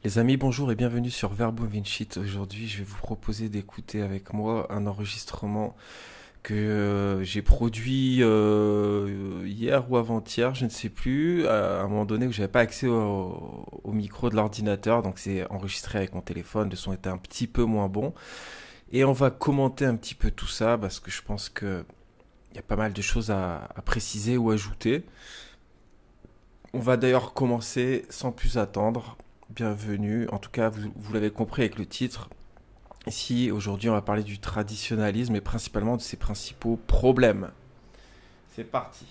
Les amis, bonjour et bienvenue sur Verbo Vincit. Aujourd'hui, je vais vous proposer d'écouter avec moi un enregistrement que j'ai produit hier ou avant-hier, je ne sais plus, à un moment donné où j'avais pas accès au micro de l'ordinateur, donc c'est enregistré avec mon téléphone, le son était un petit peu moins bon. Et on va commenter un petit peu tout ça parce que je pense que il y a pas mal de choses à préciser ou ajouter. On va d'ailleurs commencer sans plus attendre. Bienvenue. En tout cas, vous l'avez compris avec le titre. Ici, aujourd'hui, on va parler du traditionnalisme et principalement de ses principaux problèmes. C'est parti.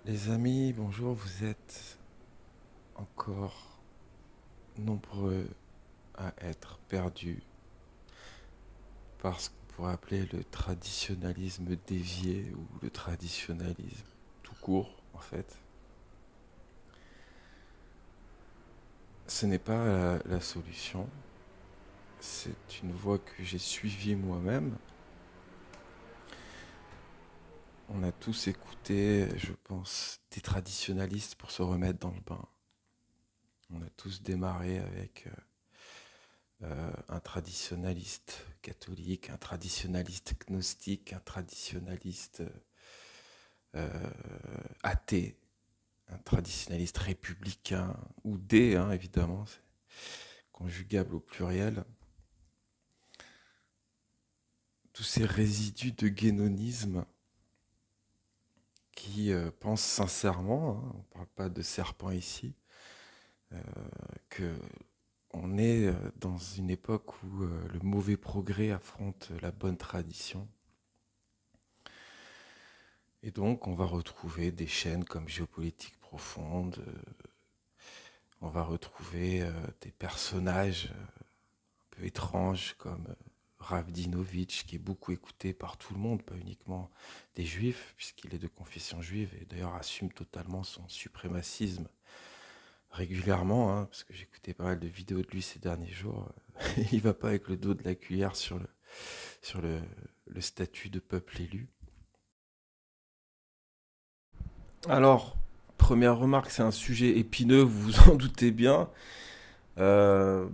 Les amis, bonjour, vous êtes encore nombreux à être perdus par ce qu'on pourrait appeler le traditionnalisme dévié ou le traditionnalisme tout court, en fait. Ce n'est pas la solution. C'est une voie que j'ai suivie moi-même. On a tous écouté, je pense, des traditionalistes pour se remettre dans le bain. On a tous démarré avec un traditionaliste catholique, un traditionaliste gnostique, un traditionaliste athée, un traditionaliste républicain, ou des, hein, évidemment, c'est conjugable au pluriel. Tous ces résidus de guénonisme qui pensent sincèrement, hein, on ne parle pas de serpent ici, euh, que on est dans une époque où le mauvais progrès affronte la bonne tradition. Et donc on va retrouver des chaînes comme Géopolitique Profonde, on va retrouver des personnages un peu étranges comme Ravdinovitch, qui est beaucoup écouté par tout le monde, pas uniquement des juifs, puisqu'il est de confession juive et d'ailleurs assume totalement son suprémacisme régulièrement, hein, parce que j'ai écouté pas mal de vidéos de lui ces derniers jours. Il va pas avec le dos de la cuillère sur le statut de peuple élu. Alors, première remarque, c'est un sujet épineux, vous vous en doutez bien. Euh,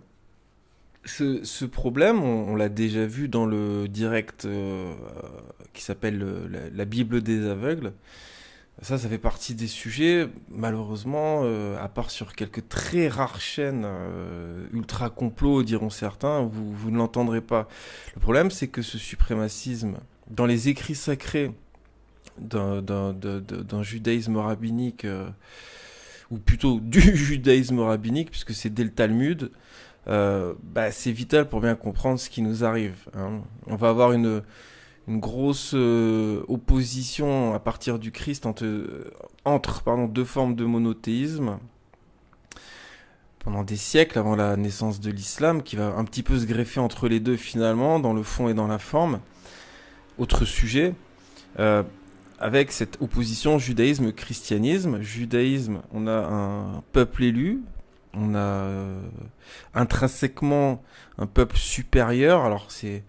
ce problème, on l'a déjà vu dans le direct qui s'appelle la Bible des aveugles. Ça fait partie des sujets, malheureusement, à part sur quelques très rares chaînes ultra complot, diront certains, vous ne l'entendrez pas. Le problème, c'est que ce suprémacisme, dans les écrits sacrés d'un judaïsme rabbinique, ou plutôt du judaïsme rabbinique, puisque c'est dès le Talmud, bah, c'est vital pour bien comprendre ce qui nous arrive, hein. On va avoir une grosse opposition à partir du Christ entre deux formes de monothéisme pendant des siècles avant la naissance de l'islam, qui va un petit peu se greffer entre les deux finalement, dans le fond et dans la forme. Autre sujet, euh, avec cette opposition judaïsme-christianisme. Judaïsme, on a un peuple élu, on a intrinsèquement un peuple supérieur, alors c'est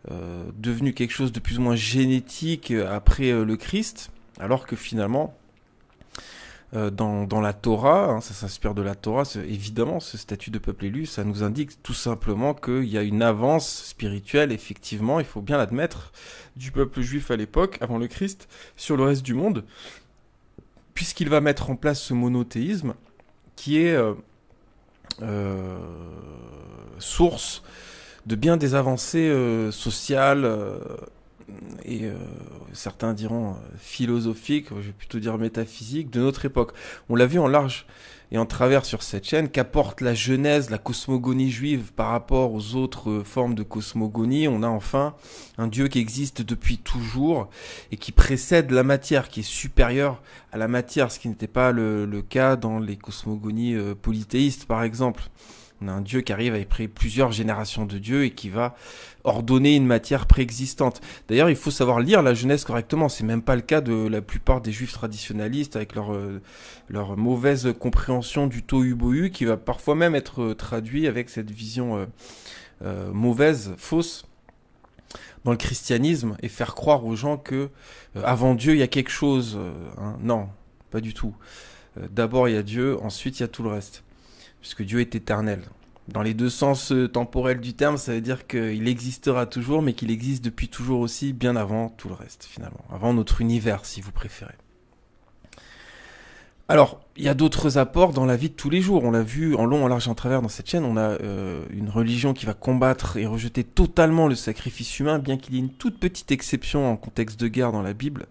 devenu quelque chose de plus ou moins génétique après le Christ, alors que finalement, dans la Torah, hein, ça s'inspire de la Torah, évidemment, ce statut de peuple élu, ça nous indique tout simplement qu'il y a une avance spirituelle, effectivement, il faut bien l'admettre, du peuple juif à l'époque, avant le Christ, sur le reste du monde, puisqu'il va mettre en place ce monothéisme qui est euh, source de bien des avancées sociales et certains diront philosophiques, je vais plutôt dire métaphysiques, de notre époque. On l'a vu en large et en travers sur cette chaîne qu'apporte la genèse, la cosmogonie juive par rapport aux autres formes de cosmogonie. On a enfin un Dieu qui existe depuis toujours et qui précède la matière, qui est supérieur à la matière, ce qui n'était pas le cas dans les cosmogonies polythéistes par exemple. On a un Dieu qui arrive après plusieurs générations de dieux et qui va ordonner une matière préexistante. D'ailleurs, il faut savoir lire la Genèse correctement. C'est même pas le cas de la plupart des juifs traditionnalistes avec leur mauvaise compréhension du tohu-bohu qui va parfois même être traduit avec cette vision mauvaise, fausse dans le christianisme et faire croire aux gens que avant Dieu il y a quelque chose. Hein. Non, pas du tout. D'abord il y a Dieu, ensuite il y a tout le reste. Puisque Dieu est éternel. Dans les deux sens temporels du terme, ça veut dire qu'il existera toujours, mais qu'il existe depuis toujours aussi, bien avant tout le reste, finalement. Avant notre univers, si vous préférez. Alors, il y a d'autres apports dans la vie de tous les jours. On l'a vu en long, en large et en travers dans cette chaîne. On a une religion qui va combattre et rejeter totalement le sacrifice humain, bien qu'il y ait une toute petite exception en contexte de guerre dans la Bible.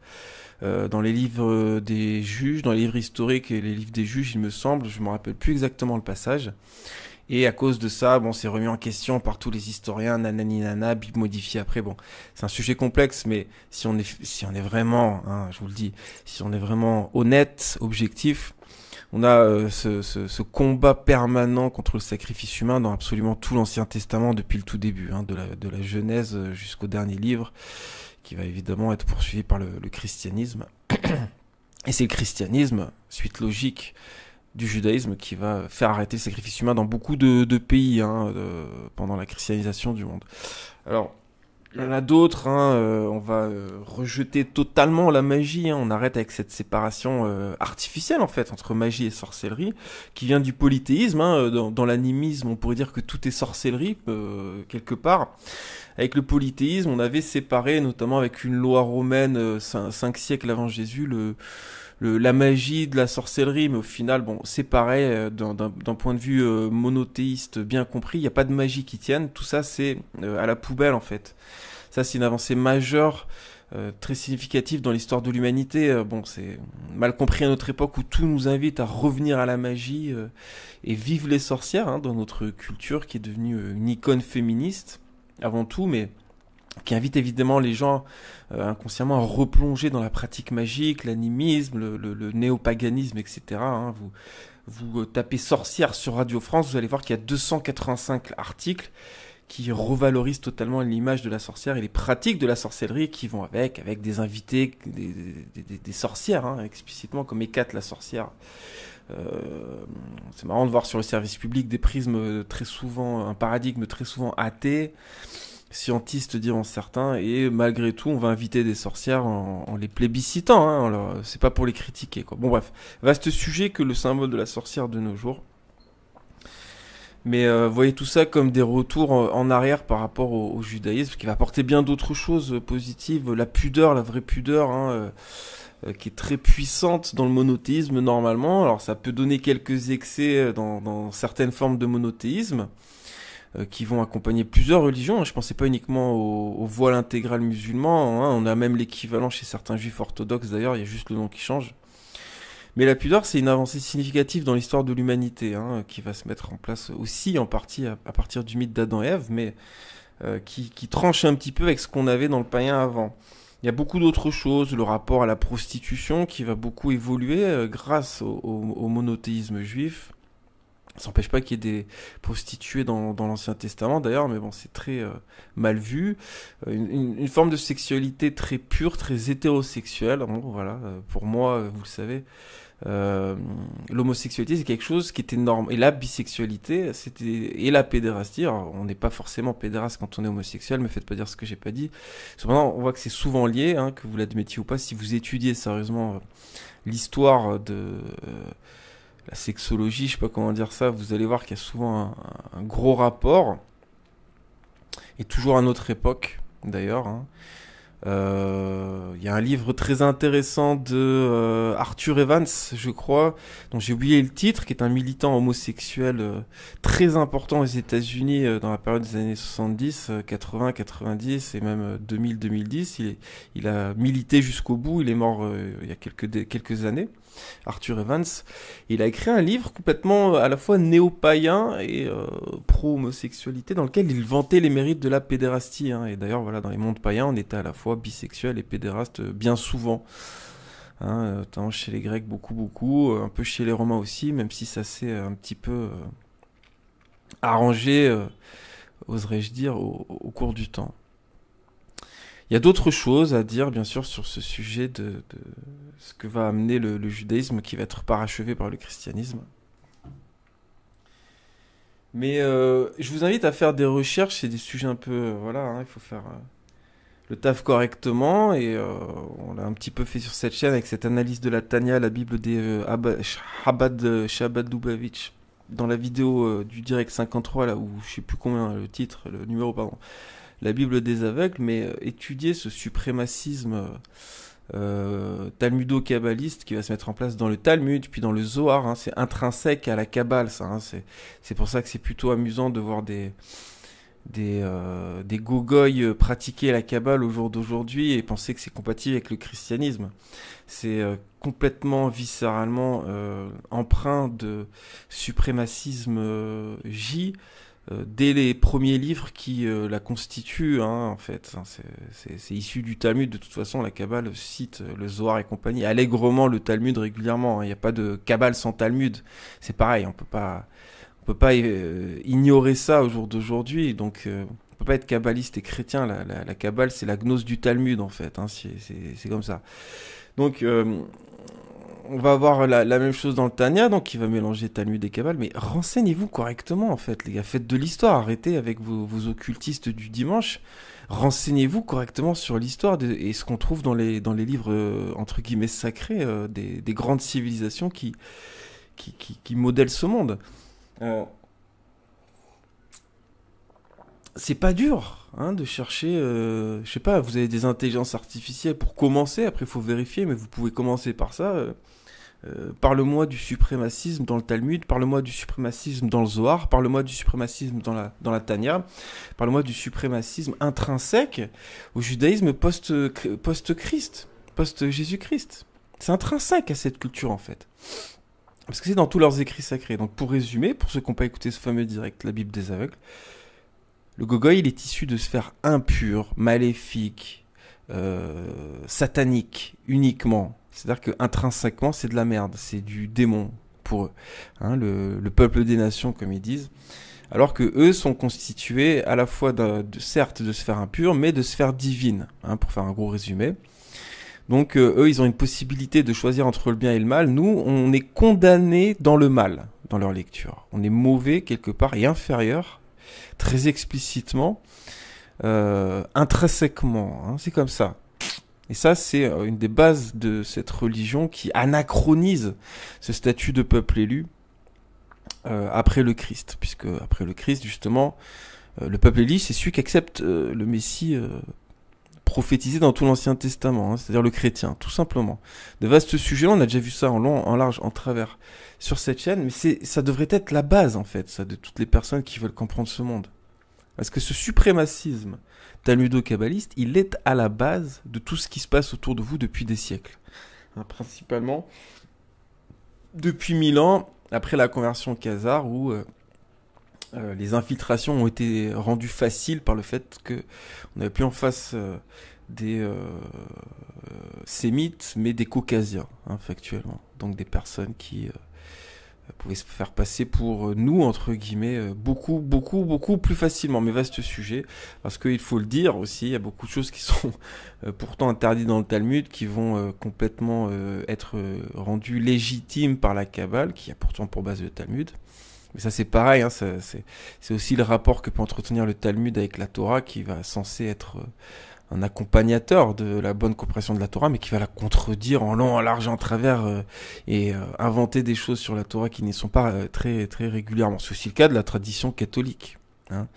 Dans les livres des juges, dans les livres historiques et les livres des juges, il me semble, je me rappelle plus exactement le passage. Et à cause de ça, bon, c'est remis en question par tous les historiens, nanani nana, Bible modifiée après. Bon, c'est un sujet complexe, mais si on est vraiment, hein, je vous le dis, si on est vraiment honnête, objectif, on a ce combat permanent contre le sacrifice humain dans absolument tout l'Ancien Testament depuis le tout début, hein, de la Genèse jusqu'au dernier livre, qui va évidemment être poursuivi par le christianisme. Et c'est le christianisme, suite logique du judaïsme, qui va faire arrêter le sacrifice humain dans beaucoup de pays, hein, pendant la christianisation du monde. Alors, il y en a d'autres, hein, on va rejeter totalement la magie, hein, on arrête avec cette séparation artificielle en fait entre magie et sorcellerie, qui vient du polythéisme, hein, dans l'animisme on pourrait dire que tout est sorcellerie, quelque part. Avec le polythéisme, on avait séparé, notamment avec une loi romaine 5 siècles avant Jésus, la magie de la sorcellerie, mais au final, bon, c'est pareil, d'un point de vue monothéiste bien compris, il n'y a pas de magie qui tienne, tout ça c'est à la poubelle en fait. Ça c'est une avancée majeure, très significative dans l'histoire de l'humanité. Bon, c'est mal compris à notre époque où tout nous invite à revenir à la magie et vivre les sorcières, hein, dans notre culture qui est devenue une icône féministe avant tout, mais qui invite évidemment les gens inconsciemment à replonger dans la pratique magique, l'animisme, le néopaganisme, etc. Hein. Vous tapez sorcière sur Radio France, vous allez voir qu'il y a 285 articles qui revalorisent totalement l'image de la sorcière et les pratiques de la sorcellerie qui vont avec des invités, des sorcières, hein, explicitement, comme Hécate la sorcière. C'est marrant de voir sur le service public des prismes très souvent, un paradigme très souvent athée, scientistes diront certains, et malgré tout on va inviter des sorcières en les plébiscitant, hein, alors c'est pas pour les critiquer quoi. Bon bref, vaste sujet que le symbole de la sorcière de nos jours. Mais voyez tout ça comme des retours en arrière par rapport au judaïsme, qui va apporter bien d'autres choses positives, la pudeur, la vraie pudeur, hein, qui est très puissante dans le monothéisme normalement. Alors ça peut donner quelques excès dans certaines formes de monothéisme, qui vont accompagner plusieurs religions. Je pensais pas uniquement au voile intégral musulman, hein. On a même l'équivalent chez certains juifs orthodoxes d'ailleurs, il y a juste le nom qui change. Mais la pudeur, c'est une avancée significative dans l'histoire de l'humanité, hein, qui va se mettre en place aussi en partie à partir du mythe d'Adam et Ève, mais qui tranche un petit peu avec ce qu'on avait dans le païen avant. Il y a beaucoup d'autres choses, le rapport à la prostitution qui va beaucoup évoluer grâce au monothéisme juif. Ça n'empêche pas qu'il y ait des prostituées dans l'Ancien Testament d'ailleurs, mais bon, c'est très mal vu. Une forme de sexualité très pure, très hétérosexuelle. Bon, voilà, pour moi, vous le savez, l'homosexualité c'est quelque chose qui était normal. Et la bisexualité, et la pédérastie. Alors, on n'est pas forcément pédéraste quand on est homosexuel, me faites pas dire ce que j'ai pas dit. Cependant, on voit que c'est souvent lié, hein, que vous l'admettiez ou pas, si vous étudiez sérieusement l'histoire de la sexologie, je sais pas comment dire ça, vous allez voir qu'il y a souvent un gros rapport, et toujours à notre époque d'ailleurs, hein. Y a un livre très intéressant de Arthur Evans, je crois, dont j'ai oublié le titre, qui est un militant homosexuel très important aux États-Unis dans la période des années 70, 80, 90 et même 2000, 2010. Il a milité jusqu'au bout, il est mort il y a quelques années. Arthur Evans, il a écrit un livre complètement à la fois néo-païen et pro-homosexualité, dans lequel il vantait les mérites de la pédérastie, hein. Et d'ailleurs, voilà, dans les mondes païens, on était à la fois bisexuel et pédéraste bien souvent, hein, notamment chez les Grecs, beaucoup, un peu chez les Romains aussi, même si ça s'est un petit peu arrangé, oserais-je dire, au cours du temps. Il y a d'autres choses à dire, bien sûr, sur ce sujet de ce que va amener le judaïsme, qui va être parachevé par le christianisme. Mais je vous invite à faire des recherches, c'est des sujets un peu... voilà, hein, il faut faire le taf correctement et on l'a un petit peu fait sur cette chaîne avec cette analyse de la Tanya, la Bible des Chabad Lubavitch. Dans la vidéo du Direct 53, là où je sais plus combien le titre, le numéro, pardon, la Bible des aveugles, mais étudier ce suprémacisme talmudo-kabbaliste qui va se mettre en place dans le Talmud, puis dans le Zohar, hein, c'est intrinsèque à la Kabbale, ça, hein, c'est pour ça que c'est plutôt amusant de voir des gogoys pratiquer la Kabbale au jour d'aujourd'hui et penser que c'est compatible avec le christianisme. C'est complètement, viscéralement empreint de suprémacisme J dès les premiers livres qui la constituent, hein, en fait. Hein, c'est issu du Talmud, de toute façon, la Kabbale cite le Zohar et compagnie, allègrement le Talmud régulièrement. Il n'y a pas de Kabbale sans Talmud. C'est pareil, on peut pas ignorer ça au jour d'aujourd'hui, donc on peut pas être kabbaliste et chrétien. La Kabbale, c'est la gnose du Talmud, en fait, hein, c'est comme ça. Donc, on va avoir la même chose dans le Tanya, donc qui va mélanger Talmud et Kabbale, mais renseignez-vous correctement, en fait, les gars, faites de l'histoire, arrêtez avec vos occultistes du dimanche, renseignez-vous correctement sur l'histoire et ce qu'on trouve dans les livres, entre guillemets, sacrés, des grandes civilisations qui modèlent ce monde. C'est pas dur, hein, de chercher, je sais pas, vous avez des intelligences artificielles pour commencer, après il faut vérifier, mais vous pouvez commencer par ça. Parle-moi du suprémacisme dans le Talmud, parle-moi du suprémacisme dans le Zohar, parle-moi du suprémacisme dans la Tanya, parle-moi du suprémacisme intrinsèque au judaïsme post-Christ, post-Jésus-Christ. C'est intrinsèque à cette culture, en fait. Parce que c'est dans tous leurs écrits sacrés. Donc pour résumer, pour ceux qui n'ont pas écouté ce fameux direct, la Bible des aveugles, le gogoï, il est issu de sphères impures, maléfiques, sataniques, uniquement. C'est-à-dire que intrinsèquement, c'est de la merde, c'est du démon pour eux. Hein, le peuple des nations, comme ils disent. Alors que eux sont constitués à la fois certes de sphères impures, mais de sphères divines, hein, pour faire un gros résumé. Donc eux, ils ont une possibilité de choisir entre le bien et le mal. Nous, on est condamnés dans le mal, dans leur lecture. On est mauvais quelque part et inférieur, très explicitement, intrinsèquement. Hein, c'est comme ça. Et ça, c'est une des bases de cette religion qui anachronise ce statut de peuple élu après le Christ. Puisque après le Christ, justement, le peuple élu, c'est celui qui accepte le Messie prophétisé dans tout l'Ancien Testament, hein, c'est-à-dire le chrétien, tout simplement. De vastes sujets, on a déjà vu ça en long, en large, en travers sur cette chaîne, mais ça devrait être la base, en fait, ça, de toutes les personnes qui veulent comprendre ce monde. Parce que ce suprémacisme talmudo-kabbaliste, il est à la base de tout ce qui se passe autour de vous depuis des siècles. Hein, principalement depuis 1000 ans, après la conversion khazare, où les infiltrations ont été rendues faciles par le fait qu'on n'avait plus en face des sémites, mais des caucasiens, hein, factuellement. Donc des personnes qui pouvaient se faire passer pour nous, entre guillemets, beaucoup plus facilement. Mais vaste sujet, parce qu'il faut le dire aussi, il y a beaucoup de choses qui sont pourtant interdites dans le Talmud, qui vont complètement être rendues légitimes par la Kabbale, qui a pourtant pour base le Talmud. Mais ça c'est pareil, hein, c'est aussi le rapport que peut entretenir le Talmud avec la Torah, qui va censé être un accompagnateur de la bonne compréhension de la Torah, mais qui va la contredire en long, en large, en travers, et inventer des choses sur la Torah qui n'y sont pas très, très régulièrement. C'est aussi le cas de la tradition catholique. Hein.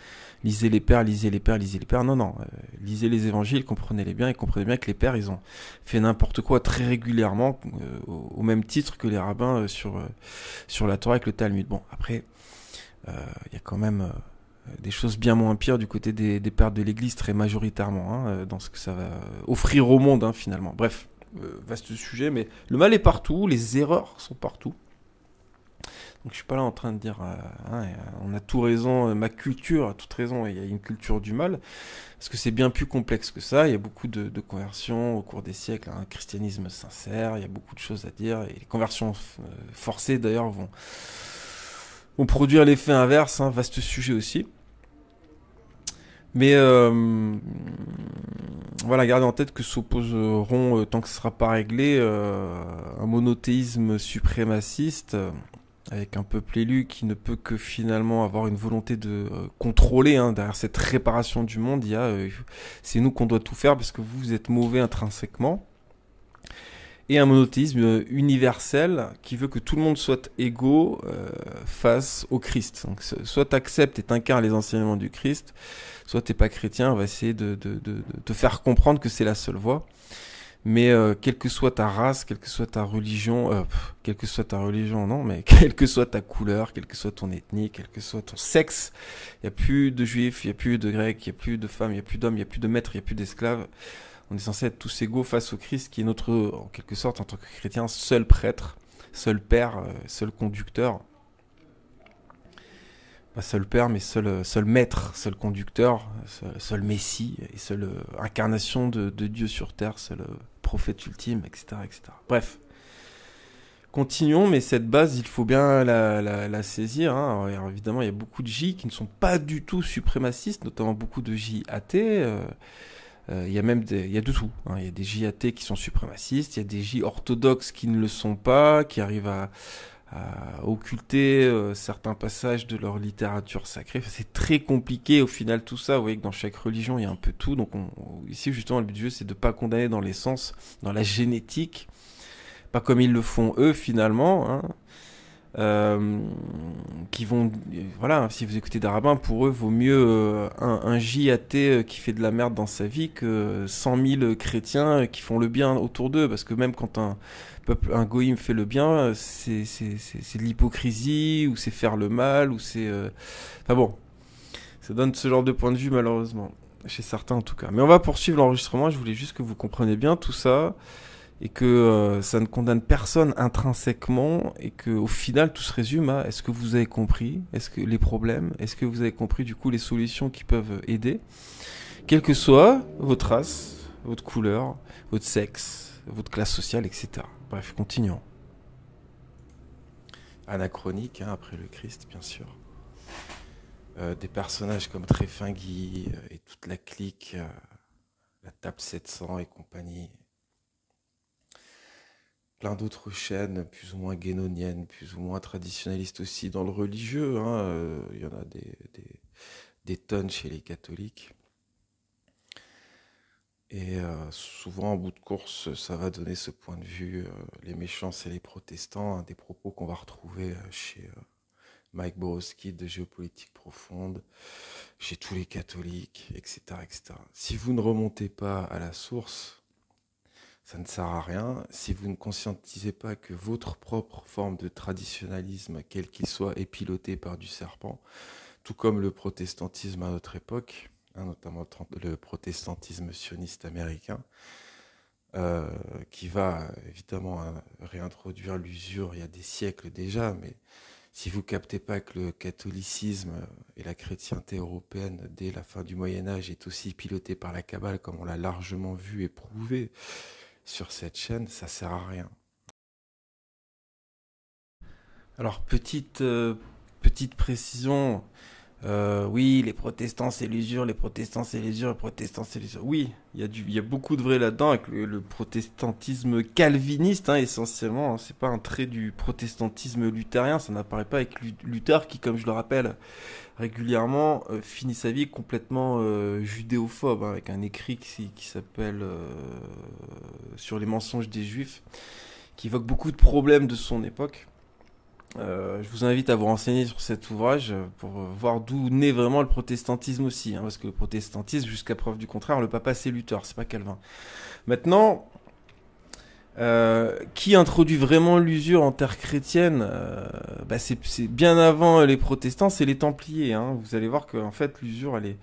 Lisez les pères, lisez les pères, lisez les pères. Non, lisez les évangiles, comprenez-les bien, et comprenez bien que les pères, ils ont fait n'importe quoi très régulièrement, au même titre que les rabbins sur la Torah avec le Talmud. Bon, après, il y a quand même des choses bien moins pires du côté des pères de l'Église, très majoritairement, hein, dans ce que ça va offrir au monde, hein, finalement. Bref, vaste sujet, mais le mal est partout, les erreurs sont partout. Donc je suis pas là en train de dire on a tout raison, ma culture a toute raison, il y a une culture du mal, parce que c'est bien plus complexe que ça. Il y a beaucoup de conversions au cours des siècles, un christianisme sincère, il y a beaucoup de choses à dire, et les conversions forcées d'ailleurs vont produire l'effet inverse, hein, vaste sujet aussi. Mais voilà, gardez en tête que s'opposeront, tant que ce ne sera pas réglé, un monothéisme suprémaciste avec un peuple élu qui ne peut que finalement avoir une volonté de contrôler, hein, derrière cette réparation du monde, il y a c'est nous qu'on doit tout faire parce que vous êtes mauvais intrinsèquement. Et un monothéisme universel qui veut que tout le monde soit égaux face au Christ. Donc, soit tu acceptes et t'incarnes les enseignements du Christ, soit t'es pas chrétien, on va essayer de te faire comprendre que c'est la seule voie. Mais quelle que soit ta race, quelle que soit ta religion, quelle que soit ta religion, non, mais quelle que soit ta couleur, quelle que soit ton ethnie, quel que soit ton sexe, il n'y a plus de juifs, il n'y a plus de grecs, il n'y a plus de femmes, il n'y a plus d'hommes, il n'y a plus de maîtres, il n'y a plus d'esclaves. On est censé être tous égaux face au Christ, qui est notre, en quelque sorte, en tant que chrétien, seul prêtre, seul père, seul conducteur. Pas seul père, mais seul maître, seul conducteur, seul messie, et seule incarnation de Dieu sur terre, seul prophète ultime, etc., etc. Bref. Continuons, mais cette base, il faut bien la saisir. Hein. Alors, évidemment, il y a beaucoup de J qui ne sont pas du tout suprémacistes, notamment beaucoup de J athées. Il y a même il y a de tout. Hein. Il y a des J athées qui sont suprémacistes, il y a des J orthodoxes qui ne le sont pas, qui arrivent à occulter certains passages de leur littérature sacrée. Enfin, c'est très compliqué au final tout ça. Vous voyez que dans chaque religion, il y a un peu tout. Donc ici, justement, le but du jeu, c'est de ne pas condamner dans l'essence, dans la génétique, pas comme ils le font eux finalement. Hein. Qui vont, voilà, si vous écoutez des rabbins, pour eux, vaut mieux un J athée qui fait de la merde dans sa vie que 100 000 chrétiens qui font le bien autour d'eux, parce que même quand un goïm fait le bien, c'est de l'hypocrisie, ou c'est faire le mal, ou c'est... Enfin bon, ça donne ce genre de point de vue, malheureusement, chez certains en tout cas. Mais on va poursuivre l'enregistrement, je voulais juste que vous compreniez bien tout ça, et que ça ne condamne personne intrinsèquement, et que au final tout se résume à est-ce que vous avez compris, est-ce que les problèmes, est-ce que vous avez compris du coup les solutions qui peuvent aider, quelle que soit votre race, votre couleur, votre sexe, votre classe sociale, etc. Bref, continuons. Anachronique, hein, après le Christ, bien sûr. Des personnages comme Tréfingui et toute la clique, la table 700 et compagnie. Plein d'autres chaînes, plus ou moins guénoniennes, plus ou moins traditionnalistes aussi dans le religieux. Hein. Il y en a des tonnes chez les catholiques. Et souvent, en bout de course, ça va donner ce point de vue, les méchants, c'est les protestants, hein, des propos qu'on va retrouver chez Mike Borowski de Géopolitique Profonde, chez tous les catholiques, etc., etc. Si vous ne remontez pas à la source, ça ne sert à rien. Si vous ne conscientisez pas que votre propre forme de traditionnalisme, quel qu'il soit, est pilotée par du serpent, tout comme le protestantisme à notre époque, hein, notamment le protestantisme sioniste américain, qui va évidemment réintroduire l'usure il y a des siècles déjà, mais si vous captez pas que le catholicisme et la chrétienté européenne dès la fin du Moyen-Âge est aussi pilotée par la Kabbale, comme on l'a largement vu et prouvé sur cette chaîne, ça sert à rien. Alors, petite précision, oui, les protestants c'est l'usure, les protestants c'est l'usure, les protestants c'est l'usure. Oui, il y a beaucoup de vrai là-dedans avec le protestantisme calviniste, hein, essentiellement. Hein, c'est pas un trait du protestantisme luthérien, ça n'apparaît pas avec Luther qui, comme je le rappelle régulièrement, finit sa vie complètement judéophobe, hein, avec un écrit qui s'appelle Sur les mensonges des Juifs, qui évoque beaucoup de problèmes de son époque. Je vous invite à vous renseigner sur cet ouvrage pour voir d'où naît vraiment le protestantisme aussi, hein, parce que le protestantisme, jusqu'à preuve du contraire, le papa c'est Luther, c'est pas Calvin. Maintenant, qui introduit vraiment l'usure en terre chrétienne, c'est bien avant les protestants, c'est les Templiers. Hein. Vous allez voir que en fait l'usure, elle est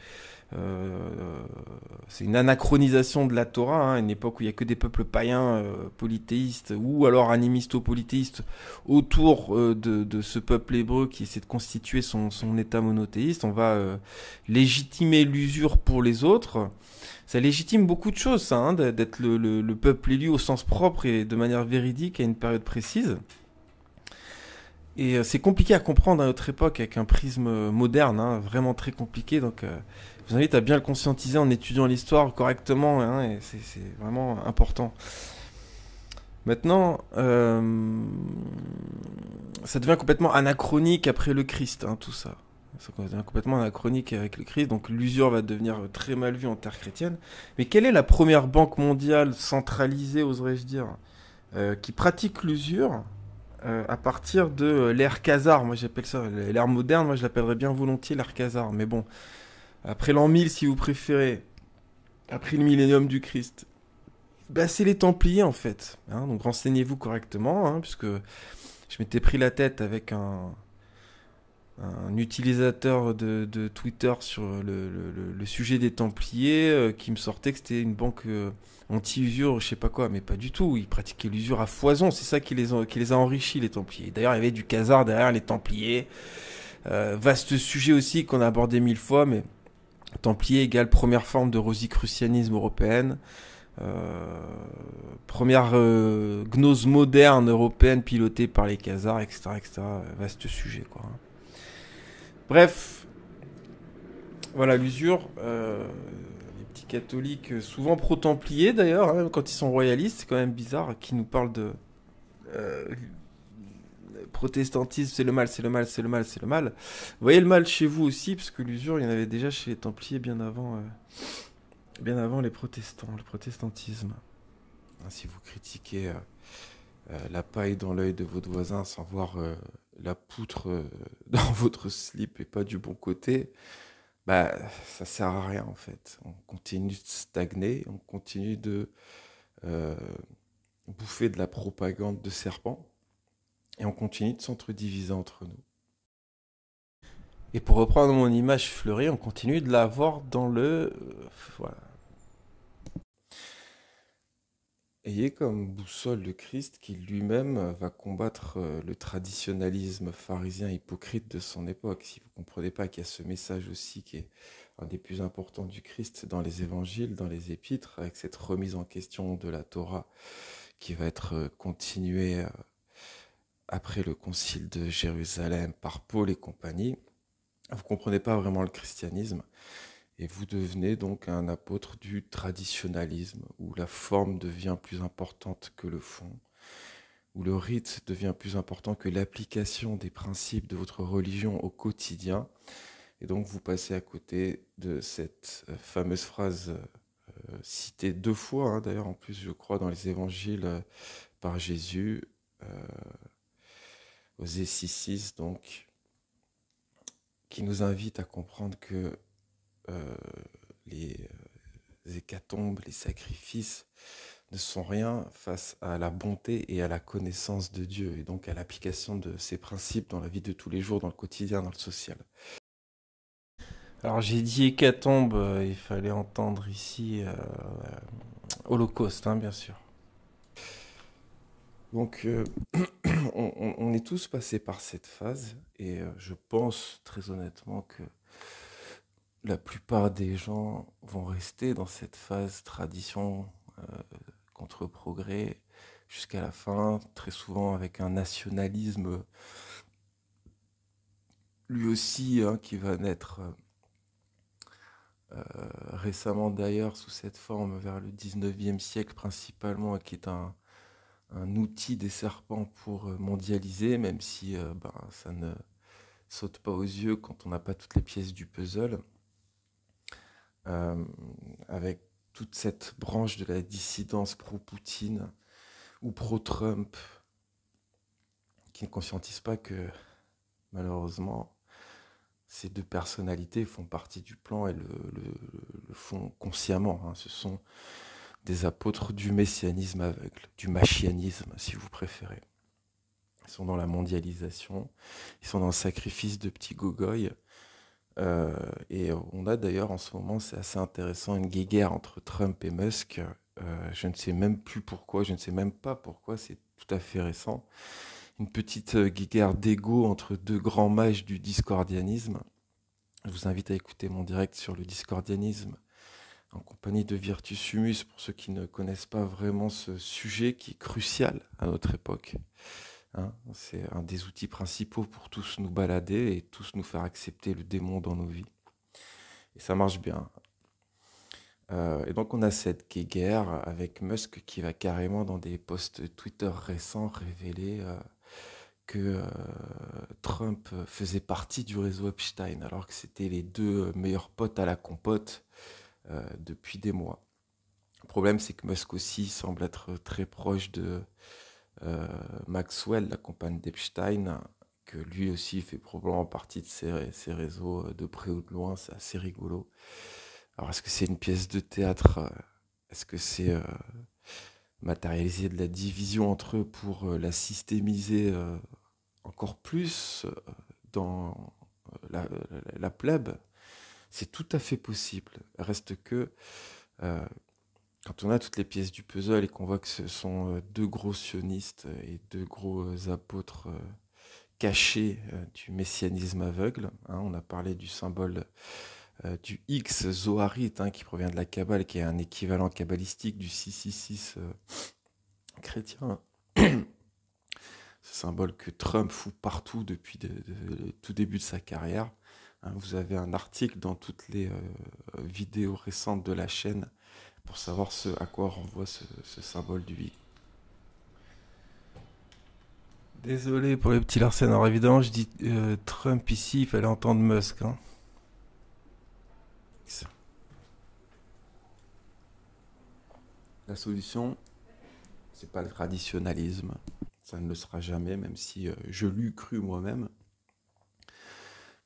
c'est une anachronisation de la Torah, hein, une époque où il n'y a que des peuples païens polythéistes ou alors animisto-polythéistes autour de ce peuple hébreu qui essaie de constituer son état monothéiste. On va légitimer l'usure pour les autres. Ça légitime beaucoup de choses, ça, hein, d'être le peuple élu au sens propre et de manière véridique à une période précise. Et c'est compliqué à comprendre à notre époque avec un prisme moderne, hein, vraiment très compliqué. Donc, je vous invite à bien le conscientiser en étudiant l'histoire correctement, hein, et c'est vraiment important. Maintenant, ça devient complètement anachronique après le Christ, hein, tout ça. Ça devient complètement anachronique avec le Christ, donc l'usure va devenir très mal vue en terre chrétienne. Mais quelle est la première banque mondiale centralisée, oserais-je dire, qui pratique l'usure à partir de l'ère Khazar? Moi j'appelle ça l'ère moderne, moi je l'appellerais bien volontiers l'ère Khazar. Mais bon, après l'an 1000 si vous préférez, après le millénium du Christ, bah, c'est les Templiers en fait. Hein, donc renseignez-vous correctement, hein, puisque je m'étais pris la tête avec un utilisateur de Twitter sur le sujet des Templiers qui me sortait que c'était une banque anti-usure, je sais pas quoi, mais pas du tout. Ils pratiquaient l'usure à foison, c'est ça qui les a enrichis, les Templiers. D'ailleurs, il y avait du Khazar derrière les Templiers. Vaste sujet aussi qu'on a abordé 1000 fois, mais Templiers égale première forme de rosicrucianisme européenne. Première gnose moderne européenne pilotée par les Khazars, etc., etc. Vaste sujet, quoi. Bref, voilà l'usure. Les petits catholiques, souvent pro-templiers d'ailleurs, hein, même quand ils sont royalistes, c'est quand même bizarre, qui nous parlent de euh, protestantisme, c'est le mal, c'est le mal, c'est le mal, c'est le mal. Vous voyez le mal chez vous aussi, parce que l'usure, il y en avait déjà chez les templiers bien avant les protestants, le protestantisme. Hein, si vous critiquez la paille dans l'œil de votre voisin sans voir la poutre dans votre slip et pas du bon côté, bah ça sert à rien en fait. On continue de stagner, on continue de euh, bouffer de la propagande de serpent et on continue de s'entre-diviser entre nous. Et pour reprendre mon image fleurie, on continue de la voir dans voilà. Ayez comme boussole le Christ qui lui-même va combattre le traditionnalisme pharisien hypocrite de son époque. Si vous ne comprenez pas qu'il y a ce message aussi qui est un des plus importants du Christ dans les évangiles, dans les épîtres, avec cette remise en question de la Torah qui va être continuée après le concile de Jérusalem par Paul et compagnie, vous ne comprenez pas vraiment le christianisme. Et vous devenez donc un apôtre du traditionnalisme, où la forme devient plus importante que le fond, où le rite devient plus important que l'application des principes de votre religion au quotidien. Et donc vous passez à côté de cette fameuse phrase citée 2 fois, hein, d'ailleurs en plus je crois dans les évangiles par Jésus, Osée 6,6, donc, qui nous invite à comprendre que euh, les hécatombes, les sacrifices ne sont rien face à la bonté et à la connaissance de Dieu, et donc à l'application de ces principes dans la vie de tous les jours, dans le quotidien, dans le social. Alors j'ai dit hécatombe, il fallait entendre ici Holocauste, hein, bien sûr. Donc on est tous passés par cette phase, et je pense très honnêtement que la plupart des gens vont rester dans cette phase tradition contre progrès jusqu'à la fin, très souvent avec un nationalisme lui aussi hein, qui va naître récemment d'ailleurs sous cette forme vers le 19e siècle principalement, qui est un outil des serpents pour mondialiser, même si ben, ça ne saute pas aux yeux quand on n'a pas toutes les pièces du puzzle. Euh, avec toute cette branche de la dissidence pro-Poutine ou pro-Trump qui ne conscientise pas que malheureusement ces deux personnalités font partie du plan et le font consciemment. Hein. Ce sont des apôtres du messianisme aveugle, du machianisme si vous préférez. Ils sont dans la mondialisation, ils sont dans le sacrifice de petits gogoys. Et on a d'ailleurs en ce moment, c'est assez intéressant, une guéguerre entre Trump et Musk. Je ne sais même plus pourquoi, je ne sais même pas pourquoi, c'est tout à fait récent. Une petite guéguerre d'ego entre deux grands mages du discordianisme. Je vous invite à écouter mon direct sur le discordianisme en compagnie de Virtus Humus pour ceux qui ne connaissent pas vraiment ce sujet qui est crucial à notre époque. Hein, c'est un des outils principaux pour tous nous balader et tous nous faire accepter le démon dans nos vies. Et ça marche bien. Et donc on a cette guéguerre avec Musk qui va carrément dans des posts Twitter récents révéler que Trump faisait partie du réseau Epstein, alors que c'était les deux meilleurs potes à la compote depuis des mois. Le problème, c'est que Musk aussi semble être très proche de euh, Maxwell, la compagne d'Epstein, que lui aussi fait probablement partie de ces réseaux de près ou de loin, c'est assez rigolo. Alors, est-ce que c'est une pièce de théâtre? Est-ce que c'est matérialiser de la division entre eux pour la systémiser encore plus dans la plèbe? C'est tout à fait possible. Reste que euh, quand on a toutes les pièces du puzzle et qu'on voit que ce sont deux gros sionistes et deux gros apôtres cachés du messianisme aveugle, hein, on a parlé du symbole du X zoharite qui provient de la Kabbale, qui est un équivalent kabbalistique du 666 chrétien. Ce symbole que Trump fout partout depuis le tout début de sa carrière. Hein, vous avez un article dans toutes les vidéos récentes de la chaîne pour savoir ce à quoi renvoie ce symbole du X. Désolé pour les petits Larsen. Alors évidemment, je dis Trump ici, il fallait entendre Musk. Hein. La solution, c'est pas le traditionnalisme. Ça ne le sera jamais, même si je l'eus cru moi-même.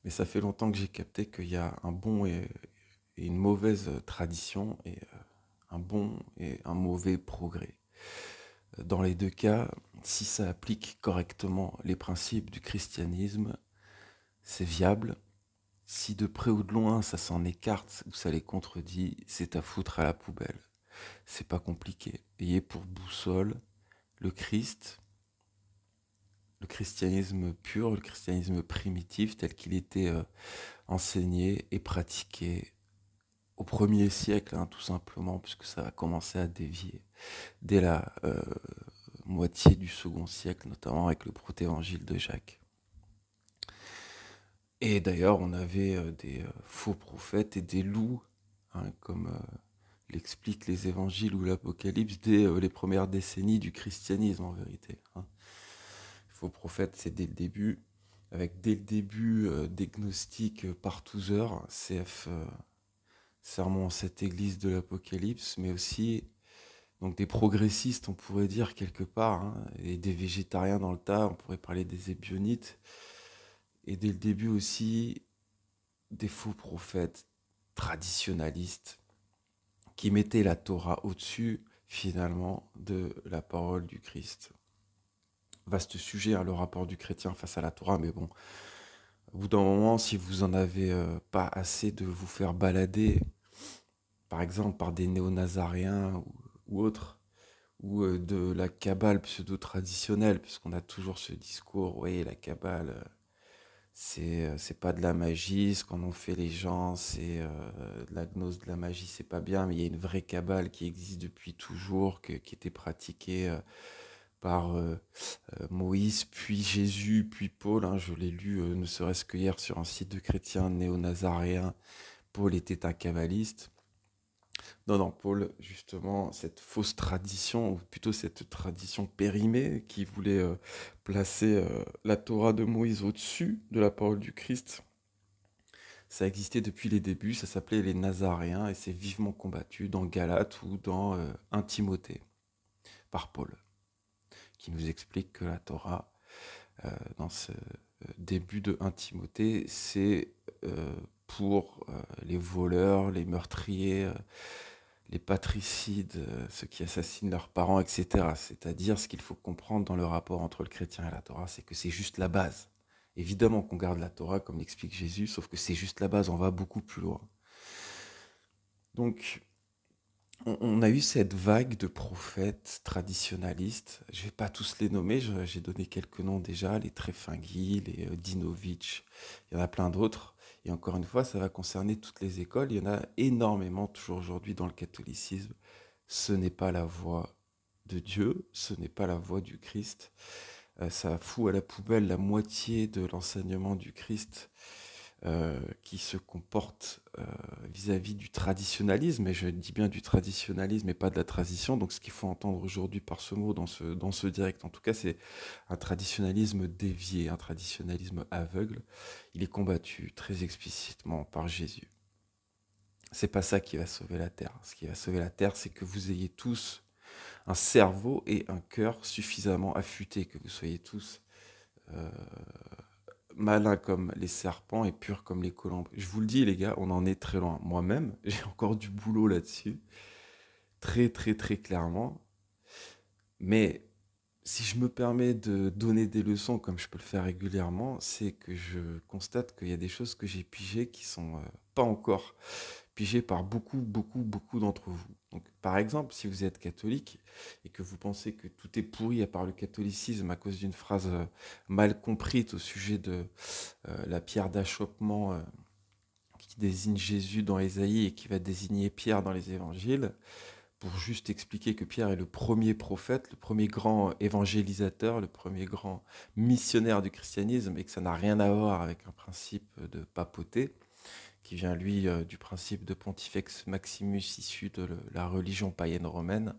Mais ça fait longtemps que j'ai capté qu'il y a un bon et une mauvaise tradition et un bon et un mauvais progrès. Dans les deux cas, si ça applique correctement les principes du christianisme, c'est viable. Si de près ou de loin ça s'en écarte ou ça les contredit, c'est à foutre à la poubelle. C'est pas compliqué. Ayez pour boussole le Christ, le christianisme pur, le christianisme primitif tel qu'il était enseigné et pratiqué au 1er siècle, tout simplement, puisque ça va commencer à dévier dès la moitié du 2e siècle, notamment avec le protévangile de Jacques. Et d'ailleurs, on avait des faux prophètes et des loups, comme l'expliquent les évangiles ou l'Apocalypse, dès les premières décennies du christianisme, en vérité. Faux prophètes, c'est dès le début, avec dès le début des gnostiques partouzeurs, CF Sermon cette église de l'Apocalypse, mais aussi donc des progressistes, on pourrait dire quelque part, et des végétariens dans le tas, on pourrait parler des ébionites, et dès le début aussi des faux prophètes traditionalistes qui mettaient la Torah au-dessus finalement de la parole du Christ. Vaste sujet, le rapport du chrétien face à la Torah, mais bon, au bout d'un moment, si vous en avez pas assez de vous faire balader, par exemple par des néo-nazaréens ou autres, ou de la Kabbale pseudo-traditionnelle, puisqu'on a toujours ce discours, oui, la Kabbale, c'est pas de la magie, ce qu'en ont fait les gens, c'est de la gnose, de la magie, c'est pas bien, mais il y a une vraie Kabbale qui existe depuis toujours, qui était pratiquée par Moïse, puis Jésus, puis Paul. Je l'ai lu ne serait-ce que hier sur un site de chrétiens néo-nazaréens. Paul était un kabbaliste. Non, Paul, justement, cette fausse tradition, ou plutôt cette tradition périmée qui voulait placer la Torah de Moïse au-dessus de la parole du Christ, ça existait depuis les débuts, ça s'appelait les Nazaréens, et c'est vivement combattu dans Galates ou dans 1 Timothée, par Paul, qui nous explique que la Torah, dans ce début de 1 Timothée, c'est pour les voleurs, les meurtriers, les patricides, ceux qui assassinent leurs parents, etc. C'est-à-dire, ce qu'il faut comprendre dans le rapport entre le chrétien et la Torah, c'est que c'est juste la base. Évidemment qu'on garde la Torah, comme l'explique Jésus, sauf que c'est juste la base, on va beaucoup plus loin. Donc, on a eu cette vague de prophètes traditionalistes. Je ne vais pas tous les nommer, j'ai donné quelques noms déjà, les Trefingui, les Dinovitch, il y en a plein d'autres. Et encore une fois, ça va concerner toutes les écoles. Il y en a énormément toujours aujourd'hui dans le catholicisme. Ce n'est pas la voix de Dieu, ce n'est pas la voix du Christ. Ça fout à la poubelle la moitié de l'enseignement du Christ qui se comporte vis-à-vis du traditionnalisme, et je dis bien du traditionnalisme et pas de la tradition, donc ce qu'il faut entendre aujourd'hui par ce mot dans ce direct, en tout cas, c'est un traditionnalisme dévié, un traditionnalisme aveugle. Il est combattu très explicitement par Jésus. C'est pas ça qui va sauver la terre. Ce qui va sauver la terre, c'est que vous ayez tous un cerveau et un cœur suffisamment affûtés, que vous soyez tous euh, malins comme les serpents et purs comme les colombes. Je vous le dis, les gars, on en est très loin. Moi-même, j'ai encore du boulot là-dessus, très très très clairement. Mais si je me permets de donner des leçons comme je peux le faire régulièrement, c'est que je constate qu'il y a des choses que j'ai pigées qui sont pas encore pigées par beaucoup d'entre vous. Donc, par exemple, si vous êtes catholique et que vous pensez que tout est pourri à part le catholicisme à cause d'une phrase mal comprise au sujet de la pierre d'achoppement qui désigne Jésus dans Ésaïe et qui va désigner Pierre dans les évangiles, pour juste expliquer que Pierre est le premier prophète, le premier grand évangélisateur, le premier grand missionnaire du christianisme, et que ça n'a rien à voir avec un principe de papauté, qui vient lui du principe de Pontifex Maximus issu de la religion païenne romaine.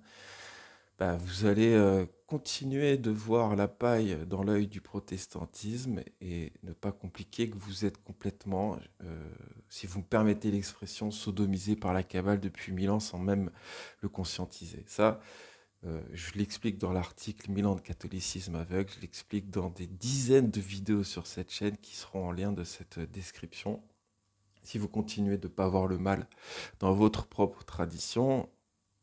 Bah, vous allez continuer de voir la paille dans l'œil du protestantisme et ne pas compliquer que vous êtes complètement, si vous me permettez l'expression, sodomisé par la cabale depuis 1000 ans sans même le conscientiser. Ça, je l'explique dans l'article 1000 ans de catholicisme aveugle, je l'explique dans des dizaines de vidéos sur cette chaîne qui seront en lien de cette description. Si vous continuez de ne pas voir le mal dans votre propre tradition,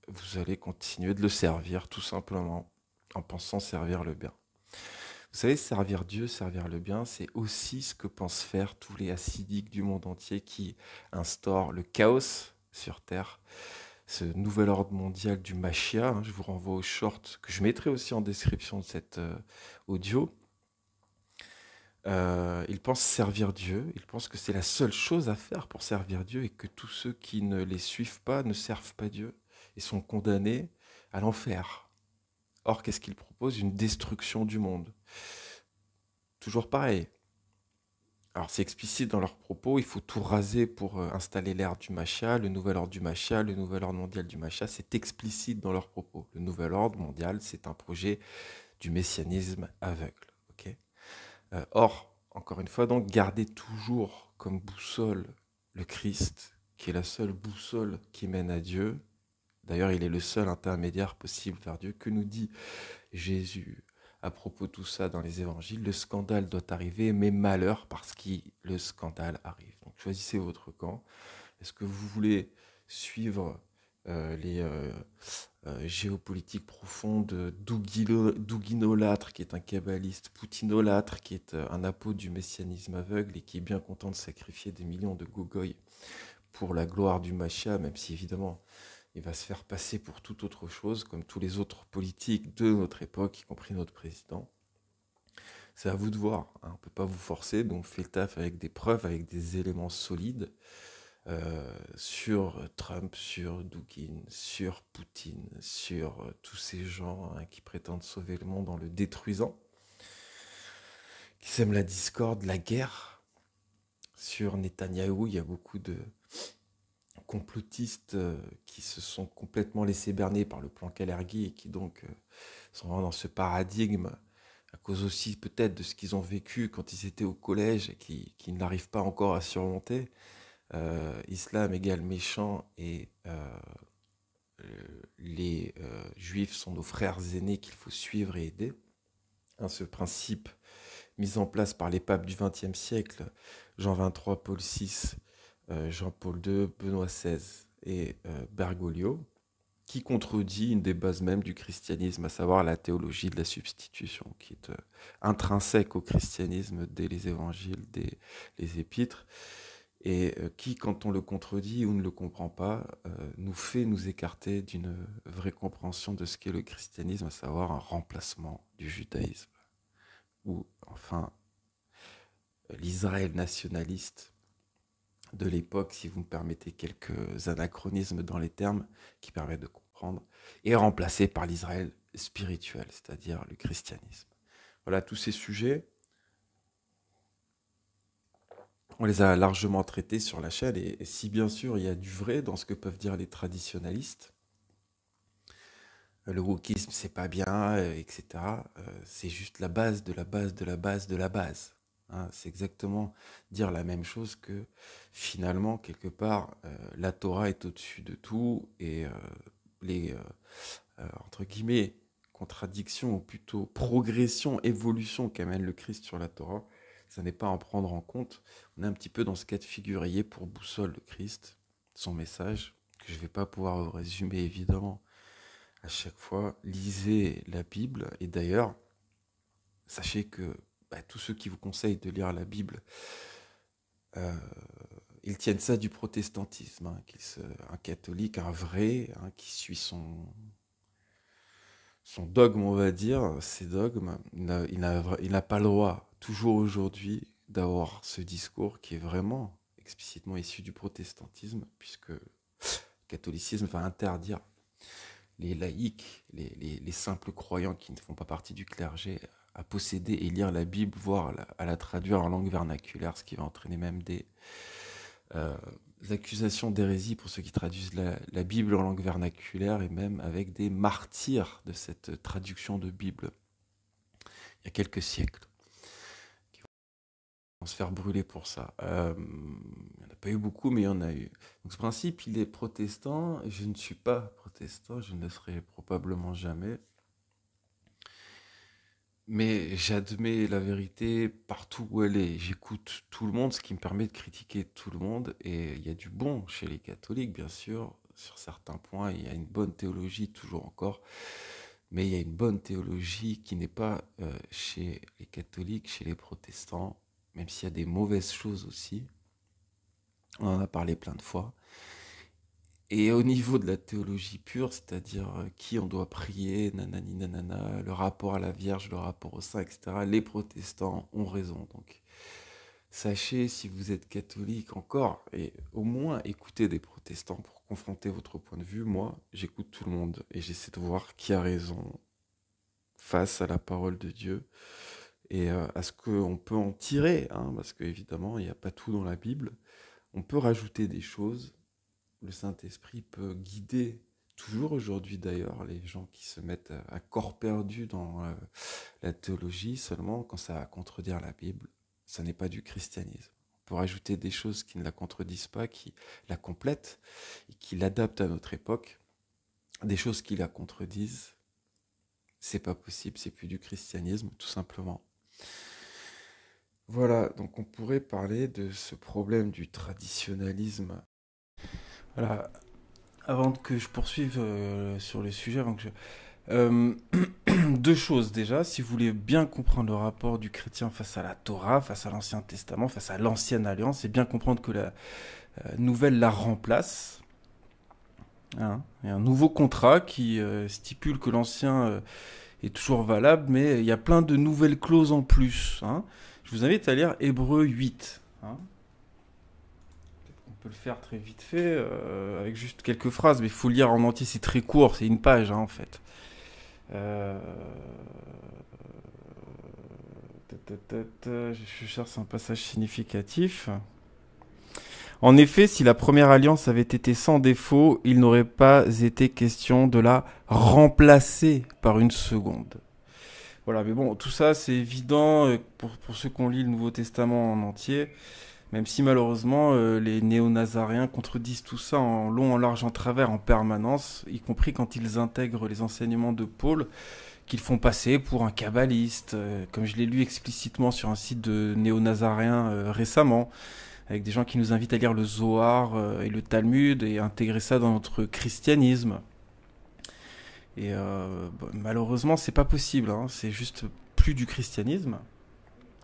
vous allez continuer de le servir tout simplement en pensant servir le bien. Vous savez, servir Dieu, servir le bien, c'est aussi ce que pensent faire tous les hassidiques du monde entier qui instaurent le chaos sur Terre, ce nouvel ordre mondial du Mashiach. Je vous renvoie au short que je mettrai aussi en description de cet audio. Ils pensent servir Dieu, ils pensent que c'est la seule chose à faire pour servir Dieu et que tous ceux qui ne les suivent pas ne servent pas Dieu et sont condamnés à l'enfer. Or, qu'est-ce qu'ils proposent? Une destruction du monde. Toujours pareil. Alors, c'est explicite dans leurs propos, il faut tout raser pour installer l'ère du Mashiach, le nouvel ordre du Mashiach, le nouvel ordre mondial du Mashiach. C'est explicite dans leurs propos. Le nouvel ordre mondial, c'est un projet du messianisme aveugle. Okay. Or, encore une fois, donc, gardez toujours comme boussole le Christ, qui est la seule boussole qui mène à Dieu. D'ailleurs, il est le seul intermédiaire possible vers Dieu. Que nous dit Jésus à propos de tout ça dans les évangiles? Le scandale doit arriver, mais malheur parce que le scandale arrive. Donc choisissez votre camp. Est-ce que vous voulez suivre les géopolitiques profondes d'Ouguinolâtre, qui est un kabbaliste, Poutinolâtre, qui est un apôtre du messianisme aveugle et qui est bien content de sacrifier des millions de gogoïs pour la gloire du Mashiach, même si évidemment il va se faire passer pour toute autre chose, comme tous les autres politiques de notre époque, y compris notre président. C'est à vous de voir, hein. On ne peut pas vous forcer, donc faites le taf avec des preuves, avec des éléments solides sur Trump, sur Dugin, sur Poutine, sur tous ces gens qui prétendent sauver le monde en le détruisant, qui sèment la discorde, la guerre. Sur Netanyahou, il y a beaucoup de complotistes qui se sont complètement laissés berner par le plan Kalergi et qui donc sont vraiment dans ce paradigme à cause aussi peut-être de ce qu'ils ont vécu quand ils étaient au collège et qui n'arrivent pas encore à surmonter. Islam égale méchant et les juifs sont nos frères aînés qu'il faut suivre et aider. Hein, ce principe mis en place par les papes du XXe siècle, Jean XXIII, Paul VI, Jean-Paul II, Benoît XVI et Bergoglio, qui contredit une des bases mêmes du christianisme, à savoir la théologie de la substitution, qui est intrinsèque au christianisme dès les évangiles, dès les épîtres, et qui, quand on le contredit ou ne le comprend pas, nous fait nous écarter d'une vraie compréhension de ce qu'est le christianisme, à savoir un remplacement du judaïsme, ou enfin l'Israël nationaliste de l'époque, si vous me permettez quelques anachronismes dans les termes qui permettent de comprendre, est remplacé par l'Israël spirituel, c'est-à-dire le christianisme. Voilà, tous ces sujets On les a largement traités sur la chaîne, et si bien sûr il y a du vrai dans ce que peuvent dire les traditionalistes, le wokisme c'est pas bien, etc. C'est juste la base de la base de la base de la base. Hein. C'est exactement dire la même chose que finalement, quelque part, la Torah est au-dessus de tout, et les, entre guillemets, contradictions, ou plutôt progression, évolution qu'amène le Christ sur la Torah, ça n'est pas à en prendre en compte. On est un petit peu dans ce cas de figure. Ayez pour boussole le Christ, son message, que je ne vais pas pouvoir vous résumer évidemment à chaque fois. Lisez la Bible, et d'ailleurs, sachez que tous ceux qui vous conseillent de lire la Bible, euh, ils tiennent ça du protestantisme, hein, un catholique, un vrai, hein, qui suit son dogme, on va dire, ses dogmes. Il n'a pas le droit, toujours aujourd'hui, d'avoir ce discours qui est vraiment explicitement issu du protestantisme, puisque le catholicisme va interdire les laïcs, les simples croyants qui ne font pas partie du clergé, à posséder et lire la Bible, voire à la traduire en langue vernaculaire, ce qui va entraîner même des accusations d'hérésie pour ceux qui traduisent la Bible en langue vernaculaire, et même avec des martyrs de cette traduction de Bible il y a quelques siècles, qui vont se faire brûler pour ça. Il n'y en a pas eu beaucoup, mais il y en a eu. Donc ce principe, il est protestant. Je ne suis pas protestant, je ne le serai probablement jamais. Mais j'admets la vérité partout où elle est. J'écoute tout le monde, ce qui me permet de critiquer tout le monde. Et il y a du bon chez les catholiques, bien sûr. Sur certains points, il y a une bonne théologie, toujours encore. Mais il y a une bonne théologie qui n'est pas chez les catholiques, chez les protestants. Même s'il y a des mauvaises choses aussi. On en a parlé plein de fois. Et au niveau de la théologie pure, c'est-à-dire qui on doit prier, nanani nanana, le rapport à la Vierge, le rapport au saint, etc., les protestants ont raison. Donc, sachez, si vous êtes catholique encore, et au moins écoutez des protestants pour confronter votre point de vue. Moi, j'écoute tout le monde et j'essaie de voir qui a raison face à la parole de Dieu, et à ce qu'on peut en tirer, hein, parce qu'évidemment, il n'y a pas tout dans la Bible. On peut rajouter des choses. Le Saint-Esprit peut guider, toujours aujourd'hui d'ailleurs, les gens qui se mettent à corps perdu dans la théologie, seulement quand ça va contredire la Bible. Ça n'est pas du christianisme. On peut rajouter des choses qui ne la contredisent pas, qui la complètent et qui l'adaptent à notre époque. Des choses qui la contredisent, c'est pas possible, c'est plus du christianisme, tout simplement. Voilà, donc on pourrait parler de ce problème du traditionnalisme. Voilà, avant que je poursuive sur le sujet, deux choses déjà. Si vous voulez bien comprendre le rapport du chrétien face à la Torah, face à l'Ancien Testament, face à l'Ancienne Alliance, c'est bien comprendre que la nouvelle la remplace. Hein. Il y a un nouveau contrat qui stipule que l'Ancien est toujours valable, mais il y a plein de nouvelles clauses en plus. Hein. Je vous invite à lire Hébreux 8. Hein. On peut le faire très vite fait, avec juste quelques phrases, mais il faut lire en entier, c'est très court, c'est une page, hein, en fait. Je cherche un passage significatif. En effet, si la première alliance avait été sans défaut, il n'aurait pas été question de la remplacer par une seconde. Voilà, mais bon, tout ça c'est évident pour ceux qui ont lu le Nouveau Testament en entier. Même si malheureusement les néo-nazaréens contredisent tout ça en long, en large, en travers, en permanence, y compris quand ils intègrent les enseignements de Paul, qu'ils font passer pour un kabbaliste, comme je l'ai lu explicitement sur un site de néo-nazaréens récemment, avec des gens qui nous invitent à lire le Zohar et le Talmud et intégrer ça dans notre christianisme. Et malheureusement, c'est pas possible, hein, c'est juste plus du christianisme.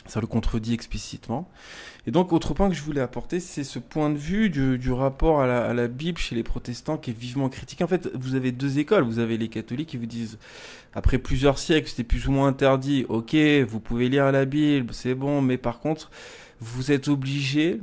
Ça le contredit explicitement. Et donc, autre point que je voulais apporter, c'est ce point de vue du rapport à la Bible chez les protestants qui est vivement critiqué. En fait, vous avez deux écoles. Vous avez les catholiques qui vous disent, après plusieurs siècles, c'était plus ou moins interdit. Ok, vous pouvez lire la Bible, c'est bon, mais par contre, vous êtes obligé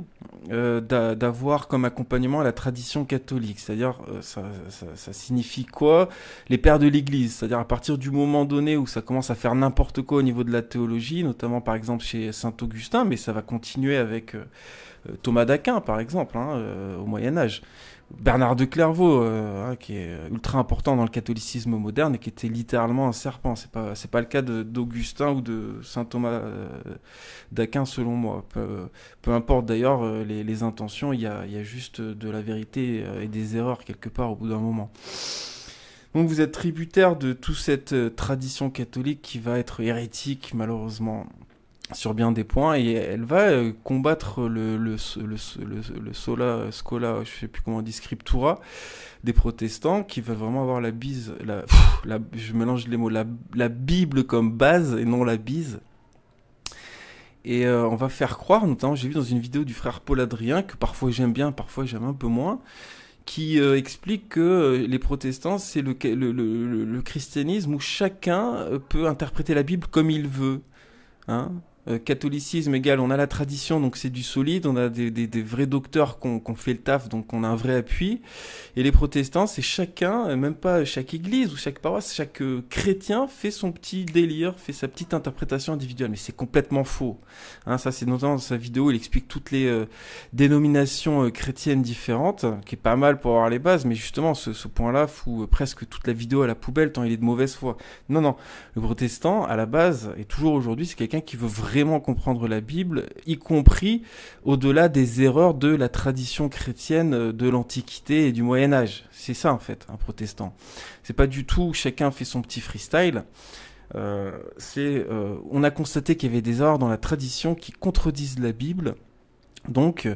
d'avoir comme accompagnement la tradition catholique. C'est-à-dire, ça signifie quoi? Les pères de l'Église. C'est-à-dire, à partir du moment donné où ça commence à faire n'importe quoi au niveau de la théologie, notamment par exemple chez Saint Augustin, mais ça va continuer avec Thomas d'Aquin, par exemple, au Moyen-Âge. Bernard de Clairvaux, qui est ultra important dans le catholicisme moderne et qui était littéralement un serpent. C'est pas le cas d'Augustin ou de saint Thomas d'Aquin, selon moi. Peu importe d'ailleurs les intentions, il y a juste de la vérité et des erreurs quelque part au bout d'un moment. Donc vous êtes tributaire de toute cette tradition catholique qui va être hérétique, malheureusement, sur bien des points, et elle va combattre le sola scola, je sais plus comment on dit, scriptura des protestants, qui veulent vraiment avoir la bise, je mélange les mots, la Bible comme base et non la bise. Et on va faire croire, notamment j'ai vu dans une vidéo du frère Paul Adrien, que parfois j'aime bien, parfois j'aime un peu moins, qui explique que les protestants, c'est le christianisme où chacun peut interpréter la Bible comme il veut, hein. Catholicisme égal, on a la tradition, donc c'est du solide, on a des vrais docteurs qu'on fait le taf, donc on a un vrai appui. Et les protestants, c'est chacun, même pas chaque église ou chaque paroisse, chaque chrétien fait son petit délire, fait sa petite interprétation individuelle. Mais c'est complètement faux. Hein, ça, c'est notamment dans sa vidéo, il explique toutes les dénominations chrétiennes différentes, qui est pas mal pour avoir les bases, mais justement, ce point-là fout presque toute la vidéo à la poubelle tant il est de mauvaise foi. Non, le protestant, à la base, et toujours aujourd'hui, c'est quelqu'un qui veut vraiment comprendre la Bible, y compris au-delà des erreurs de la tradition chrétienne de l'Antiquité et du Moyen-Âge. C'est ça, en fait, un protestant. C'est pas du tout chacun fait son petit freestyle. On a constaté qu'il y avait des erreurs dans la tradition qui contredisent la Bible. Donc,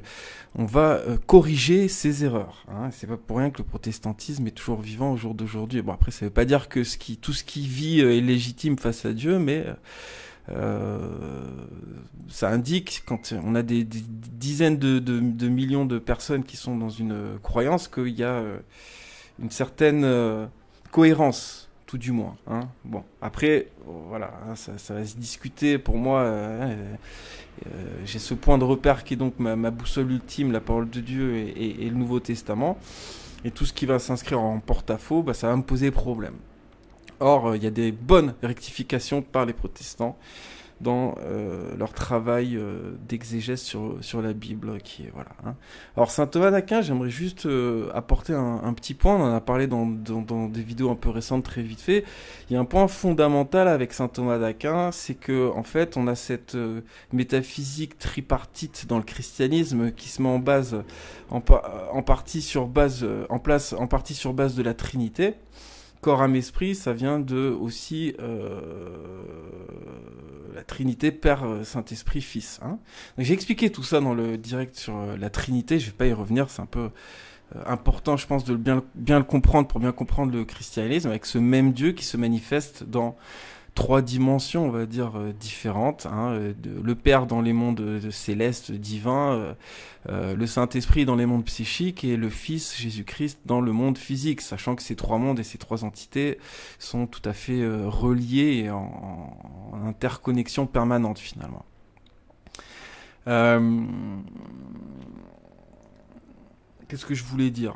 on va corriger ces erreurs. Hein. C'est pas pour rien que le protestantisme est toujours vivant au jour d'aujourd'hui. Bon, après, ça veut pas dire que tout ce qui vit est légitime face à Dieu, mais ça indique, quand on a des dizaines de millions de personnes qui sont dans une croyance, qu'il y a une certaine cohérence, tout du moins. Hein. Bon, après, voilà, hein, ça va se discuter. Pour moi, j'ai ce point de repère qui est donc ma boussole ultime, la parole de Dieu et le Nouveau Testament. Et tout ce qui va s'inscrire en porte-à-faux, ça va me poser problème. Or, il y a des bonnes rectifications par les protestants dans leur travail d'exégèse sur la Bible. Voilà, hein. Alors, saint Thomas d'Aquin, j'aimerais juste apporter un petit point. On en a parlé dans des vidéos un peu récentes, très vite fait. Il y a un point fondamental avec saint Thomas d'Aquin, c'est que en fait, on a cette métaphysique tripartite dans le christianisme qui se met en partie sur base de la Trinité. Corps, âme, esprit, ça vient de aussi la Trinité, Père, Saint-Esprit, Fils. Hein. J'ai expliqué tout ça dans le direct sur la Trinité, je vais pas y revenir, c'est un peu important, je pense, de bien le comprendre pour bien comprendre le christianisme, avec ce même Dieu qui se manifeste dans 3 dimensions, on va dire, différentes. Hein, le Père dans les mondes célestes, divins, le Saint-Esprit dans les mondes psychiques et le Fils, Jésus-Christ, dans le monde physique, sachant que ces 3 mondes et ces 3 entités sont tout à fait reliés et en interconnexion permanente, finalement. Qu'est-ce que je voulais dire?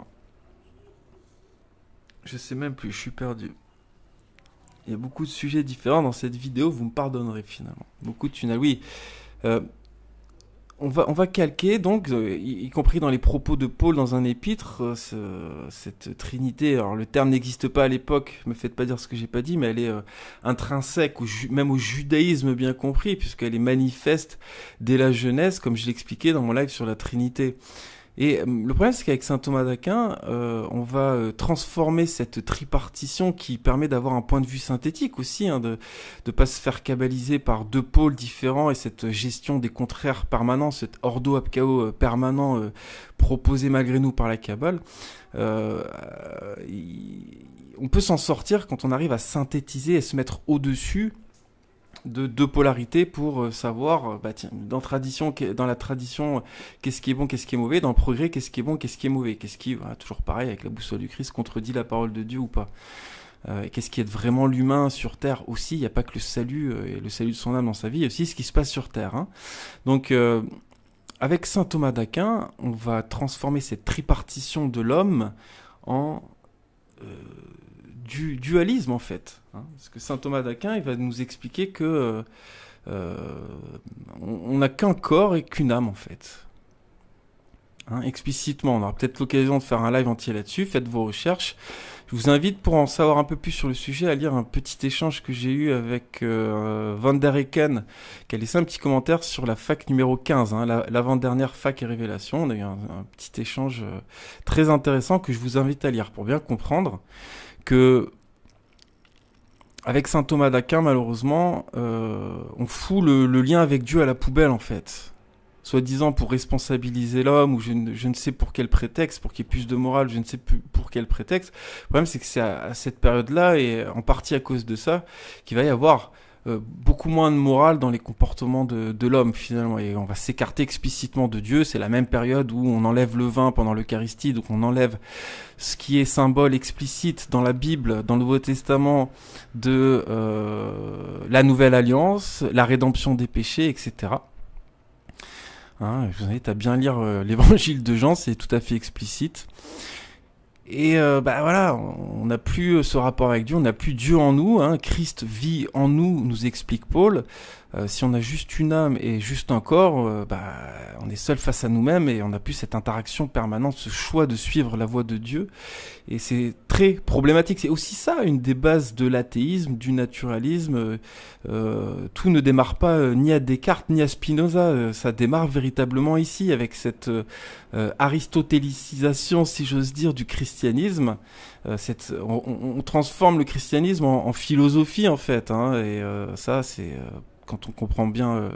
Je sais même plus, je suis perdu. Il y a beaucoup de sujets différents dans cette vidéo, vous me pardonnerez finalement. Beaucoup de tunnels. Oui, on va calquer, donc, y compris dans les propos de Paul dans un épître, cette trinité. Alors le terme n'existe pas à l'époque, me faites pas dire ce que j'ai pas dit, mais elle est intrinsèque, même au judaïsme bien compris, puisqu'elle est manifeste dès la Genèse, comme je l'expliquais dans mon live sur la Trinité. Et le problème, c'est qu'avec saint Thomas d'Aquin, on va transformer cette tripartition qui permet d'avoir un point de vue synthétique aussi, hein, de pas se faire cabaliser par 2 pôles différents et cette gestion des contraires permanents, cet ordo ab chao permanent proposé malgré nous par la Kabbale. On peut s'en sortir quand on arrive à synthétiser et se mettre au-dessus de 2 polarités pour savoir, tiens, dans la tradition, qu'est-ce qui est bon, qu'est-ce qui est mauvais, dans le progrès, qu'est-ce qui est bon, qu'est-ce qui est mauvais, qu'est-ce qui, toujours pareil avec la boussole du Christ, contredit la parole de Dieu ou pas. Qu'est-ce qui est vraiment l'humain sur Terre aussi, il n'y a pas que le salut et le salut de son âme dans sa vie, il y a aussi ce qui se passe sur Terre. Hein. Donc, avec saint Thomas d'Aquin, on va transformer cette tripartition de l'homme en dualisme, en fait. Hein. Parce que saint Thomas d'Aquin, il va nous expliquer que on n'a qu'un corps et qu'une âme, en fait. Hein, explicitement, on aura peut-être l'occasion de faire un live entier là-dessus, faites vos recherches. Je vous invite, pour en savoir un peu plus sur le sujet, à lire un petit échange que j'ai eu avec Van der Hecken, qui a laissé un petit commentaire sur la fac numéro 15, hein, l'avant-dernière fac et révélation. On a eu un petit échange très intéressant que je vous invite à lire pour bien comprendre que, avec saint Thomas d'Aquin, malheureusement, on fout le lien avec Dieu à la poubelle, en fait. Soi-disant pour responsabiliser l'homme, ou je ne sais pour quel prétexte, pour qu'il y ait plus de morale, je ne sais plus pour quel prétexte. Le problème, c'est que c'est à cette période-là, et en partie à cause de ça, qu'il va y avoir beaucoup moins de morale dans les comportements de l'homme, finalement. Et on va s'écarter explicitement de Dieu. C'est la même période où on enlève le vin pendant l'Eucharistie, donc on enlève ce qui est symbole explicite dans la Bible, dans le Nouveau Testament, de la Nouvelle Alliance, la rédemption des péchés, etc. Hein, je vous invite à bien lire l'évangile de Jean, c'est tout à fait explicite. Et voilà, on n'a plus ce rapport avec Dieu, on n'a plus Dieu en nous. Hein, Christ vit en nous, nous explique Paul. Si on a juste une âme et juste un corps, on est seul face à nous-mêmes et on n'a plus cette interaction permanente, ce choix de suivre la voie de Dieu. Et c'est très problématique. C'est aussi ça, une des bases de l'athéisme, du naturalisme. Tout ne démarre pas ni à Descartes ni à Spinoza. Ça démarre véritablement ici avec cette aristotélicisation, si j'ose dire, du christianisme. On transforme le christianisme en philosophie, en fait. Hein, et ça, c'est... quand on comprend bien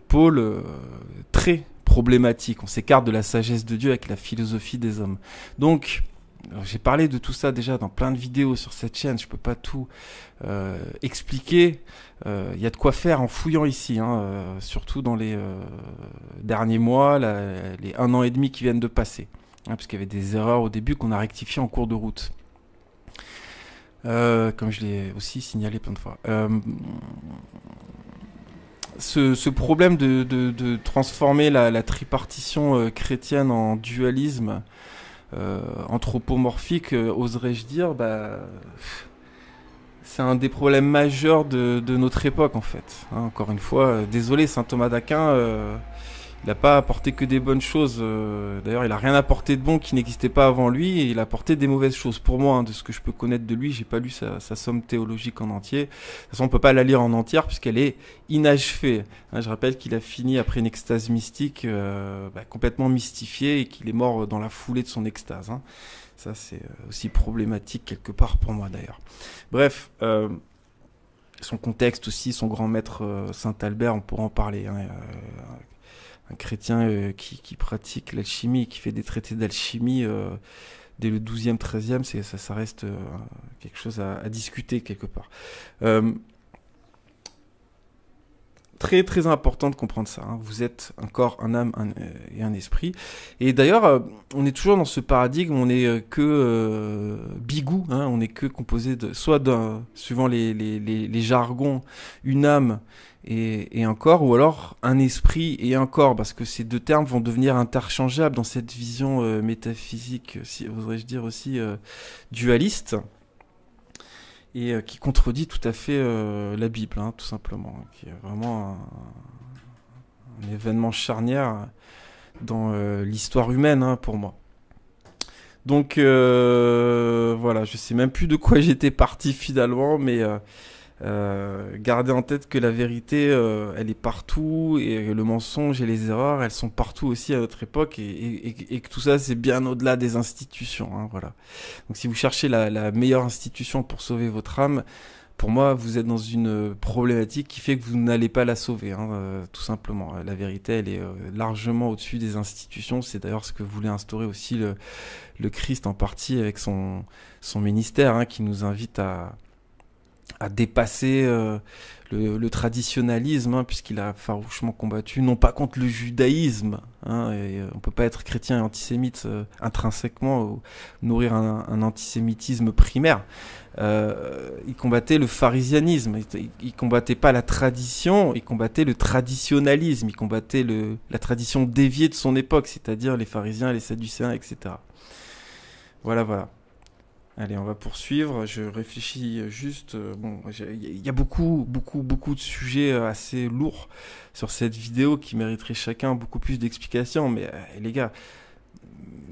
Paul, très problématique. On s'écarte de la sagesse de Dieu avec la philosophie des hommes. Donc, j'ai parlé de tout ça déjà dans plein de vidéos sur cette chaîne. Je peux pas tout expliquer. Il y a de quoi faire en fouillant ici, hein, surtout dans les derniers mois, les 1 an et demi qui viennent de passer. Hein, parce qu'il y avait des erreurs au début qu'on a rectifiées en cours de route. Comme je l'ai aussi signalé plein de fois. Ce problème de transformer la tripartition chrétienne en dualisme anthropomorphique, oserais-je dire, c'est un des problèmes majeurs de notre époque, en fait. Hein, encore une fois, désolé, saint Thomas d'Aquin, il n'a pas apporté que des bonnes choses. D'ailleurs, il n'a rien apporté de bon qui n'existait pas avant lui, et il a apporté des mauvaises choses. Pour moi, hein, de ce que je peux connaître de lui, j'ai pas lu sa somme théologique en entier. De toute façon, on peut pas la lire en entière puisqu'elle est inachevée. Hein, je rappelle qu'il a fini après une extase mystique complètement mystifiée et qu'il est mort dans la foulée de son extase. Hein. Ça, c'est aussi problématique quelque part pour moi, d'ailleurs. Bref, son contexte aussi, son grand maître Saint Albert, on pourra en parler. Hein, un chrétien qui pratique l'alchimie, qui fait des traités d'alchimie dès le 12e, 13e, ça reste quelque chose à discuter quelque part. Très très important de comprendre ça. Hein. Vous êtes un corps, un âme et un esprit. Et d'ailleurs, on est toujours dans ce paradigme, on n'est que bigou, hein, on n'est que composé de soit suivant les jargons, une âme et un corps, ou alors un esprit et un corps, parce que ces deux termes vont devenir interchangeables dans cette vision métaphysique, oserais-je dire aussi dualiste, et qui contredit tout à fait la Bible, hein, tout simplement, qui est vraiment un événement charnière dans l'histoire humaine, hein, pour moi. Donc voilà, je sais même plus de quoi j'étais parti finalement, mais gardez en tête que la vérité, elle est partout, et le mensonge et les erreurs, elles sont partout aussi à notre époque, et que tout ça, c'est bien au-delà des institutions. Hein, voilà. Donc si vous cherchez la meilleure institution pour sauver votre âme, pour moi, vous êtes dans une problématique qui fait que vous n'allez pas la sauver, hein, tout simplement. La vérité, elle est largement au-dessus des institutions. C'est d'ailleurs ce que voulait instaurer aussi le Christ en partie avec son ministère, hein, qui nous invite à à dépasser le traditionnalisme, hein, puisqu'il a farouchement combattu, non pas contre le judaïsme, hein, et on peut pas être chrétien et antisémite intrinsèquement, ou nourrir un antisémitisme primaire. Il combattait le pharisianisme, il combattait pas la tradition, il combattait le traditionnalisme, il combattait la tradition déviée de son époque, c'est-à-dire les pharisiens, les sadducéens, etc. Voilà, voilà. Allez, on va poursuivre. Je réfléchis juste. Bon, il y a beaucoup, beaucoup, beaucoup de sujets assez lourds sur cette vidéo qui mériteraient chacun beaucoup plus d'explications. Mais les gars,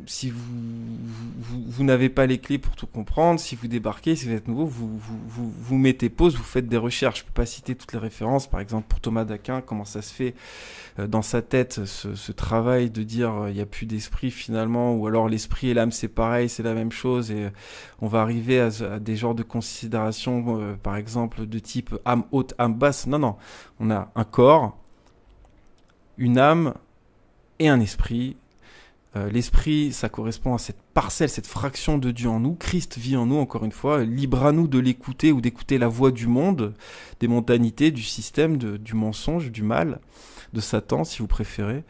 si vous n'avez pas les clés pour tout comprendre, si vous débarquez, si vous êtes nouveau, vous mettez pause, vous faites des recherches. Je ne peux pas citer toutes les références. Par exemple, pour Thomas d'Aquin, comment ça se fait dans sa tête, ce travail de dire il n'y a plus d'esprit finalement, ou alors l'esprit et l'âme c'est pareil, c'est la même chose, et on va arriver à des genres de considérations, par exemple, de type âme haute, âme basse. Non, non. On a un corps, une âme et un esprit. L'esprit, ça correspond à cette parcelle, cette fraction de Dieu en nous. Christ vit en nous, encore une fois. Libre à nous de l'écouter ou d'écouter la voix du monde, des mondanités, du système, du mensonge, du mal, de Satan, si vous préférez.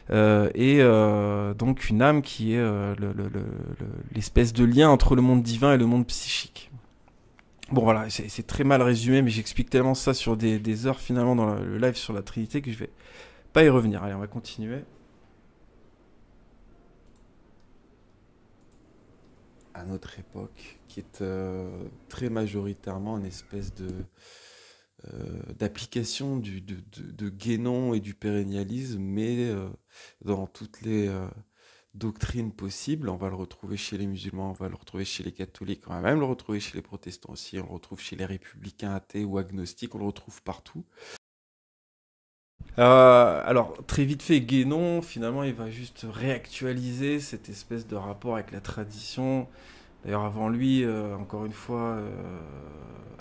Donc une âme qui est l'espèce de lien entre le monde divin et le monde psychique. Bon voilà, c'est très mal résumé, mais j'explique tellement ça sur des heures finalement dans le live sur la Trinité que je vais pas y revenir. Allez, on va continuer. À notre époque, qui est très majoritairement une espèce d'application de Guénon et du pérennialisme, mais dans toutes les doctrines possibles. On va le retrouver chez les musulmans, on va le retrouver chez les catholiques, on va même le retrouver chez les protestants aussi, on le retrouve chez les républicains athées ou agnostiques, on le retrouve partout. Alors, très vite fait, Guénon, finalement, il va juste réactualiser cette espèce de rapport avec la tradition. D'ailleurs, avant lui, encore une fois,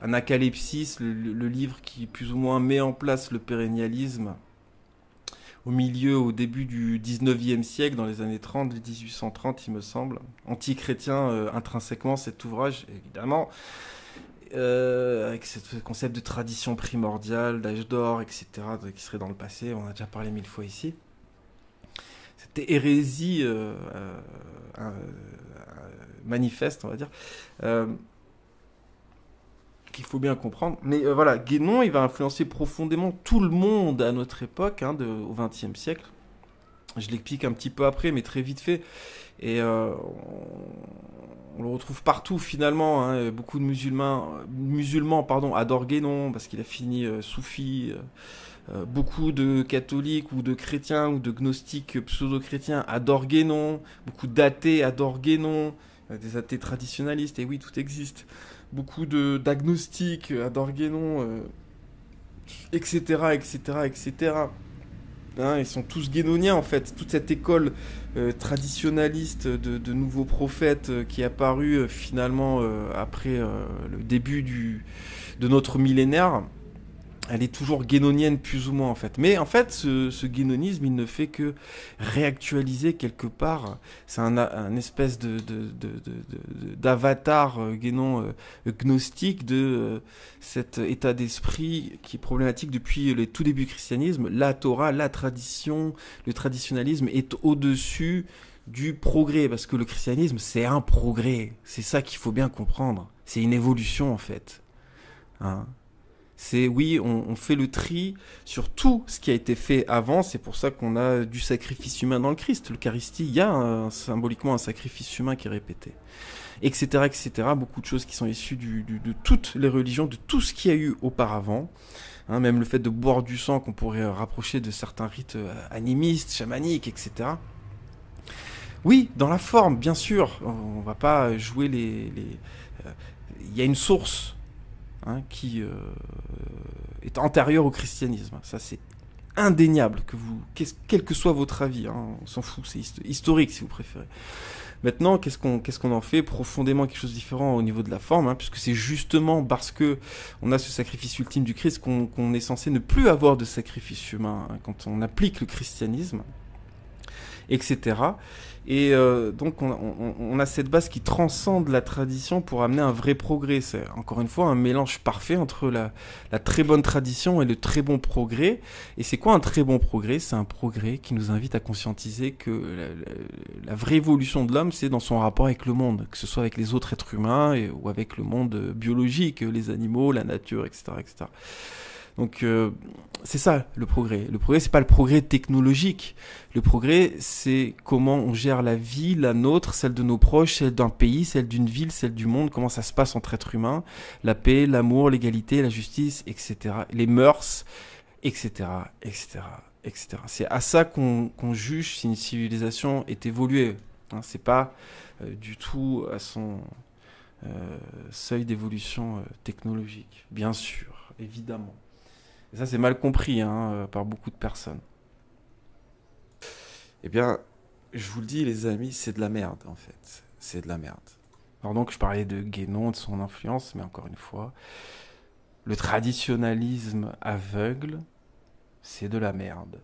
Anacalepsis, le livre qui plus ou moins met en place le pérennialisme au début du 19e siècle, dans les années 30, 1830, il me semble. Anti-chrétien, intrinsèquement, cet ouvrage, évidemment. Avec ce concept de tradition primordiale, d'âge d'or, etc., qui serait dans le passé, on a déjà parlé 1000 fois ici. C'était hérésie manifeste, on va dire, qu'il faut bien comprendre. Mais voilà, Guénon, il va influencer profondément tout le monde à notre époque, hein, au XXe siècle. Je l'explique un petit peu après, mais très vite fait. Et on le retrouve partout finalement, hein. Beaucoup de musulmans adorent Guénon parce qu'il a fini soufi. Beaucoup de catholiques ou de chrétiens ou de gnostiques pseudo-chrétiens adorent Guénon. Beaucoup d'athées adorent Guénon. Des athées traditionnalistes, et oui, tout existe. Beaucoup d'agnostiques adorent Guénon, etc., etc., etc. Hein, ils sont tous guénoniens en fait. Toute cette école traditionnaliste de nouveaux prophètes qui est apparue finalement après le début de notre millénaire, elle est toujours guénonienne plus ou moins en fait. Mais en fait, ce guénonisme, il ne fait que réactualiser quelque part. C'est un espèce d'avatar guénon gnostique de cet état d'esprit qui est problématique depuis les tout débuts du christianisme. La Torah, la tradition, le traditionnalisme est au-dessus du progrès. Parce que le christianisme, c'est un progrès. C'est ça qu'il faut bien comprendre. C'est une évolution en fait. Hein? C'est oui, on fait le tri sur tout ce qui a été fait avant. C'est pour ça qu'on a du sacrifice humain dans le Christ. L'Eucharistie, il y a symboliquement un sacrifice humain qui est répété. Etc., etc. Beaucoup de choses qui sont issues de toutes les religions, de tout ce qu'il y a eu auparavant. Hein, même le fait de boire du sang qu'on pourrait rapprocher de certains rites animistes, chamaniques, etc. Oui, dans la forme, bien sûr. On va pas jouer il y a une source. Hein, qui est antérieur au christianisme. Ça, c'est indéniable, quel que soit votre avis, hein, on s'en fout, c'est historique si vous préférez. Maintenant, qu'est-ce qu'on en fait? Profondément quelque chose de différent au niveau de la forme, hein, puisque c'est justement parce que on a ce sacrifice ultime du Christ qu'on est censé ne plus avoir de sacrifice humain, hein, quand on applique le christianisme. etc. Et donc on a cette base qui transcende la tradition pour amener un vrai progrès. C'est encore une fois un mélange parfait entre la très bonne tradition et le très bon progrès. Et c'est quoi un très bon progrès? C'est un progrès qui nous invite à conscientiser que la vraie évolution de l'homme, c'est dans son rapport avec le monde, que ce soit avec les autres êtres humains ou avec le monde biologique, les animaux, la nature, etc., etc. Donc c'est ça le progrès. Le progrès, c'est pas le progrès technologique. Le progrès, c'est comment on gère la vie, la nôtre, celle de nos proches, celle d'un pays, celle d'une ville, celle du monde, comment ça se passe entre êtres humains, la paix, l'amour, l'égalité, la justice, etc. Les mœurs, etc., etc., etc. C'est à ça qu'on juge si une civilisation est évoluée. Hein, c'est pas du tout à son seuil d'évolution technologique, bien sûr, évidemment. Et ça, c'est mal compris hein, par beaucoup de personnes. Eh bien, je vous le dis, les amis, c'est de la merde, en fait. C'est de la merde. Alors donc, je parlais de Guénon, de son influence, mais encore une fois, le traditionnalisme aveugle, c'est de la merde.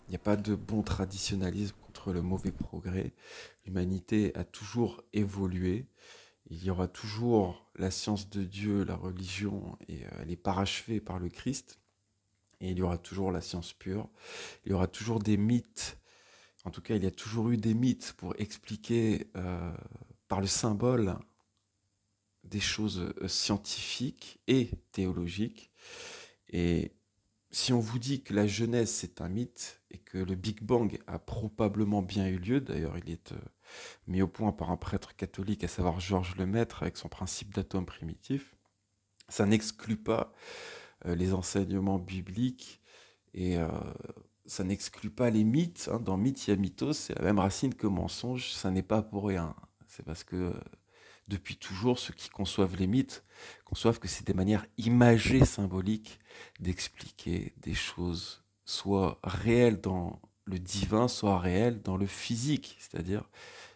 Il n'y a pas de bon traditionnalisme contre le mauvais progrès. L'humanité a toujours évolué. Il y aura toujours la science de Dieu, la religion, et elle est parachevée par le Christ. Et il y aura toujours la science pure. Il y aura toujours des mythes. En tout cas, il y a toujours eu des mythes pour expliquer par le symbole des choses scientifiques et théologiques. Et si on vous dit que la Genèse c'est un mythe et que le Big Bang a probablement bien eu lieu, d'ailleurs il est mis au point par un prêtre catholique, à savoir Georges Lemaître, avec son principe d'atome primitif, ça n'exclut pas les enseignements bibliques et ça n'exclut pas les mythes. Hein. Dans mythe, il y a mythos, c'est la même racine que mensonge, ça n'est pas pour rien. C'est parce que depuis toujours, ceux qui conçoivent les mythes conçoivent que c'est des manières imagées, symboliques, d'expliquer des choses, soit réelles dans le divin, soit réelles dans le physique, c'est-à-dire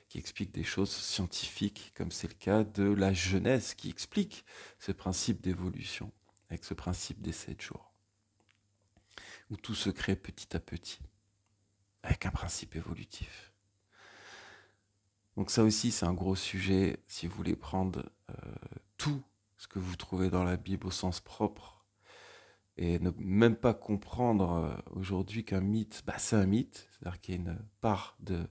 qui expliquent des choses scientifiques, comme c'est le cas de la Genèse, qui explique ce principe d'évolution, avec ce principe des 7 jours, où tout se crée petit à petit, avec un principe évolutif. Donc ça aussi, c'est un gros sujet, si vous voulez prendre tout ce que vous trouvez dans la Bible au sens propre, et ne même pas comprendre aujourd'hui qu'un mythe, c'est un mythe, c'est-à-dire qu'il y a une part de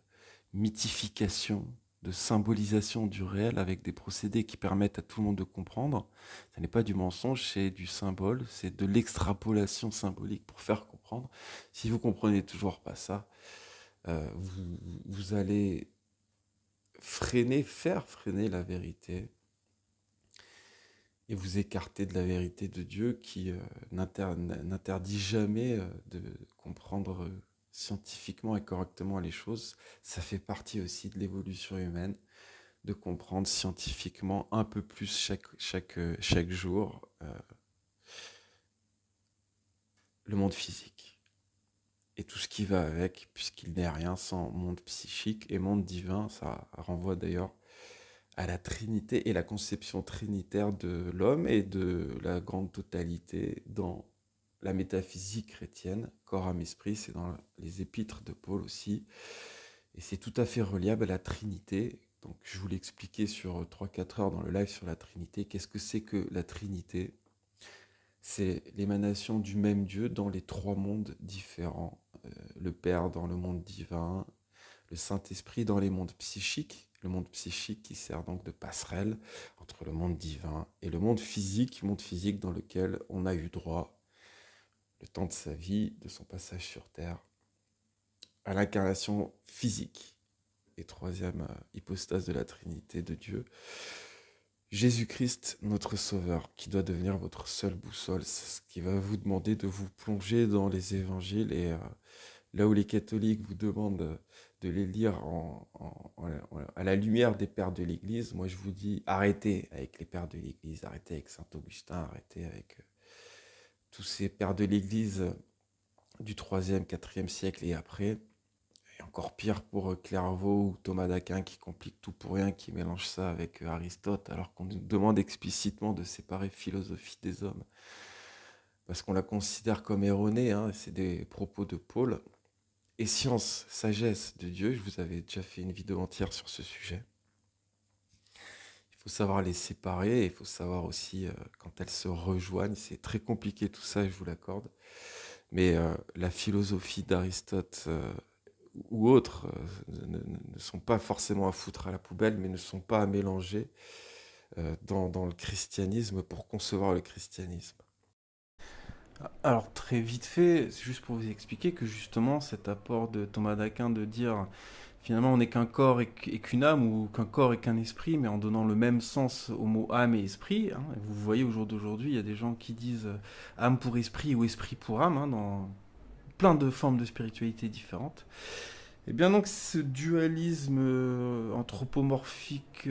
mythification, de symbolisation du réel avec des procédés qui permettent à tout le monde de comprendre. Ce n'est pas du mensonge, c'est du symbole, c'est de l'extrapolation symbolique pour faire comprendre. Si vous comprenez toujours pas ça, vous allez faire freiner la vérité et vous écarter de la vérité de Dieu qui n'interdit jamais de comprendre scientifiquement et correctement les choses. Ça fait partie aussi de l'évolution humaine, de comprendre scientifiquement un peu plus chaque jour le monde physique et tout ce qui va avec, puisqu'il n'est rien sans monde psychique et monde divin. Ça renvoie d'ailleurs à la Trinité et la conception trinitaire de l'homme et de la grande totalité dans la métaphysique chrétienne, corps, âme, esprit, c'est dans les épîtres de Paul aussi, et c'est tout à fait reliable à la Trinité. Donc je vous l'ai expliqué sur 3-4 heures dans le live sur la Trinité. Qu'est-ce que c'est que la Trinité? C'est l'émanation du même Dieu dans les 3 mondes différents. Le Père dans le monde divin, le Saint-Esprit dans les mondes psychiques, le monde psychique qui sert donc de passerelle entre le monde divin et le monde physique dans lequel on a eu droit, le temps de sa vie, de son passage sur Terre, à l'incarnation physique. Et 3e hypostase de la Trinité de Dieu, Jésus-Christ, notre Sauveur, qui doit devenir votre seule boussole, ce qui va vous demander de vous plonger dans les évangiles et là où les catholiques vous demandent de les lire à la lumière des pères de l'Église, moi je vous dis arrêtez avec les pères de l'Église, arrêtez avec Saint-Augustin, arrêtez avec tous ces pères de l'Église du 3e, 4e siècle et après. Et encore pire pour Clairvaux ou Thomas d'Aquin qui complique tout pour rien, qui mélange ça avec Aristote, alors qu'on nous demande explicitement de séparer philosophie des hommes. Parce qu'on la considère comme erronée, hein, c'est des propos de Paul. et science, sagesse de Dieu. Je vous avais déjà fait une vidéo entière sur ce sujet. Il faut savoir les séparer, et il faut savoir aussi quand elles se rejoignent. C'est très compliqué tout ça, je vous l'accorde. Mais la philosophie d'Aristote ou autres ne sont pas forcément à foutre à la poubelle, mais ne sont pas à mélanger dans le christianisme pour concevoir le christianisme. Alors très vite fait, c'est juste pour vous expliquer que justement cet apport de Thomas d'Aquin de dire finalement on n'est qu'un corps et qu'une âme, ou qu'un corps et qu'un esprit, mais en donnant le même sens au mot âme et esprit, hein. Vous voyez au jour d'aujourd'hui, il y a des gens qui disent âme pour esprit ou esprit pour âme, hein, dans plein de formes de spiritualité différentes. Et bien donc ce dualisme anthropomorphique,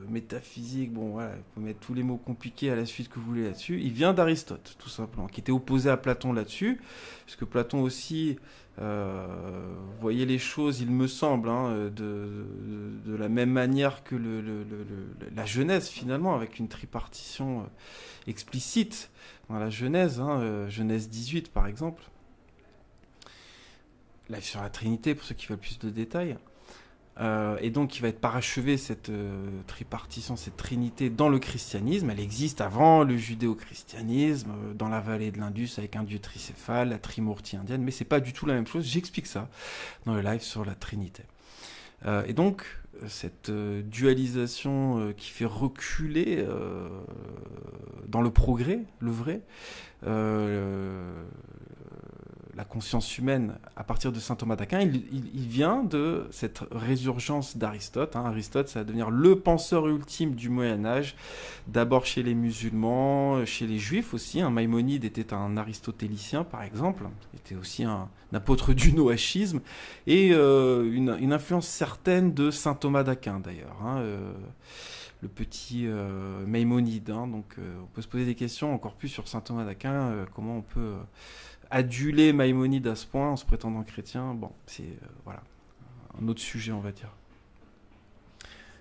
métaphysique, bon voilà, il faut mettre tous les mots compliqués à la suite que vous voulez là-dessus, il vient d'Aristote, tout simplement, qui était opposé à Platon là-dessus, puisque Platon aussi voyait les choses, il me semble, hein, de la même manière que la Genèse finalement, avec une tripartition explicite dans la Genèse, hein, Genèse 18 par exemple. Là, sur la Trinité, pour ceux qui veulent plus de détails. Et donc, il va être parachevé cette tripartition, cette Trinité dans le christianisme. Elle existe avant le judéo-christianisme, dans la vallée de l'Indus avec un dieu tricéphale, la Trimurti indienne, mais c'est pas du tout la même chose. J'explique ça dans le live sur la Trinité. Et donc, cette dualisation qui fait reculer dans le progrès, le vrai, la conscience humaine à partir de saint Thomas d'Aquin, il vient de cette résurgence d'Aristote. Hein. Aristote, ça va devenir le penseur ultime du Moyen-Âge, d'abord chez les musulmans, chez les juifs aussi. Hein. Maïmonide était un aristotélicien, par exemple. Il était aussi un apôtre du noachisme, et une influence certaine de saint Thomas d'Aquin, d'ailleurs. Hein. Le petit Maïmonide. Hein. Donc, on peut se poser des questions encore plus sur saint Thomas d'Aquin, comment on peut aduler Maïmonide à ce point en se prétendant chrétien. Bon, c'est voilà, un autre sujet, on va dire.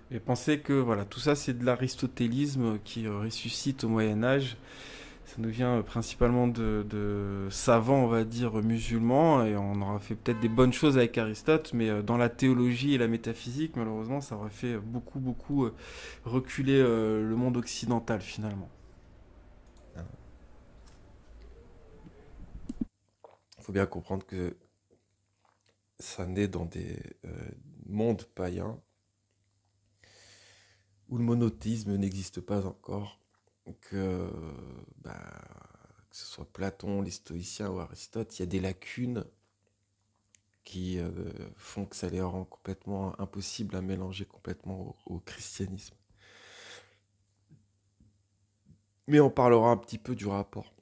Et pensez que voilà, tout ça, c'est de l'aristotélisme qui ressuscite au Moyen-Âge. Ça nous vient principalement de savants, on va dire, musulmans, et on aura fait peut-être des bonnes choses avec Aristote, mais dans la théologie et la métaphysique, malheureusement, ça aurait fait beaucoup reculer le monde occidental, finalement. Il faut bien comprendre que ça naît dans des mondes païens où le monothéisme n'existe pas encore, que, bah, que ce soit Platon, les stoïciens ou Aristote, il y a des lacunes qui font que ça les rend complètement impossible à mélanger complètement au christianisme. Mais on parlera un petit peu du rapport,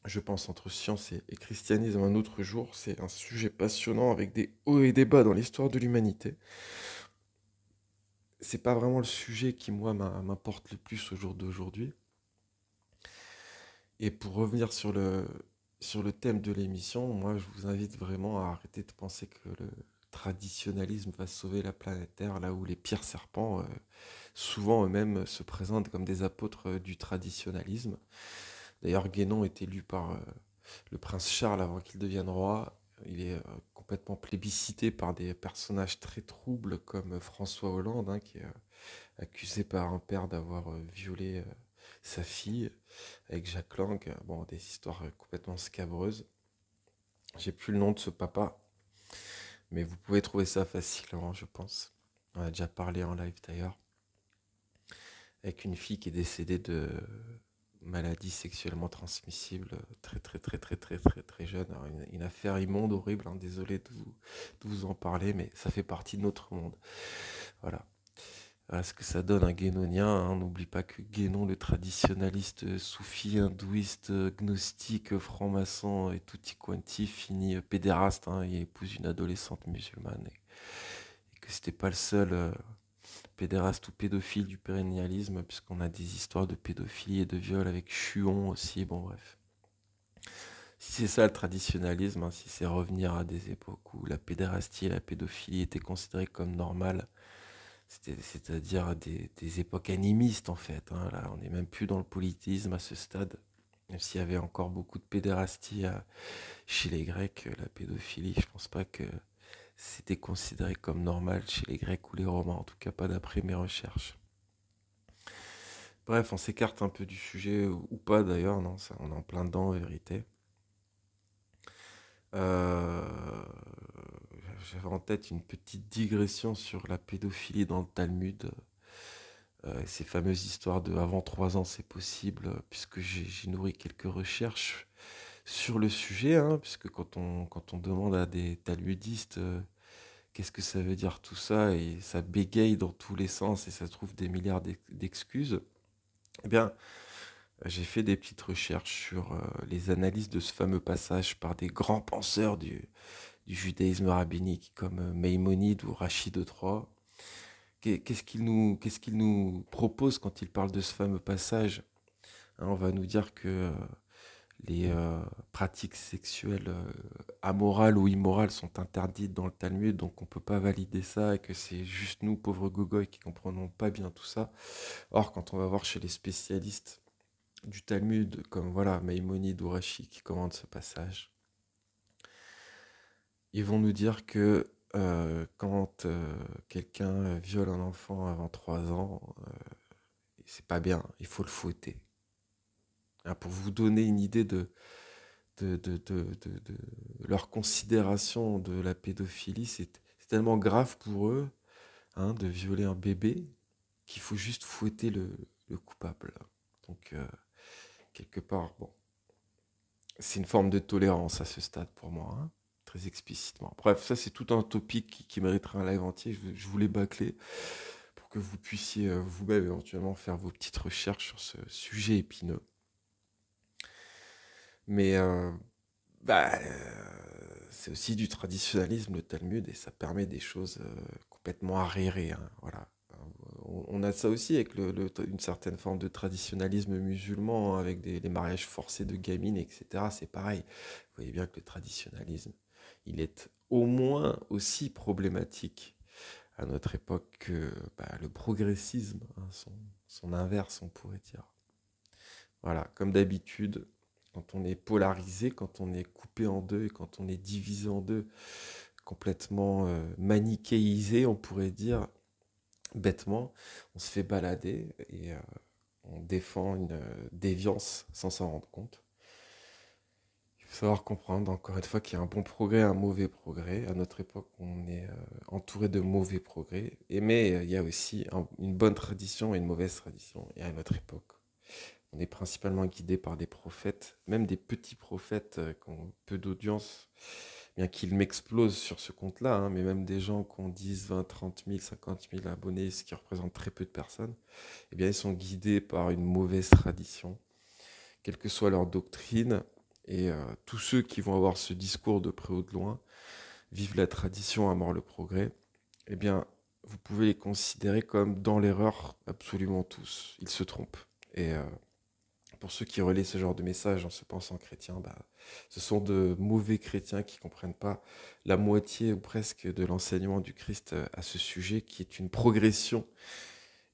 je pense, entre science et christianisme un autre jour. C'est un sujet passionnant avec des hauts et des bas dans l'histoire de l'humanité. C'est pas vraiment le sujet qui, moi, m'importe le plus au jour d'aujourd'hui. Et pour revenir sur le thème de l'émission, moi, je vous invite vraiment à arrêter de penser que le traditionnalisme va sauver la planète Terre, là où les pires serpents, souvent eux-mêmes, se présentent comme des apôtres du traditionnalisme. D'ailleurs, Guénon est élu par le prince Charles avant qu'il devienne roi. Il est complètement plébiscité par des personnages très troubles comme François Hollande, hein, qui est accusé par un père d'avoir violé sa fille avec Jacques Lang. Bon, des histoires complètement scabreuses. J'ai plus le nom de ce papa, mais vous pouvez trouver ça facilement, je pense. On a déjà parlé en live d'ailleurs. Avec une fille qui est décédée de maladie sexuellement transmissible très jeune. Alors, une affaire immonde, horrible, hein, désolé de vous en parler, mais ça fait partie de notre monde. Voilà. Voilà ce que ça donne un guénonien. Hein. On n'oublie pas que Guénon, le traditionnaliste soufi, hindouiste, gnostique, franc-maçon et tutti quanti, finit pédéraste. Hein. Il épouse une adolescente musulmane, et que c'était pas le seul pédéraste ou pédophile du pérennialisme, puisqu'on a des histoires de pédophilie et de viol avec Chuon aussi, bon bref. Si c'est ça le traditionnalisme, hein, si c'est revenir à des époques où la pédérastie et la pédophilie étaient considérées comme normales, c'est-à-dire des époques animistes en fait, hein, là on n'est même plus dans le politisme à ce stade, Même s'il y avait encore beaucoup de pédérastie chez les Grecs, la pédophilie, je pense pas que c'était considéré comme normal chez les Grecs ou les Romains, en tout cas pas d'après mes recherches. Bref, on s'écarte un peu du sujet, ou pas d'ailleurs, non, ça, on est en plein dedans en vérité. Euh, J'avais en tête une petite digression sur la pédophilie dans le Talmud, ces fameuses histoires de avant 3 ans c'est possible, puisque j'ai nourri quelques recherches sur le sujet, hein, puisque quand on demande à des talmudistes qu'est-ce que ça veut dire tout ça, et ça bégaye dans tous les sens et ça trouve des milliards d'excuses, eh bien, j'ai fait des petites recherches sur les analyses de ce fameux passage par des grands penseurs du judaïsme rabbinique comme Maïmonide ou Rachid de Troyes. Qu'est-ce qu'il nous propose quand il parle de ce fameux passage? Hein, on va nous dire que les pratiques sexuelles amorales ou immorales sont interdites dans le Talmud, donc on ne peut pas valider ça et que c'est juste nous, pauvres gogoys, qui comprenons pas bien tout ça. Or, quand on va voir chez les spécialistes du Talmud, comme voilà Maïmonide ou Rashi qui commandent ce passage, ils vont nous dire que quand quelqu'un viole un enfant avant 3 ans, c'est pas bien, il faut le fouetter. Hein, pour vous donner une idée de leur considération de la pédophilie, c'est tellement grave pour eux, hein, de violer un bébé qu'il faut juste fouetter le coupable. Donc, quelque part, bon, c'est une forme de tolérance à ce stade pour moi, hein, très explicitement. Bref, ça c'est tout un topic qui mériterait un live entier. Je voulais bâcler pour que vous puissiez vous-même éventuellement faire vos petites recherches sur ce sujet épineux. Mais c'est aussi du traditionnalisme, le Talmud, et ça permet des choses complètement arriérées, hein, voilà. On a ça aussi avec une certaine forme de traditionnalisme musulman, hein, avec les mariages forcés de gamines, etc. C'est pareil. Vous voyez bien que le traditionnalisme, il est au moins aussi problématique à notre époque que le progressisme, hein, son inverse, on pourrait dire. Voilà, comme d'habitude, quand on est polarisé, quand on est coupé en deux et quand on est divisé en deux, complètement manichéisé, on pourrait dire, bêtement, on se fait balader et on défend une déviance sans s'en rendre compte. Il faut savoir comprendre, encore une fois, qu'il y a un bon progrès et un mauvais progrès. À notre époque, on est entouré de mauvais progrès. Mais il y a aussi une bonne tradition et une mauvaise tradition. Et à notre époque, on est principalement guidé par des prophètes, même des petits prophètes qui ont peu d'audience, bien qu'ils m'explosent sur ce compte-là, hein, mais même des gens qui ont 10, 20, 30 000, 50 000 abonnés, ce qui représente très peu de personnes, eh bien, ils sont guidés par une mauvaise tradition, quelle que soit leur doctrine. Et tous ceux qui vont avoir ce discours de près ou de loin, vive la tradition à mort le progrès, eh bien, vous pouvez les considérer comme dans l'erreur absolument tous. Ils se trompent. Et pour ceux qui relaient ce genre de message en se pensant chrétiens, ce sont de mauvais chrétiens qui ne comprennent pas la moitié ou presque de l'enseignement du Christ à ce sujet, qui est une progression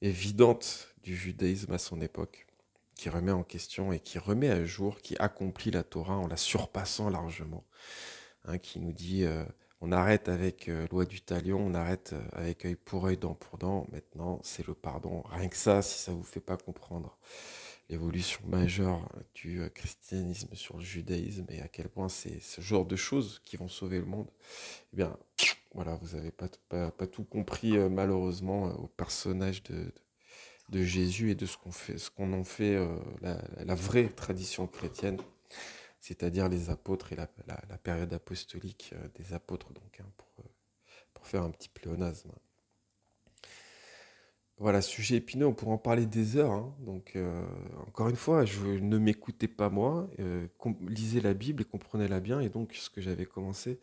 évidente du judaïsme à son époque, qui remet en question et qui remet à jour, qui accomplit la Torah en la surpassant largement, hein, qui nous dit on arrête avec loi du talion, on arrête avec œil, dent pour dent, maintenant c'est le pardon. Rien que ça, si ça ne vous fait pas comprendre l'évolution majeure du christianisme sur le judaïsme et à quel point c'est ce genre de choses qui vont sauver le monde, eh bien, voilà, vous n'avez pas tout compris malheureusement au personnage de Jésus et de ce qu'on en fait la vraie tradition chrétienne, c'est-à-dire les apôtres et la période apostolique des apôtres, donc, hein, pour faire un petit pléonasme. Voilà, sujet épineux, on pourrait en parler des heures, hein. Donc, encore une fois, ne m'écoutez pas moi, lisez la Bible et comprenez-la bien. Et donc, ce que j'avais commencé,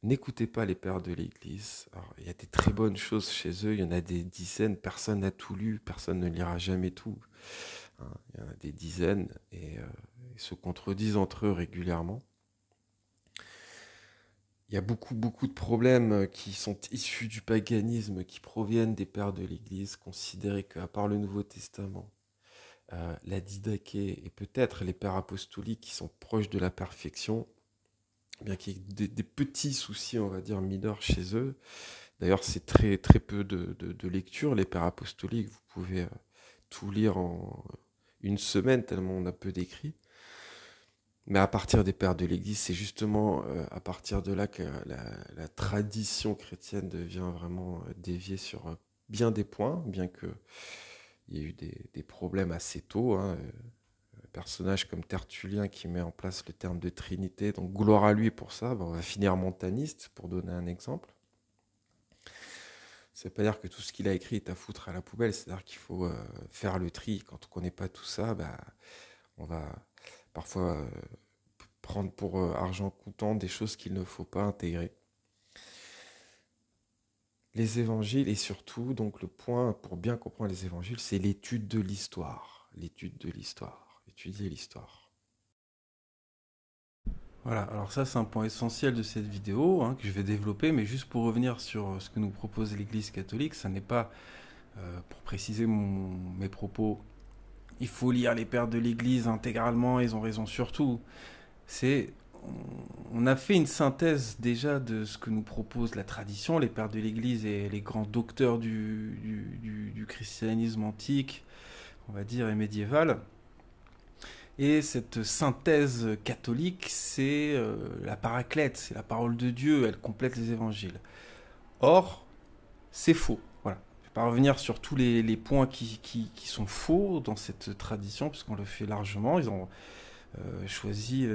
n'écoutez pas les pères de l'Église. Alors, il y a des très bonnes choses chez eux, il y en a des dizaines, personne n'a tout lu, personne ne lira jamais tout, hein. Il y en a des dizaines et ils se contredisent entre eux régulièrement. Il y a beaucoup, beaucoup de problèmes qui sont issus du paganisme, qui proviennent des pères de l'Église, considérés qu'à part le Nouveau Testament, la didaché et peut-être les pères apostoliques qui sont proches de la perfection, bien qu'il y ait des petits soucis, on va dire, mineurs chez eux. D'ailleurs, c'est très, très peu de lecture, les pères apostoliques. Vous pouvez tout lire en une semaine, tellement on a peu d'écrits. Mais à partir des pères de l'Église, c'est justement à partir de là que la tradition chrétienne devient vraiment déviée sur bien des points, bien qu'il y ait eu des problèmes assez tôt. Hein. Un personnage comme Tertullien qui met en place le terme de Trinité, donc gloire à lui pour ça. Ben, on va finir montaniste, pour donner un exemple. Ça ne veut pas dire que tout ce qu'il a écrit est à foutre à la poubelle, c'est-à-dire qu'il faut faire le tri. Quand on ne connaît pas tout ça, bah, on va parfois prendre pour argent comptant des choses qu'il ne faut pas intégrer. Les évangiles, et surtout, donc le point pour bien comprendre les évangiles, c'est l'étude de l'histoire. L'étude de l'histoire. Étudier l'histoire. Voilà, alors ça c'est un point essentiel de cette vidéo que je vais développer, mais juste pour revenir sur ce que nous propose l'Église catholique, ça n'est pas, pour préciser mes propos, il faut lire les pères de l'Église intégralement, ils ont raison sur tout. On a fait une synthèse déjà de ce que nous propose la tradition, les pères de l'Église et les grands docteurs du christianisme antique, on va dire, et médiéval. Et cette synthèse catholique, c'est la paraclète, c'est la parole de Dieu, elle complète les évangiles. Or, c'est faux. Voilà. Je ne vais pas revenir sur tous les points qui sont faux dans cette tradition, puisqu'on le fait largement. Ils ont choisi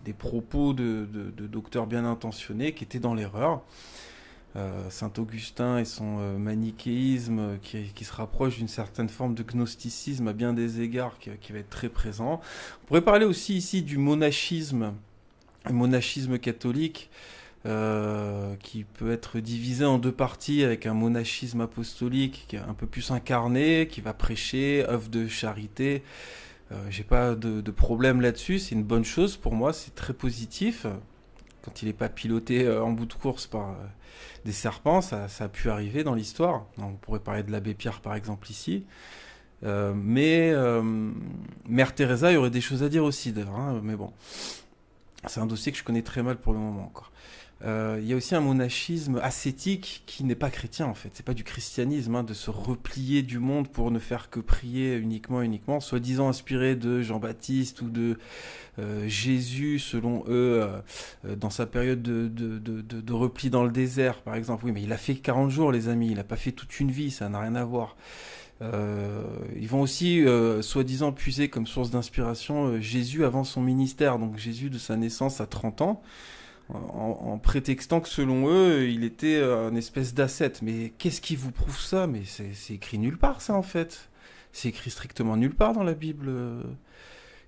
des propos de docteurs bien intentionnés qui étaient dans l'erreur. Saint Augustin et son manichéisme qui se rapproche d'une certaine forme de gnosticisme à bien des égards qui va être très présent. On pourrait parler aussi ici du monachisme, un monachisme catholique qui peut être divisé en deux parties avec un monachisme apostolique qui est un peu plus incarné, qui va prêcher, œuvre de charité. J'ai pas de problème là-dessus, c'est une bonne chose pour moi, c'est très positif. Quand il n'est pas piloté en bout de course par des serpents, ça a pu arriver dans l'histoire. On pourrait parler de l'abbé Pierre par exemple ici. Mais Mère Teresa, il y aurait des choses à dire aussi d'ailleurs. Mais bon, c'est un dossier que je connais très mal pour le moment encore. Il y a aussi un monachisme ascétique qui n'est pas chrétien en fait. C'est pas du christianisme de se replier du monde pour ne faire que prier uniquement, soi-disant inspiré de Jean-Baptiste ou de Jésus selon eux dans sa période de repli dans le désert par exemple. Oui, mais il a fait 40 jours les amis, il n'a pas fait toute une vie, ça n'a rien à voir. Ils vont aussi soi-disant puiser comme source d'inspiration Jésus avant son ministère, donc Jésus de sa naissance à 30 ans. En prétextant que selon eux, il était une espèce d'ascète. Mais qu'est-ce qui vous prouve ça? Mais c'est écrit nulle part, ça, en fait. C'est écrit strictement nulle part dans la Bible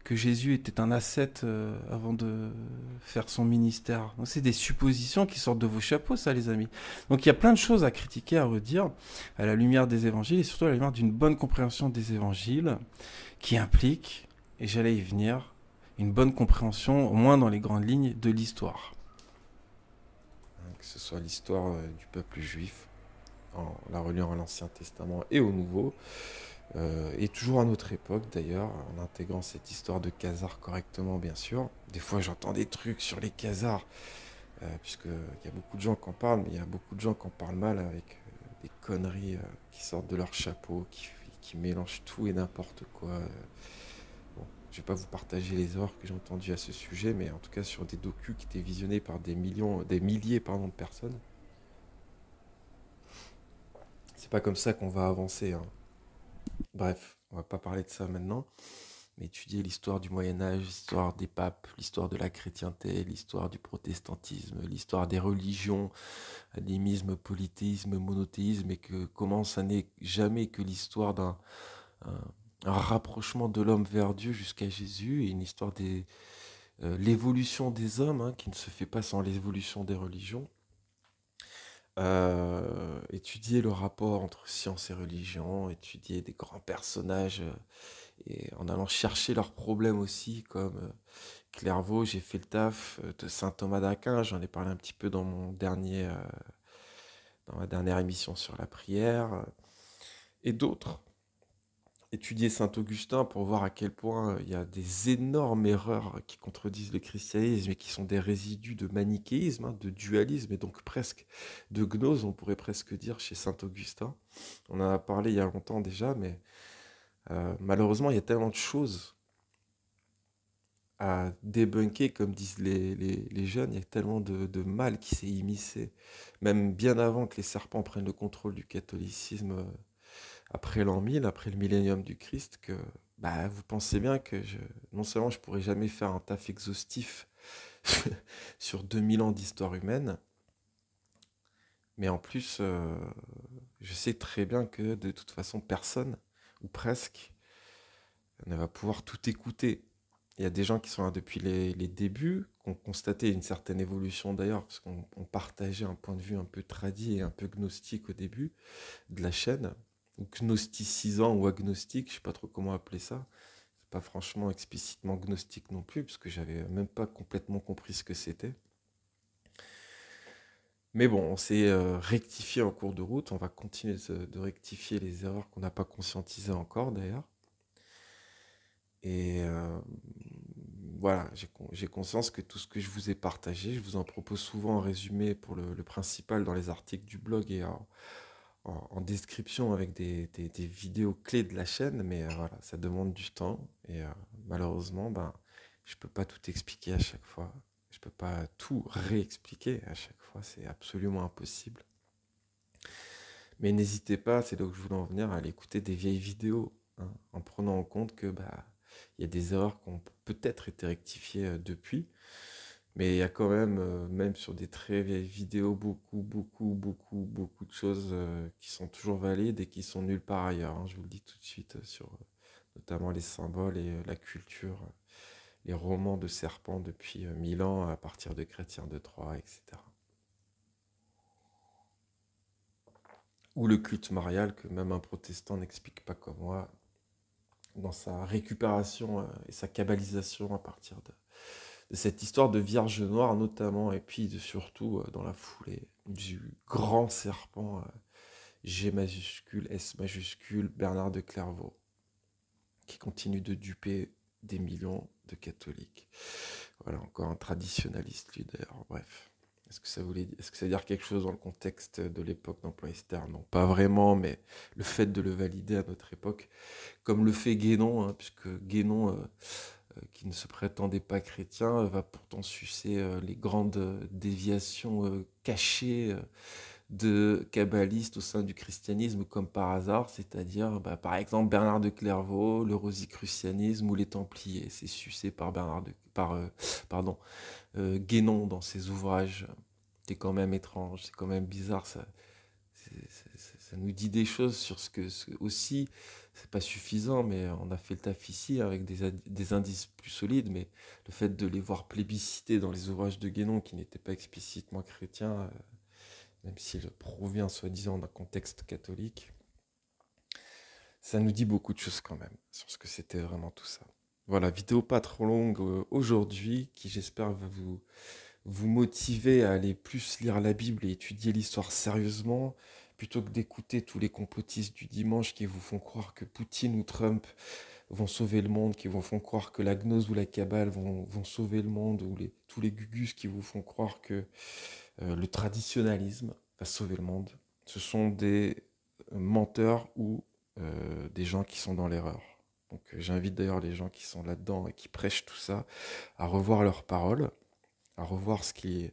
que Jésus était un ascète avant de faire son ministère. C'est des suppositions qui sortent de vos chapeaux, ça, les amis. Donc il y a plein de choses à critiquer, à redire, à la lumière des évangiles, et surtout à la lumière d'une bonne compréhension des évangiles, qui implique, et j'allais y venir, une bonne compréhension, au moins dans les grandes lignes, de l'histoire. Que ce soit l'histoire du peuple juif, en la reliant à l'Ancien Testament et au Nouveau, et toujours à notre époque d'ailleurs, en intégrant cette histoire de Khazars correctement bien sûr. Des fois j'entends des trucs sur les Khazars, puisqu'il y a beaucoup de gens qui en parlent, mais il y a beaucoup de gens qui en parlent mal avec des conneries qui sortent de leur chapeau, qui mélangent tout et n'importe quoi. Bon, je ne vais pas vous partager les horreurs que j'ai entendues à ce sujet, mais en tout cas sur des docus qui étaient visionnés par des milliers de personnes. C'est pas comme ça qu'on va avancer. Bref, on va pas parler de ça maintenant, mais étudier l'histoire du Moyen-Âge, l'histoire des papes, l'histoire de la chrétienté, l'histoire du protestantisme, l'histoire des religions, animisme, polythéisme, monothéisme, et que comment ça n'est jamais que l'histoire d'un un rapprochement de l'homme vers Dieu jusqu'à Jésus, et une histoire de l'évolution des hommes qui ne se fait pas sans l'évolution des religions. Étudier le rapport entre science et religion, étudier des grands personnages et en allant chercher leurs problèmes aussi, comme Clairvaux, j'ai fait le taf de saint Thomas d'Aquin, j'en ai parlé un petit peu dans dans ma dernière émission sur la prière, et d'autres. étudier Saint-Augustin pour voir à quel point il y a des énormes erreurs qui contredisent le christianisme et qui sont des résidus de manichéisme, hein, de dualisme et donc presque de gnose, on pourrait presque dire, chez Saint-Augustin. On en a parlé il y a longtemps déjà, mais malheureusement, il y a tellement de choses à débunker, comme disent les jeunes, il y a tellement de mal qui s'est immiscé, même bien avant que les serpents prennent le contrôle du catholicisme après l'an 1000, après le millénium du Christ, que bah, vous pensez bien que non seulement je pourrais jamais faire un taf exhaustif sur 2000 ans d'histoire humaine, mais en plus, je sais très bien que de toute façon, personne, ou presque, ne va pouvoir tout écouter. Il y a des gens qui sont là depuis les débuts, qui ont constaté une certaine évolution d'ailleurs, parce qu'on partageait un point de vue un peu tradit et un peu gnostique au début de la chaîne, ou gnosticisant ou agnostique, je sais pas trop comment appeler ça. C'est pas franchement explicitement gnostique non plus, parce que j'avais même pas complètement compris ce que c'était. Mais bon, on s'est rectifié en cours de route, on va continuer de rectifier les erreurs qu'on n'a pas conscientisées encore d'ailleurs. Et voilà, j'ai conscience que tout ce que je vous ai partagé, je vous en propose souvent en résumé pour le principal dans les articles du blog et en description avec des vidéos clés de la chaîne, mais voilà, ça demande du temps et malheureusement, ben, je peux pas tout expliquer à chaque fois. Je peux pas tout réexpliquer à chaque fois, c'est absolument impossible. Mais n'hésitez pas, c'est là où je voulais en venir, à aller écouter des vieilles vidéos, hein, en prenant en compte que bah, il y a des erreurs qui ont peut-être été rectifiées depuis, mais il y a quand même, même sur des très vieilles vidéos, beaucoup de choses qui sont toujours valides et qui sont nulle part ailleurs, hein, je vous le dis tout de suite, sur notamment les symboles et la culture, les romans de serpents depuis 1000 ans à partir de Chrétien de Troyes, etc. Ou le culte marial que même un protestant n'explique pas comme moi, dans sa récupération et sa kabbalisation à partir de cette histoire de Vierge Noire notamment, et puis surtout dans la foulée du grand serpent G majuscule, S majuscule, Bernard de Clairvaux, qui continue de duper des millions de catholiques. Voilà, encore un traditionnaliste lui d'ailleurs, bref. Est-ce que ça veut dire quelque chose dans le contexte de l'époque d'emploi externe? Non, pas vraiment, mais le fait de le valider à notre époque, comme le fait Guénon, hein, puisque Guénon, qui ne se prétendait pas chrétien, va pourtant sucer les grandes déviations cachées de kabbalistes au sein du christianisme comme par hasard, c'est-à-dire bah, par exemple Bernard de Clairvaux, le rosicrucianisme ou les Templiers. C'est sucé par pardon, Guénon dans ses ouvrages. C'est quand même étrange, c'est quand même bizarre, ça nous dit des choses sur aussi, c'est pas suffisant, mais on a fait le taf ici avec des indices plus solides, mais le fait de les voir plébiscités dans les ouvrages de Guénon qui n'étaient pas explicitement chrétiens, même s'il provient soi-disant d'un contexte catholique, ça nous dit beaucoup de choses quand même sur ce que c'était vraiment tout ça. Voilà, vidéo pas trop longue aujourd'hui, qui j'espère va vous motiver à aller plus lire la Bible et étudier l'histoire sérieusement, plutôt que d'écouter tous les complotistes du dimanche qui vous font croire que Poutine ou Trump vont sauver le monde, qui vous font croire que la gnose ou la cabale vont sauver le monde, ou tous les gugus qui vous font croire que le traditionnalisme va sauver le monde. Ce sont des menteurs ou des gens qui sont dans l'erreur. Donc j'invite d'ailleurs les gens qui sont là-dedans et qui prêchent tout ça à revoir leurs paroles, à revoir ce qu'ils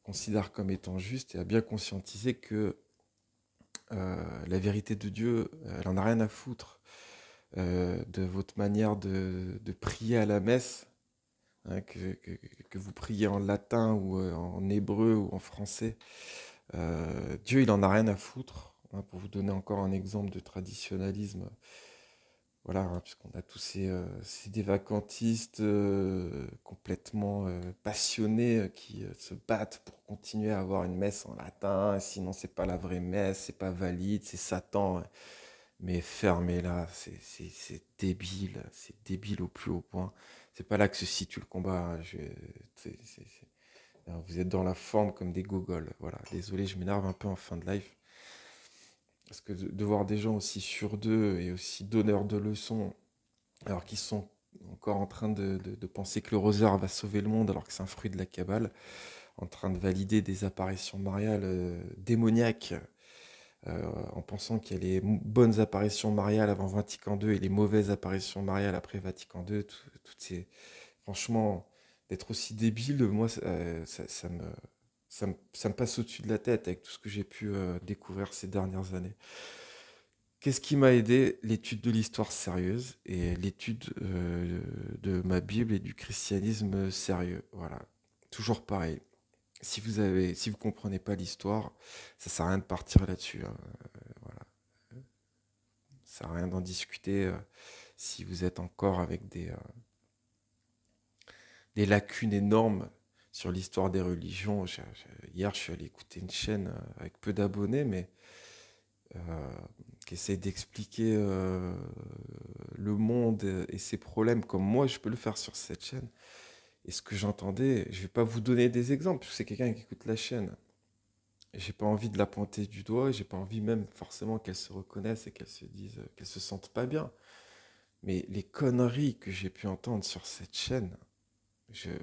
considèrent comme étant juste et à bien conscientiser que la vérité de Dieu, elle en a rien à foutre de votre manière de prier à la messe, hein, que vous priez en latin ou en hébreu ou en français. Dieu, il en a rien à foutre, hein, pour vous donner encore un exemple de traditionnalisme. Voilà, hein, puisqu'on a tous ces dévacantistes complètement passionnés qui se battent pour continuer à avoir une messe en latin, sinon c'est pas la vraie messe, c'est pas valide, c'est Satan. Hein. Mais fermez-la, c'est débile au plus haut point. C'est pas là que se situe le combat. Hein. Vous êtes dans la forme comme des gogoles. Voilà, désolé, je m'énerve un peu en fin de live. Parce que de voir des gens aussi sûrs d'eux et aussi donneurs de leçons, alors qu'ils sont encore en train de penser que le rosaire va sauver le monde, alors que c'est un fruit de la Kabbale, en train de valider des apparitions mariales démoniaques, en pensant qu'il y a les bonnes apparitions mariales avant Vatican II et les mauvaises apparitions mariales après Vatican II, toutes ces... Franchement, d'être aussi débile, moi, ça me passe au-dessus de la tête avec tout ce que j'ai pu découvrir ces dernières années. Qu'est-ce qui m'a aidé? L'étude de l'histoire sérieuse et l'étude de ma Bible et du christianisme sérieux. Voilà. Toujours pareil. Si vous comprenez pas l'histoire, ça sert à rien de partir là-dessus, hein. Voilà. Ça sert à rien d'en discuter si vous êtes encore avec des lacunes énormes sur l'histoire des religions. Hier, je suis allé écouter une chaîne avec peu d'abonnés, mais euh, qui essaie d'expliquer le monde et ses problèmes comme moi je peux le faire sur cette chaîne. Et ce que j'entendais, je vais pas vous donner des exemples, parce que c'est quelqu'un qui écoute la chaîne. Et j'ai pas envie de la pointer du doigt, j'ai pas envie même forcément qu'elle se reconnaisse et qu'elle se dise, qu'elle se sente pas bien. Mais les conneries que j'ai pu entendre sur cette chaîne,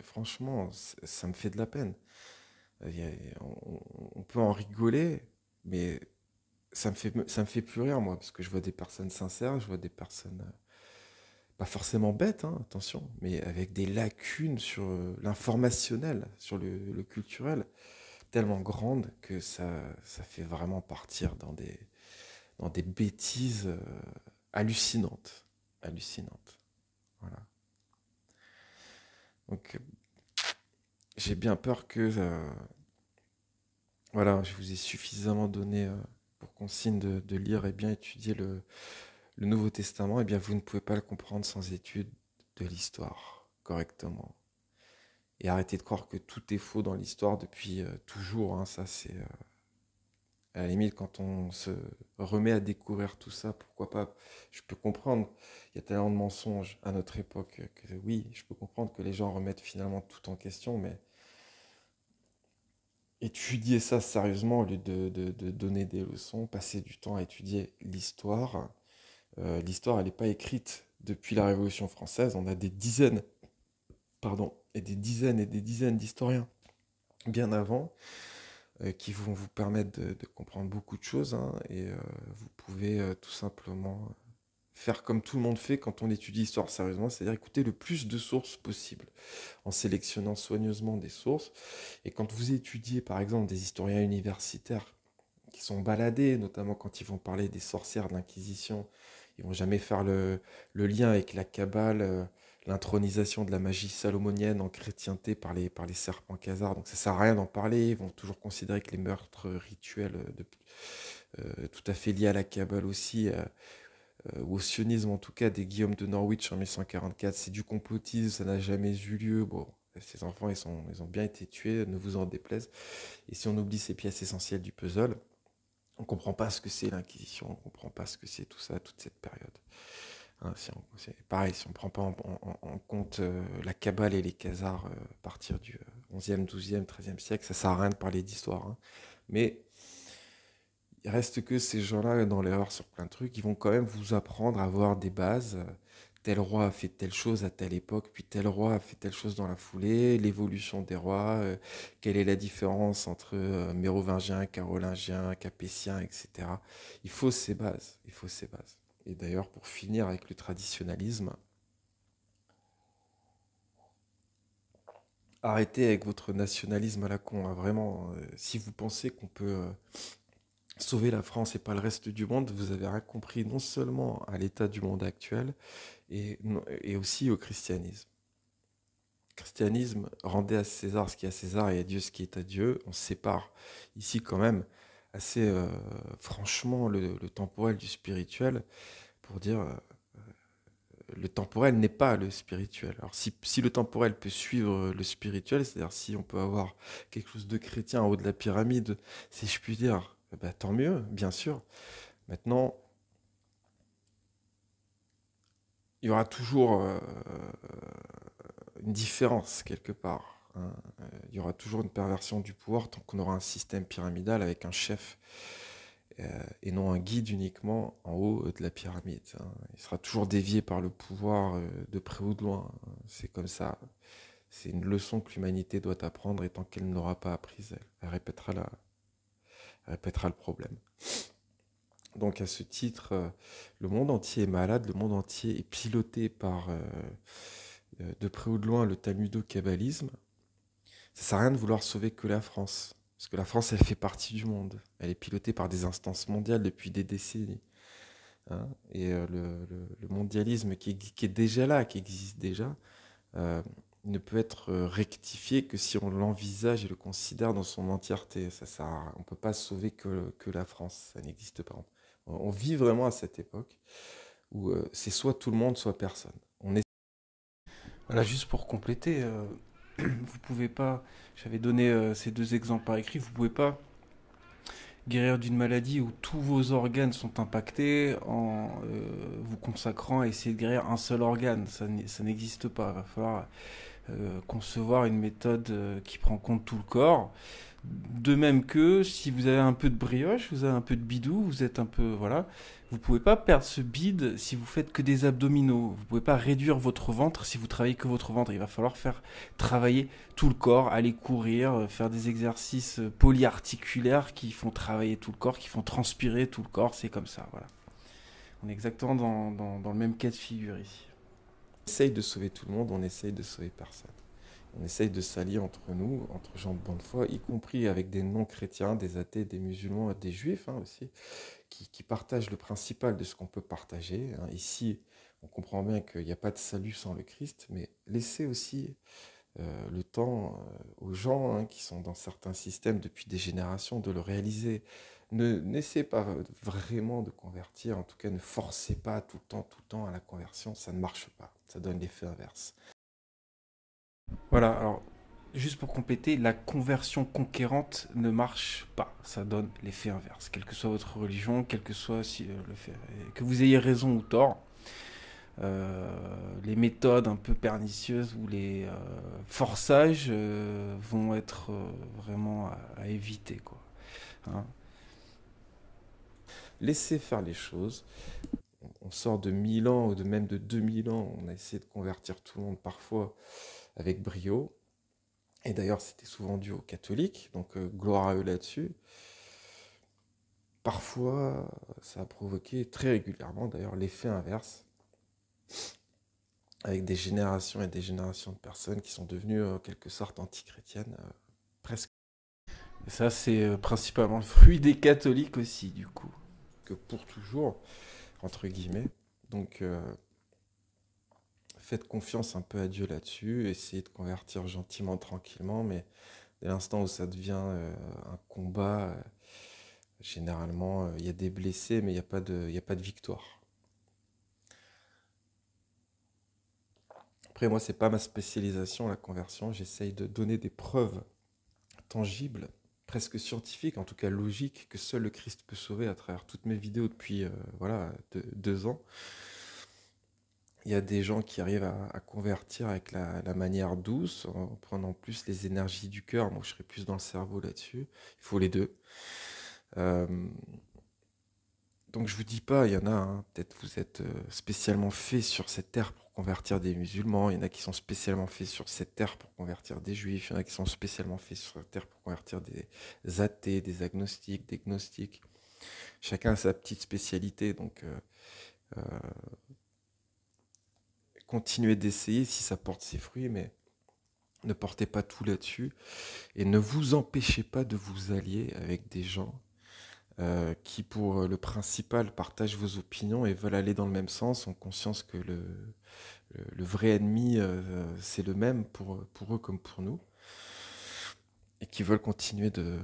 franchement, ça me fait de la peine. On peut en rigoler, mais ça me fait plus rire, moi, parce que je vois des personnes sincères, je vois des personnes pas forcément bêtes, hein, attention, mais avec des lacunes sur l'informationnel, sur le culturel, tellement grandes que ça fait vraiment partir dans des bêtises hallucinantes. Hallucinantes. Voilà. Donc, j'ai bien peur que voilà, je vous ai suffisamment donné pour consigne de lire et bien étudier le Nouveau Testament, et bien vous ne pouvez pas le comprendre sans étude de l'histoire correctement. Et arrêtez de croire que tout est faux dans l'histoire depuis toujours, hein, ça c'est à la limite quand on se remet à découvrir tout ça, pourquoi pas. Je peux comprendre, il y a tellement de mensonges à notre époque que oui, je peux comprendre que les gens remettent finalement tout en question, mais étudier ça sérieusement au lieu de donner des leçons, passer du temps à étudier l'histoire. L'histoire, elle n'est pas écrite depuis la Révolution française. On a des dizaines, pardon, et des dizaines d'historiens bien avant qui vont vous permettre de comprendre beaucoup de choses, hein, et vous pouvez tout simplement faire comme tout le monde fait quand on étudie l'histoire sérieusement, c'est-à-dire écouter le plus de sources possible, en sélectionnant soigneusement des sources. Et quand vous étudiez par exemple des historiens universitaires qui sont baladés, notamment quand ils vont parler des sorcières de l'Inquisition, ils vont jamais faire le lien avec la Kabbale, l'intronisation de la magie salomonienne en chrétienté par les serpents khazars. Donc ça sert à rien d'en parler. Ils vont toujours considérer que les meurtres rituels, tout à fait liés à la Kabbale aussi, ou au sionisme en tout cas, des Guillaume de Norwich en 1144, c'est du complotisme, ça n'a jamais eu lieu. Bon, ces enfants, ils ont bien été tués, ne vous en déplaise. Et si on oublie ces pièces essentielles du puzzle, on ne comprend pas ce que c'est l'Inquisition, on ne comprend pas ce que c'est tout ça, toute cette période. Hein, c'est pareil, si on ne prend pas en compte la Kabbale et les Khazars à partir du 11e, 12e, 13e siècle, ça ne sert à rien de parler d'histoire, hein. Mais il reste que ces gens-là, dans l'erreur sur plein de trucs, ils vont quand même vous apprendre à avoir des bases. Tel roi a fait telle chose à telle époque, puis tel roi a fait telle chose dans la foulée, l'évolution des rois, quelle est la différence entre mérovingiens, carolingiens, capétiens, etc. Il faut ces bases, il faut ces bases. Et d'ailleurs, pour finir avec le traditionnalisme, arrêtez avec votre nationalisme à la con, hein, vraiment. Si vous pensez qu'on peut sauver la France et pas le reste du monde, vous avez rien compris non seulement à l'état du monde actuel, et aussi au christianisme. Le christianisme rendait à César ce qui est à César et à Dieu ce qui est à Dieu. On sépare ici quand même assez franchement le temporel du spirituel pour dire le temporel n'est pas le spirituel. Alors si le temporel peut suivre le spirituel, c'est-à-dire si on peut avoir quelque chose de chrétien en haut de la pyramide, si je puis dire, bah, tant mieux, bien sûr. Maintenant, il y aura toujours une différence quelque part, hein. Il y aura toujours une perversion du pouvoir tant qu'on aura un système pyramidal avec un chef et non un guide uniquement en haut de la pyramide, hein. Il sera toujours dévié par le pouvoir de près ou de loin, hein. C'est comme ça. C'est une leçon que l'humanité doit apprendre et tant qu'elle ne l'aura pas apprise, elle répétera le problème. Donc à ce titre, le monde entier est malade, le monde entier est piloté par, de près ou de loin, le talmudo-kabbalisme. Ça sert à rien de vouloir sauver que la France, parce que la France, elle fait partie du monde. Elle est pilotée par des instances mondiales depuis des décennies, hein. Et le mondialisme qui est déjà là, qui existe déjà, euh, ne peut être rectifié que si on l'envisage et le considère dans son entièreté. On ne peut pas sauver que la France, ça n'existe pas. On vit vraiment à cette époque où c'est soit tout le monde, soit personne. Voilà, juste pour compléter, vous pouvez pas, j'avais donné ces deux exemples par écrit, vous pouvez pas guérir d'une maladie où tous vos organes sont impactés en vous consacrant à essayer de guérir un seul organe. Ça n'existe pas. Il va falloir concevoir une méthode qui prend en compte tout le corps. De même que si vous avez un peu de brioche, vous avez un peu de bidou, vous êtes un peu, voilà, vous pouvez pas perdre ce bide si vous faites que des abdominaux. Vous pouvez pas réduire votre ventre si vous travaillez que votre ventre. Il va falloir faire travailler tout le corps, aller courir, faire des exercices polyarticulaires qui font travailler tout le corps, qui font transpirer tout le corps. C'est comme ça, voilà. On est exactement dans le même cas de figure ici. On essaye de sauver tout le monde, on essaye de sauver personne. On essaye de s'allier entre nous, entre gens de bonne foi, y compris avec des non-chrétiens, des athées, des musulmans, des juifs, hein, aussi, qui partagent le principal de ce qu'on peut partager, hein. Ici, on comprend bien qu'il n'y a pas de salut sans le Christ, mais laissez aussi le temps aux gens, hein, qui sont dans certains systèmes depuis des générations de le réaliser. N'essayez pas vraiment de convertir, en tout cas ne forcez pas tout le temps à la conversion, ça ne marche pas, ça donne l'effet inverse. Voilà, alors juste pour compléter, la conversion conquérante ne marche pas. Ça donne l'effet inverse. Quelle que soit votre religion, quel que soit si, le fait, que vous ayez raison ou tort, les méthodes un peu pernicieuses ou les forçages vont être vraiment à éviter, quoi, hein. Laissez faire les choses. On sort de 1000 ans ou de même de 2000 ans. On a essayé de convertir tout le monde parfois avec brio. Et d'ailleurs, c'était souvent dû aux catholiques, donc gloire à eux là-dessus. Parfois, ça a provoqué très régulièrement, d'ailleurs, l'effet inverse, avec des générations et des générations de personnes qui sont devenues, en quelque sorte, anti-chrétiennes, presque. Et ça, c'est principalement le fruit des catholiques aussi, du coup. Que pour toujours, entre guillemets. Donc, faites confiance un peu à Dieu là-dessus, essayez de convertir gentiment, tranquillement, mais dès l'instant où ça devient un combat, généralement, il y a des blessés, mais il y a pas de victoire. Après, moi, c'est pas ma spécialisation, la conversion. J'essaye de donner des preuves tangibles, presque scientifiques, en tout cas logiques, que seul le Christ peut sauver à travers toutes mes vidéos depuis voilà, 2 ans. Il y a des gens qui arrivent à convertir avec la manière douce, en prenant plus les énergies du cœur. Moi, je serais plus dans le cerveau là-dessus. Il faut les deux. Euh, donc je vous dis pas, il y en a, hein, peut-être vous êtes spécialement fait sur cette terre pour convertir des musulmans, il y en a qui sont spécialement faits sur cette terre pour convertir des juifs, il y en a qui sont spécialement faits sur cette terre pour convertir des athées, des agnostiques, des gnostiques. Chacun a sa petite spécialité, donc euh, continuez d'essayer si ça porte ses fruits, mais ne portez pas tout là-dessus et ne vous empêchez pas de vous allier avec des gens qui, pour le principal, partagent vos opinions et veulent aller dans le même sens, ont conscience que le vrai ennemi, c'est le même pour eux comme pour nous, et qui veulent continuer de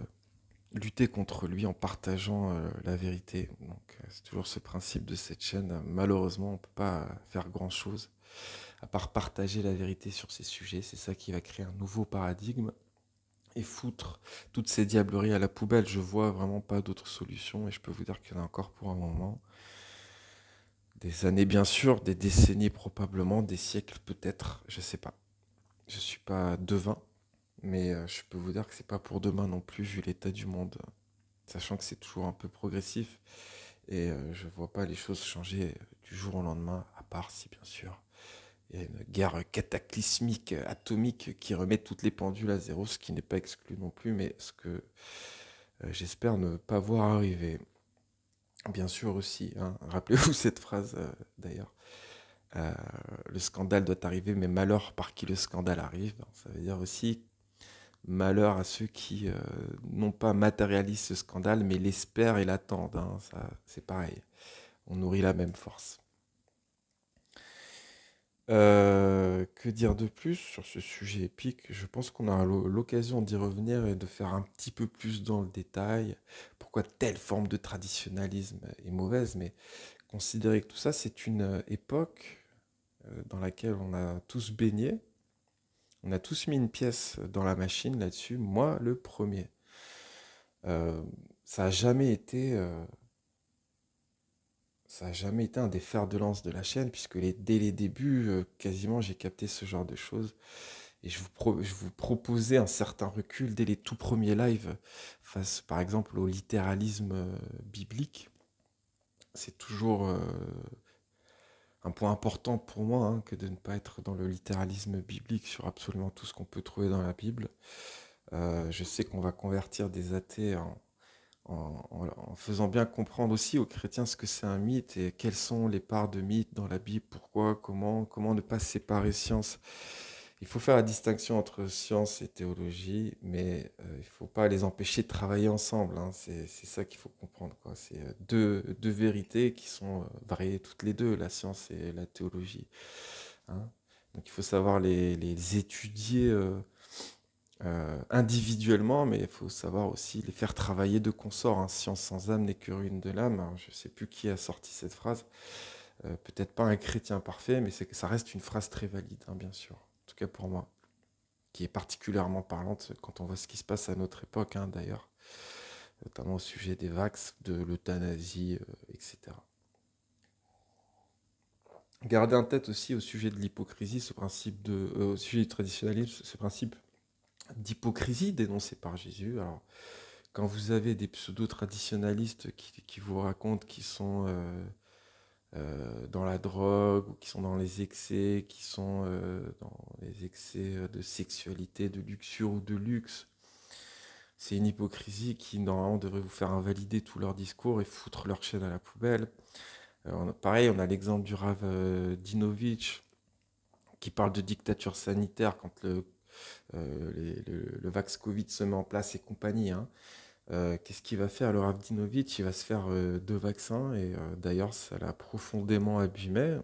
lutter contre lui en partageant la vérité. Donc c'est toujours ce principe de cette chaîne. Malheureusement, on ne peut pas faire grand-chose à part partager la vérité sur ces sujets. C'est ça qui va créer un nouveau paradigme et foutre toutes ces diableries à la poubelle. Je vois vraiment pas d'autre solution et je peux vous dire qu'il y en a encore pour un moment. Des années bien sûr, des décennies probablement, des siècles peut-être, je sais pas. Je suis pas devin, mais je peux vous dire que c'est pas pour demain non plus vu l'état du monde. sachant que c'est toujours un peu progressif. Et je vois pas les choses changer du jour au lendemain, à part si bien sûr il y a une guerre cataclysmique, atomique, qui remet toutes les pendules à zéro, ce qui n'est pas exclu non plus, mais ce que j'espère ne pas voir arriver. Bien sûr aussi, hein, rappelez-vous cette phrase d'ailleurs. Euh, le scandale doit arriver, mais malheur par qui le scandale arrive. Ça veut dire aussi malheur à ceux qui non pas matérialisent ce scandale, mais l'espèrent et l'attendent. Hein. Ça, c'est pareil. On nourrit la même force. Que dire de plus sur ce sujet épique? Je pense qu'on a l'occasion d'y revenir et de faire un petit peu plus dans le détail. Pourquoi telle forme de traditionnalisme est mauvaise, mais considérer que tout ça, c'est une époque dans laquelle on a tous baigné. On a tous mis une pièce dans la machine là-dessus, moi le premier. Euh, ça a jamais été, ça a jamais été un des fers de lance de la chaîne, puisque dès les débuts, quasiment, j'ai capté ce genre de choses. Et je vous proposais un certain recul dès les tout premiers lives, face par exemple au littéralisme biblique. C'est toujours un point important pour moi, hein, que de ne pas être dans le littéralisme biblique sur absolument tout ce qu'on peut trouver dans la Bible. Je sais qu'on va convertir des athées en faisant bien comprendre aussi aux chrétiens ce que c'est un mythe et quelles sont les parts de mythe dans la Bible, pourquoi, comment ne pas séparer science. Il faut faire la distinction entre science et théologie, mais il ne faut pas les empêcher de travailler ensemble. Hein. C'est ça qu'il faut comprendre, quoi. C'est deux vérités qui sont variées toutes les deux, la science et la théologie. Hein. Donc il faut savoir les étudier individuellement, mais il faut savoir aussi les faire travailler de consort. Hein. Science sans âme n'est que ruine de l'âme. Alors, je ne sais plus qui a sorti cette phrase. Peut-être pas un chrétien parfait, mais ça reste une phrase très valide, hein, bien sûr. En tout cas pour moi, qui est particulièrement parlante quand on voit ce qui se passe à notre époque, hein, d'ailleurs, notamment au sujet des vax, de l'euthanasie, etc. Gardez en tête aussi au sujet de l'hypocrisie, au sujet du traditionnalisme, ce principe d'hypocrisie dénoncé par Jésus. Alors, quand vous avez des pseudo-traditionalistes qui vous racontent qu'ils sont dans la drogue, ou qui sont dans les excès, qui sont dans les excès de sexualité, de luxure ou de luxe, c'est une hypocrisie qui, normalement, devrait vous faire invalider tout leur discours et foutre leur chaîne à la poubelle. Pareil, on a l'exemple du Rav Dinovitch, qui parle de dictature sanitaire quand le Vax Covid se met en place et compagnie. Hein. Qu'est-ce qu'il va faire le Ravdinovitch? Il va se faire deux vaccins et d'ailleurs ça l'a profondément abîmé.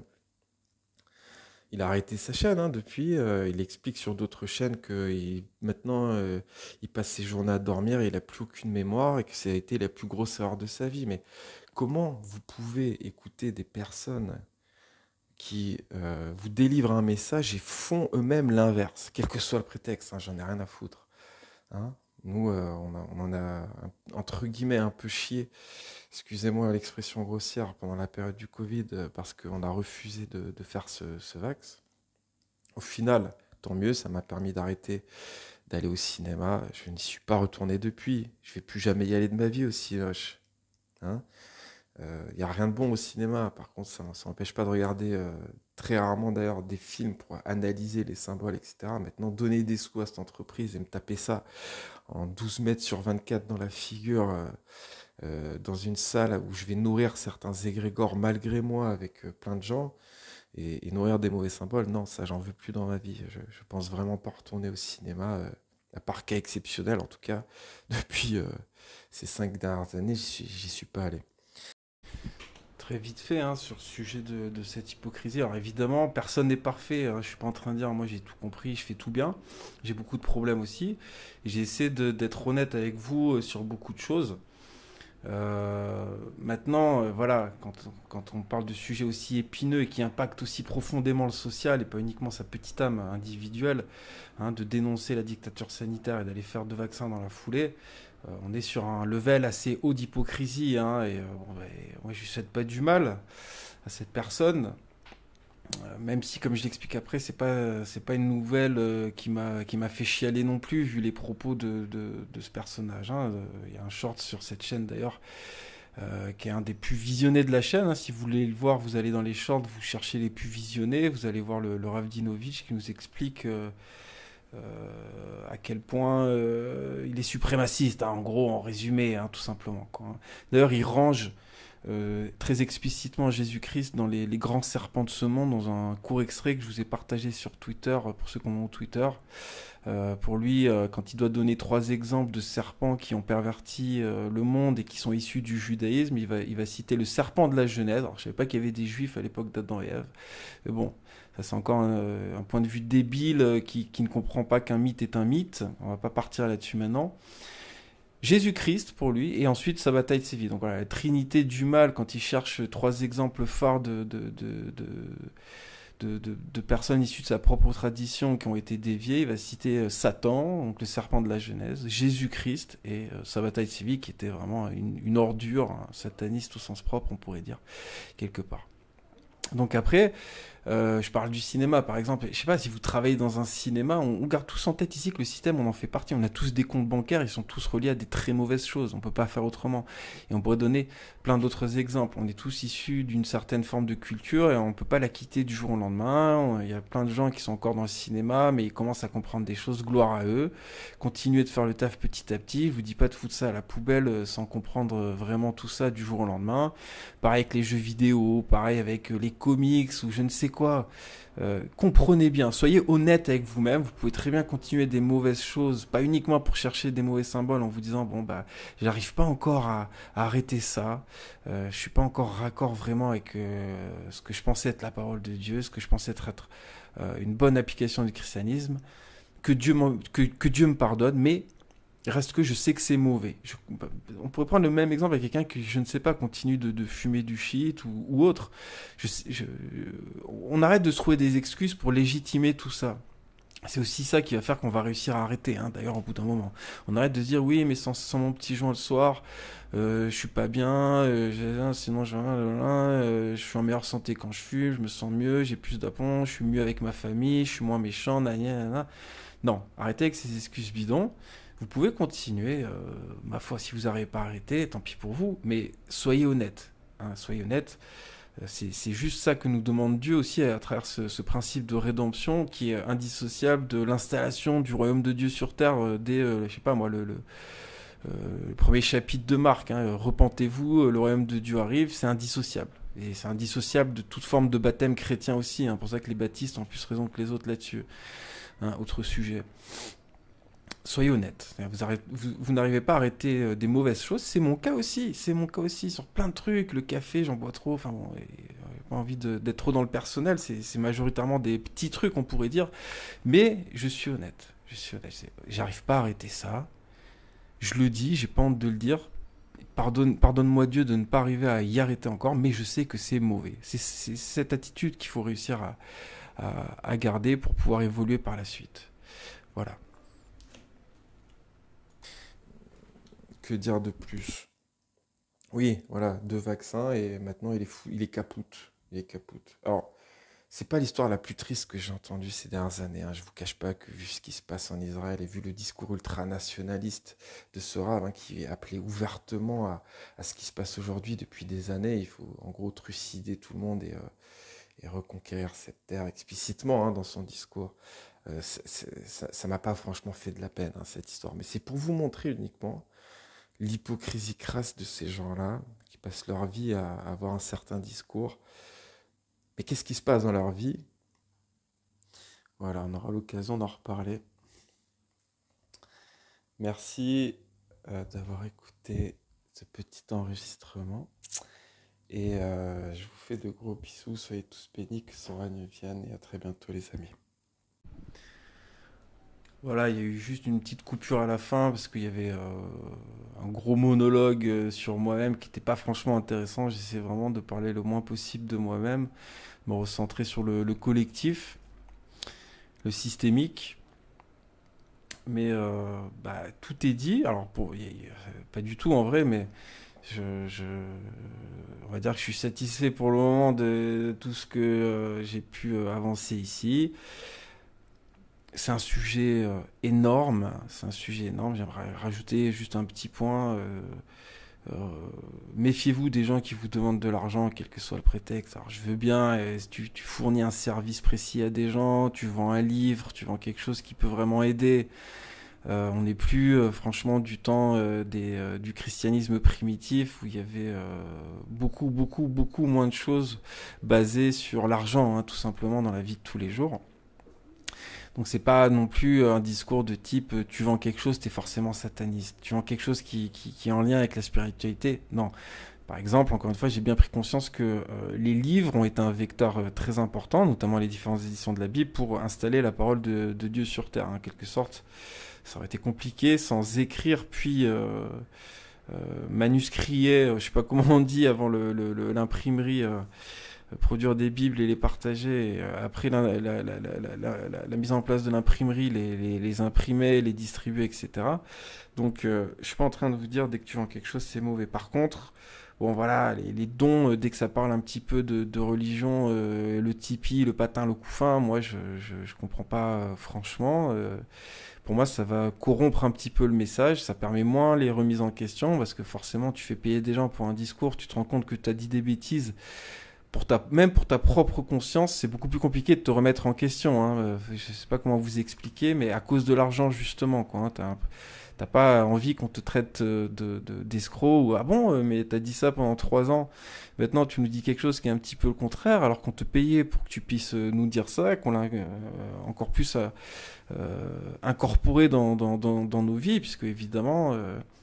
Il a arrêté sa chaîne hein, depuis. Il explique sur d'autres chaînes que maintenant il passe ses journées à dormir et il n'a plus aucune mémoire et que ça a été la plus grosse erreur de sa vie. Mais comment vous pouvez écouter des personnes qui vous délivrent un message et font eux-mêmes l'inverse, quel que soit le prétexte, hein, j'en ai rien à foutre. Hein. Nous, on en a, entre guillemets, un peu chié, excusez-moi l'expression grossière, pendant la période du Covid, parce qu'on a refusé de faire ce vax. Au final, tant mieux, ça m'a permis d'arrêter d'aller au cinéma. Je n'y suis pas retourné depuis. Je vais plus jamais y aller de ma vie aussi, Cinoche. Hein. Il n'y a rien de bon au cinéma, par contre ça n'empêche pas de regarder très rarement d'ailleurs des films pour analyser les symboles, etc. Maintenant, donner des sous à cette entreprise et me taper ça en 12 mètres sur 24 dans la figure, dans une salle où je vais nourrir certains égrégores malgré moi avec plein de gens, et nourrir des mauvais symboles, non, ça j'en veux plus dans ma vie. Je pense vraiment pas retourner au cinéma, à part cas exceptionnel en tout cas, depuis ces 5 dernières années, j'y suis pas allé. Très vite fait hein, sur le sujet de cette hypocrisie. Alors évidemment, personne n'est parfait. Hein. Je suis pas en train de dire, moi j'ai tout compris, je fais tout bien. J'ai beaucoup de problèmes aussi. Et j'ai essayé d'être honnête avec vous sur beaucoup de choses. Maintenant, voilà, quand on parle de sujets aussi épineux et qui impactent aussi profondément le social et pas uniquement sa petite âme individuelle, hein, de dénoncer la dictature sanitaire et d'aller faire 2 vaccins dans la foulée, on est sur un level assez haut d'hypocrisie. Hein, et bon, moi, je ne souhaite pas du mal à cette personne. Même si, comme je l'explique après, c'est pas une nouvelle qui m'a fait chialer non plus, vu les propos de ce personnage, hein. Il y a un short sur cette chaîne d'ailleurs, qui est un des plus visionnés de la chaîne, hein. Si vous voulez le voir, vous allez dans les shorts, vous cherchez les plus visionnés, vous allez voir le Ravdinovitch qui nous explique à quel point il est suprémaciste, hein, en gros, en résumé, hein, tout simplement, quoi, hein. D'ailleurs, il range très explicitement Jésus-Christ dans les grands serpents de ce monde, dans un court extrait que je vous ai partagé sur Twitter, pour ceux qui ont Twitter. Pour lui, quand il doit donner 3 exemples de serpents qui ont perverti le monde et qui sont issus du judaïsme, il va citer le serpent de la Genèse. Alors, je ne savais pas qu'il y avait des juifs à l'époque d'Adam et Ève. Mais bon, ça c'est encore un point de vue débile qui ne comprend pas qu'un mythe est un mythe. On va pas partir là-dessus maintenant. Jésus-Christ pour lui, et ensuite sa bataille de Séville. Donc voilà, la trinité du mal, quand il cherche 3 exemples phares de personnes issues de sa propre tradition qui ont été déviées, il va citer Satan, donc le serpent de la Genèse, Jésus-Christ, et sa bataille de Séville, qui était vraiment une ordure, un sataniste au sens propre, on pourrait dire, quelque part. Donc après, je parle du cinéma par exemple. Je sais pas si vous travaillez dans un cinéma, on garde tous en tête ici que le système, on en fait partie. On a tous des comptes bancaires, ils sont tous reliés à des très mauvaises choses. On peut pas faire autrement. Et on pourrait donner plein d'autres exemples. On est tous issus d'une certaine forme de culture et on peut pas la quitter du jour au lendemain. Il y a plein de gens qui sont encore dans le cinéma, mais ils commencent à comprendre des choses. Gloire à eux. Continuez de faire le taf petit à petit. Je vous dis pas de foutre ça à la poubelle sans comprendre vraiment tout ça du jour au lendemain. Pareil avec les jeux vidéo, pareil avec les comics ou je ne sais quoi. Comprenez bien, soyez honnête avec vous-même. Vous pouvez très bien continuer des mauvaises choses, pas uniquement pour chercher des mauvais symboles en vous disant bon bah j'arrive pas encore à arrêter ça. Je suis pas encore raccord vraiment avec ce que je pensais être la parole de Dieu, ce que je pensais être une bonne application du christianisme. Que Dieu me pardonne, mais il reste que je sais que c'est mauvais. On pourrait prendre le même exemple avec quelqu'un qui, je ne sais pas, continue de fumer du shit ou autre. On arrête de se trouver des excuses pour légitimer tout ça. C'est aussi ça qui va faire qu'on va réussir à arrêter, hein, d'ailleurs, au bout d'un moment. On arrête de se dire, oui, mais sans mon petit joint le soir, je suis pas bien, sinon je suis en meilleure santé quand je fume, je me sens mieux, j'ai plus d'aplomb, je suis mieux avec ma famille, je suis moins méchant, nanana. Non, arrêtez avec ces excuses bidons. Vous pouvez continuer, ma foi, si vous n'arrivez pas à arrêter, tant pis pour vous, mais soyez honnête, hein, soyez honnête. C'est juste ça que nous demande Dieu aussi à travers ce principe de rédemption qui est indissociable de l'installation du royaume de Dieu sur terre dès, je sais pas moi, le premier chapitre de Marc, hein, repentez-vous, le royaume de Dieu arrive, c'est indissociable. Et c'est indissociable de toute forme de baptême chrétien aussi, hein, pour ça que les baptistes ont plus raison que les autres là-dessus. Hein, autre sujet. Soyez honnête. Vous n'arrivez pas à arrêter des mauvaises choses. C'est mon cas aussi. C'est mon cas aussi sur plein de trucs. Le café, j'en bois trop. Enfin bon, j'ai pas envie d'être trop dans le personnel. C'est majoritairement des petits trucs, on pourrait dire. Mais je suis honnête. Je suis honnête. J'arrive pas à arrêter ça. Je le dis, j'ai pas honte de le dire. Pardonne-moi Dieu de ne pas arriver à y arrêter encore, mais je sais que c'est mauvais. C'est cette attitude qu'il faut réussir à garder pour pouvoir évoluer par la suite. Voilà. Que dire de plus? Oui, voilà, 2 vaccins et maintenant il est fou, il est capoute. Il est capoute. Alors, c'est pas l'histoire la plus triste que j'ai entendue ces dernières années, hein. Je vous cache pas que vu ce qui se passe en Israël et vu le discours ultranationaliste de ce rave, hein, qui est appelé ouvertement à ce qui se passe aujourd'hui depuis des années, il faut en gros trucider tout le monde et reconquérir cette terre explicitement, hein, dans son discours. Ça m'a pas franchement fait de la peine, hein, cette histoire. Mais c'est pour vous montrer uniquement l'hypocrisie crasse de ces gens-là qui passent leur vie à avoir un certain discours. Mais qu'est-ce qui se passe dans leur vie? Voilà, on aura l'occasion d'en reparler. Merci d'avoir écouté ce petit enregistrement. Et je vous fais de gros bisous. Soyez tous bénis, que son règne vienne. Et à très bientôt, les amis. Voilà, il y a eu juste une petite coupure à la fin parce qu'il y avait un gros monologue sur moi-même qui n'était pas franchement intéressant. J'essaie vraiment de parler le moins possible de moi-même, me recentrer sur le collectif, le systémique. Mais bah, tout est dit. Alors, pas du tout en vrai, mais On va dire que je suis satisfait pour le moment de tout ce que j'ai pu avancer ici. C'est un sujet énorme, c'est un sujet énorme. J'aimerais rajouter juste un petit point. Euh, Méfiez-vous des gens qui vous demandent de l'argent, quel que soit le prétexte. Alors, je veux bien, tu fournis un service précis à des gens, tu vends un livre, tu vends quelque chose qui peut vraiment aider. On n'est plus, franchement, du temps du christianisme primitif où il y avait beaucoup moins de choses basées sur l'argent, hein, tout simplement, dans la vie de tous les jours. Donc c'est pas non plus un discours de type tu vends quelque chose, t'es forcément sataniste. Tu vends quelque chose qui est en lien avec la spiritualité. Non. Par exemple, encore une fois, j'ai bien pris conscience que les livres ont été un vecteur très important, notamment les différentes éditions de la Bible, pour installer la parole de Dieu sur terre, hein, en quelque sorte. Ça aurait été compliqué sans écrire, puis manuscrier, je sais pas comment on dit, avant l'imprimerie, produire des Bibles et les partager. Et, après la mise en place de l'imprimerie, les imprimer, les distribuer, etc. Donc, je suis pas en train de vous dire dès que tu vends quelque chose, c'est mauvais. Par contre, bon voilà, les dons, dès que ça parle un petit peu de religion, le tipi, le patin, le couffin, moi je comprends pas franchement. Pour moi, ça va corrompre un petit peu le message, ça permet moins les remises en question, parce que forcément, tu fais payer des gens pour un discours, tu te rends compte que tu as dit des bêtises. Même pour ta propre conscience, c'est beaucoup plus compliqué de te remettre en question. Hein. Je sais pas comment vous expliquer, mais à cause de l'argent, justement, quoi. Hein, t'as pas envie qu'on te traite d'escroc ou ah bon, mais t'as dit ça pendant 3 ans. Maintenant, tu nous dis quelque chose qui est un petit peu le contraire, alors qu'on te payait pour que tu puisses nous dire ça, qu'on l'a encore plus incorporé dans nos vies, puisque évidemment,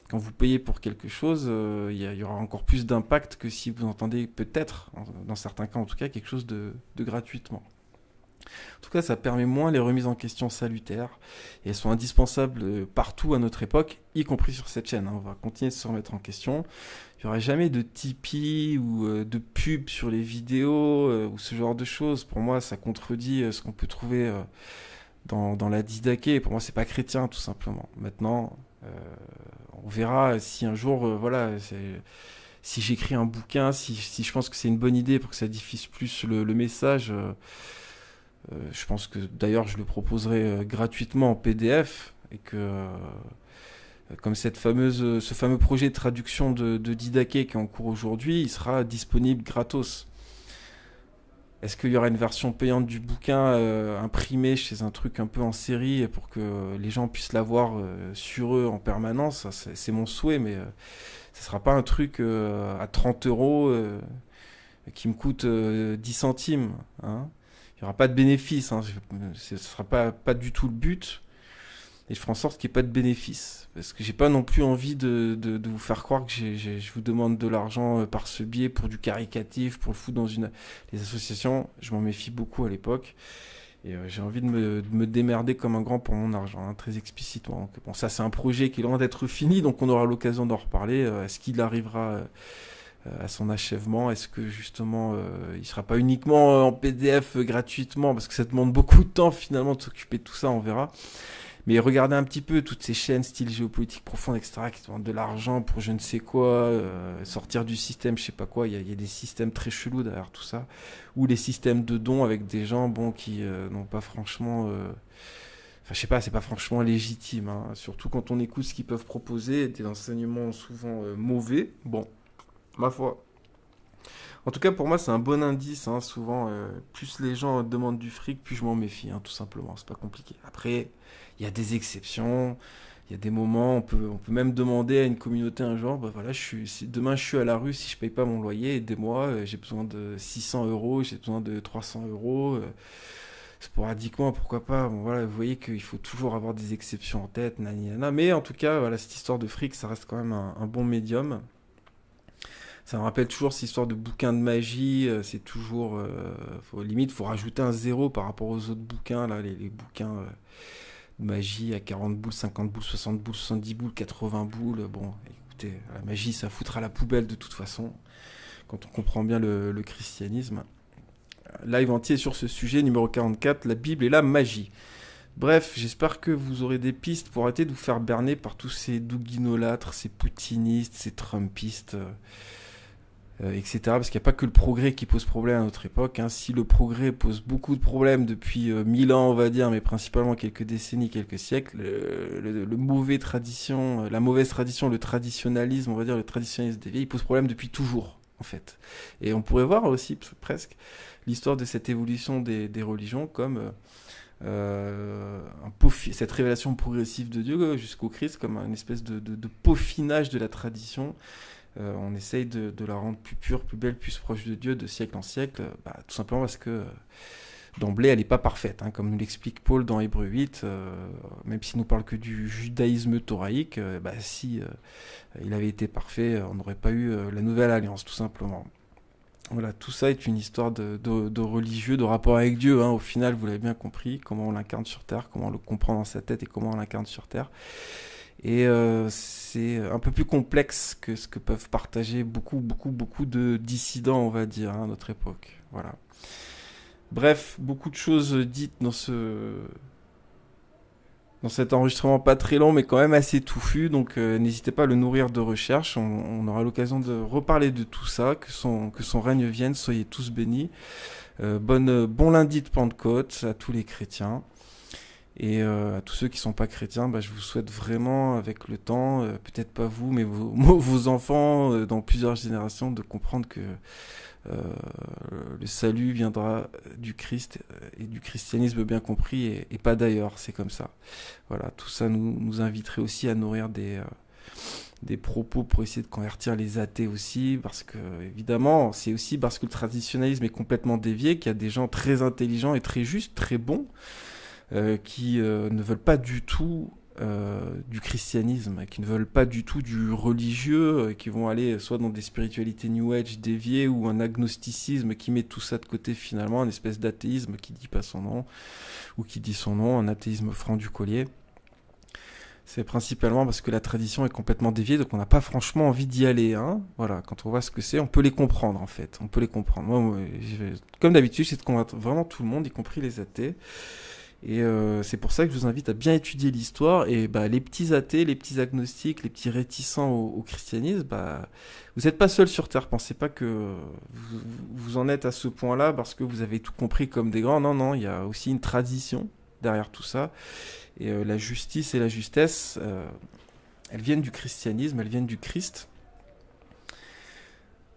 quand vous payez pour quelque chose, y aura encore plus d'impact que si vous entendez peut-être, dans certains cas en tout cas, quelque chose de gratuitement. En tout cas, ça permet moins les remises en question salutaires et elles sont indispensables partout à notre époque, y compris sur cette chaîne. Hein. On va continuer de se remettre en question. Il n'y aura jamais de Tipeee ou de pub sur les vidéos ou ce genre de choses. Pour moi, ça contredit ce qu'on peut trouver dans la didaché. Pour moi, c'est pas chrétien, tout simplement. Maintenant, on verra si un jour, voilà, si j'écris un bouquin, si je pense que c'est une bonne idée pour que ça diffuse plus le message. Je pense que d'ailleurs je le proposerai gratuitement en PDF et que comme ce fameux projet de traduction de didaché qui est en cours aujourd'hui, il sera disponible gratos. Est-ce qu'il y aura une version payante du bouquin imprimée chez un truc un peu en série pour que les gens puissent l'avoir sur eux en permanence? C'est mon souhait, mais ce ne sera pas un truc à 30 euros qui me coûte 10 centimes. Hein. Il n'y aura pas de bénéfice, hein. Ce ne sera pas du tout le but. Et je ferai en sorte qu'il n'y ait pas de bénéfice. Parce que j'ai pas non plus envie de vous faire croire que je vous demande de l'argent par ce biais pour du caricatif, pour le foutre dans les associations. Je m'en méfie beaucoup à l'époque. Et j'ai envie de me démerder comme un grand pour mon argent, hein, très explicitement. Donc, bon, ça c'est un projet qui est loin d'être fini, donc on aura l'occasion d'en reparler. Est-ce qu'il arrivera à son achèvement? Est-ce que justement il sera pas uniquement en PDF gratuitement, parce que ça demande beaucoup de temps finalement de s'occuper de tout ça, on verra. Mais regardez un petit peu toutes ces chaînes style géopolitique profonde, etc., qui demandent de l'argent pour je ne sais quoi, sortir du système, je sais pas quoi. Il y a des systèmes très chelous derrière tout ça, ou les systèmes de dons avec des gens bon qui n'ont pas franchement enfin, je sais pas, c'est pas franchement légitime, hein. Surtout quand on écoute ce qu'ils peuvent proposer, des enseignements souvent mauvais. Bon, ma foi. En tout cas, pour moi, c'est un bon indice. Hein, souvent, plus les gens demandent du fric, plus je m'en méfie, hein, tout simplement. C'est pas compliqué. Après, il y a des exceptions. Il y a des moments, on peut même demander à une communauté un jour, bah voilà, demain je suis à la rue, si je paye pas mon loyer, aidez-moi, j'ai besoin de 600 euros, j'ai besoin de 300 euros. Sporadiquement, pourquoi pas. Bon, voilà, vous voyez qu'il faut toujours avoir des exceptions en tête, nana. Mais en tout cas, voilà, cette histoire de fric, ça reste quand même un bon médium. Ça me rappelle toujours cette histoire de bouquin de magie. C'est toujours, limite, faut rajouter un zéro par rapport aux autres bouquins, là, les bouquins de magie à 40 boules, 50 boules, 60 boules, 70 boules, 80 boules. Bon, écoutez, la magie, ça foutra à la poubelle de toute façon, quand on comprend bien le christianisme. Live entier sur ce sujet, numéro 44, la Bible et la magie. Bref, j'espère que vous aurez des pistes pour arrêter de vous faire berner par tous ces douguinolâtres, ces poutinistes, ces trumpistes, etc. Parce qu'il n'y a pas que le progrès qui pose problème à notre époque, hein. Si le progrès pose beaucoup de problèmes depuis 1000 ans, on va dire, mais principalement quelques décennies, quelques siècles, la mauvaise tradition, le traditionnalisme, on va dire le traditionnalisme des vieilles, il pose problème depuis toujours, en fait. Et on pourrait voir aussi, presque, l'histoire de cette évolution des religions comme cette révélation progressive de Dieu jusqu'au Christ, comme une espèce de peaufinage de la tradition. On essaye de la rendre plus pure, plus belle, plus proche de Dieu de siècle en siècle, tout simplement parce que d'emblée elle n'est pas parfaite, hein, comme nous l'explique Paul dans Hébreux 8, même s'il nous parle que du judaïsme thoraïque, si il avait été parfait, on n'aurait pas eu la nouvelle alliance, tout simplement. Voilà, tout ça est une histoire de religieux, de rapport avec Dieu, hein. Au final, vous l'avez bien compris, comment on l'incarne sur Terre, comment on le comprend dans sa tête et comment on l'incarne sur Terre. Et c'est un peu plus complexe que ce que peuvent partager beaucoup de dissidents, on va dire, hein, à notre époque. Voilà. Bref, beaucoup de choses dites dans cet enregistrement pas très long, mais quand même assez touffu. Donc n'hésitez pas à le nourrir de recherches. On aura l'occasion de reparler de tout ça. Que son règne vienne. Soyez tous bénis. Bon lundi de Pentecôte à tous les chrétiens. Et à tous ceux qui ne sont pas chrétiens, je vous souhaite vraiment, avec le temps, peut-être pas vous, mais vos enfants, dans plusieurs générations, de comprendre que le salut viendra du Christ et du christianisme bien compris, et pas d'ailleurs, c'est comme ça. Voilà, tout ça nous inviterait aussi à nourrir des propos pour essayer de convertir les athées aussi, parce que, évidemment, c'est aussi parce que le traditionnalisme est complètement dévié qu'il y a des gens très intelligents et très justes, très bons, qui ne veulent pas du tout du christianisme, qui ne veulent pas du tout du religieux, qui vont aller soit dans des spiritualités New Age déviées ou un agnosticisme qui met tout ça de côté finalement, une espèce d'athéisme qui dit pas son nom, ou qui dit son nom, un athéisme franc du collier. C'est principalement parce que la tradition est complètement déviée, donc on n'a pas franchement envie d'y aller, hein. Voilà, quand on voit ce que c'est, on peut les comprendre en fait, on peut les comprendre. Moi, comme d'habitude, j'essaie de convaincre vraiment tout le monde, y compris les athées. Et c'est pour ça que je vous invite à bien étudier l'histoire. Et les petits athées, les petits agnostiques, les petits réticents au christianisme, vous n'êtes pas seuls sur Terre. Pensez pas que vous en êtes à ce point-là parce que vous avez tout compris comme des grands. Non, non, il y a aussi une tradition derrière tout ça. Et la justice et la justesse, elles viennent du christianisme, elles viennent du Christ.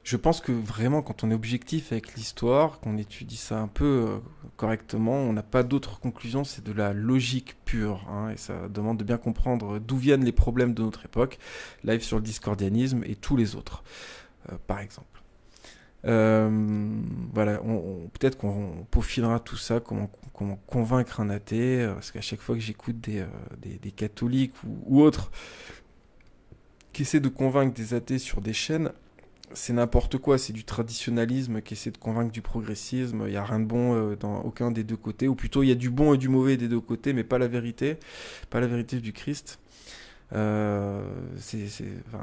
Je pense que vraiment, quand on est objectif avec l'histoire, qu'on étudie ça un peu correctement, on n'a pas d'autre conclusion, c'est de la logique pure, hein, et ça demande de bien comprendre d'où viennent les problèmes de notre époque, live sur le discordianisme et tous les autres, par exemple. Voilà, peut-être qu'on peaufinera tout ça, comment convaincre un athée, parce qu'à chaque fois que j'écoute des catholiques ou autres qui essaient de convaincre des athées sur des chaînes, c'est n'importe quoi, c'est du traditionnalisme qui essaie de convaincre du progressisme, il n'y a rien de bon dans aucun des deux côtés, ou plutôt il y a du bon et du mauvais des deux côtés, mais pas la vérité du Christ. Enfin,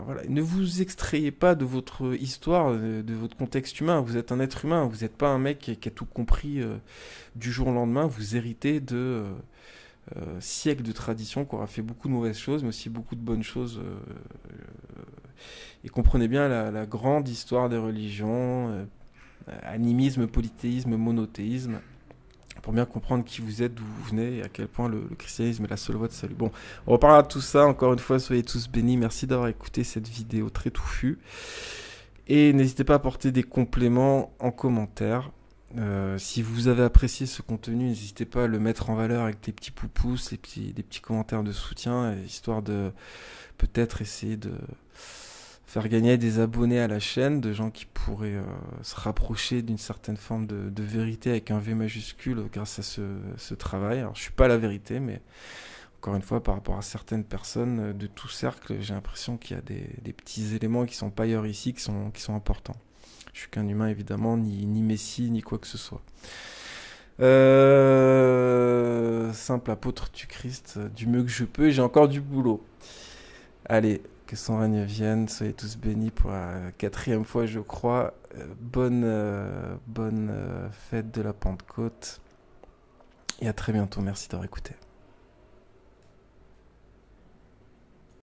voilà. Ne vous extrayez pas de votre histoire, de votre contexte humain, vous êtes un être humain, vous n'êtes pas un mec qui a tout compris du jour au lendemain, vous héritez de siècles de tradition qui aura fait beaucoup de mauvaises choses, mais aussi beaucoup de bonnes choses. Et comprenez bien la grande histoire des religions, animisme, polythéisme, monothéisme, pour bien comprendre qui vous êtes, d'où vous venez, et à quel point le christianisme est la seule voie de salut. Bon, on reparlera de tout ça, encore une fois, soyez tous bénis, merci d'avoir écouté cette vidéo très touffue, et n'hésitez pas à apporter des compléments en commentaire. Si vous avez apprécié ce contenu, n'hésitez pas à le mettre en valeur avec des petits pouces, des petits commentaires de soutien, histoire de peut-être essayer de faire gagner des abonnés à la chaîne, de gens qui pourraient se rapprocher d'une certaine forme de vérité avec un V majuscule grâce à ce travail. Alors je suis pas la vérité, mais encore une fois, par rapport à certaines personnes de tout cercle, j'ai l'impression qu'il y a des petits éléments qui sont pas ailleurs ici, qui sont importants. Je suis qu'un humain, évidemment, ni messie, ni quoi que ce soit. Simple apôtre du Christ, du mieux que je peux, j'ai encore du boulot. Allez, que son règne vienne, soyez tous bénis pour la 4e fois, je crois. Bonne fête de la Pentecôte. Et à très bientôt, merci d'avoir écouté.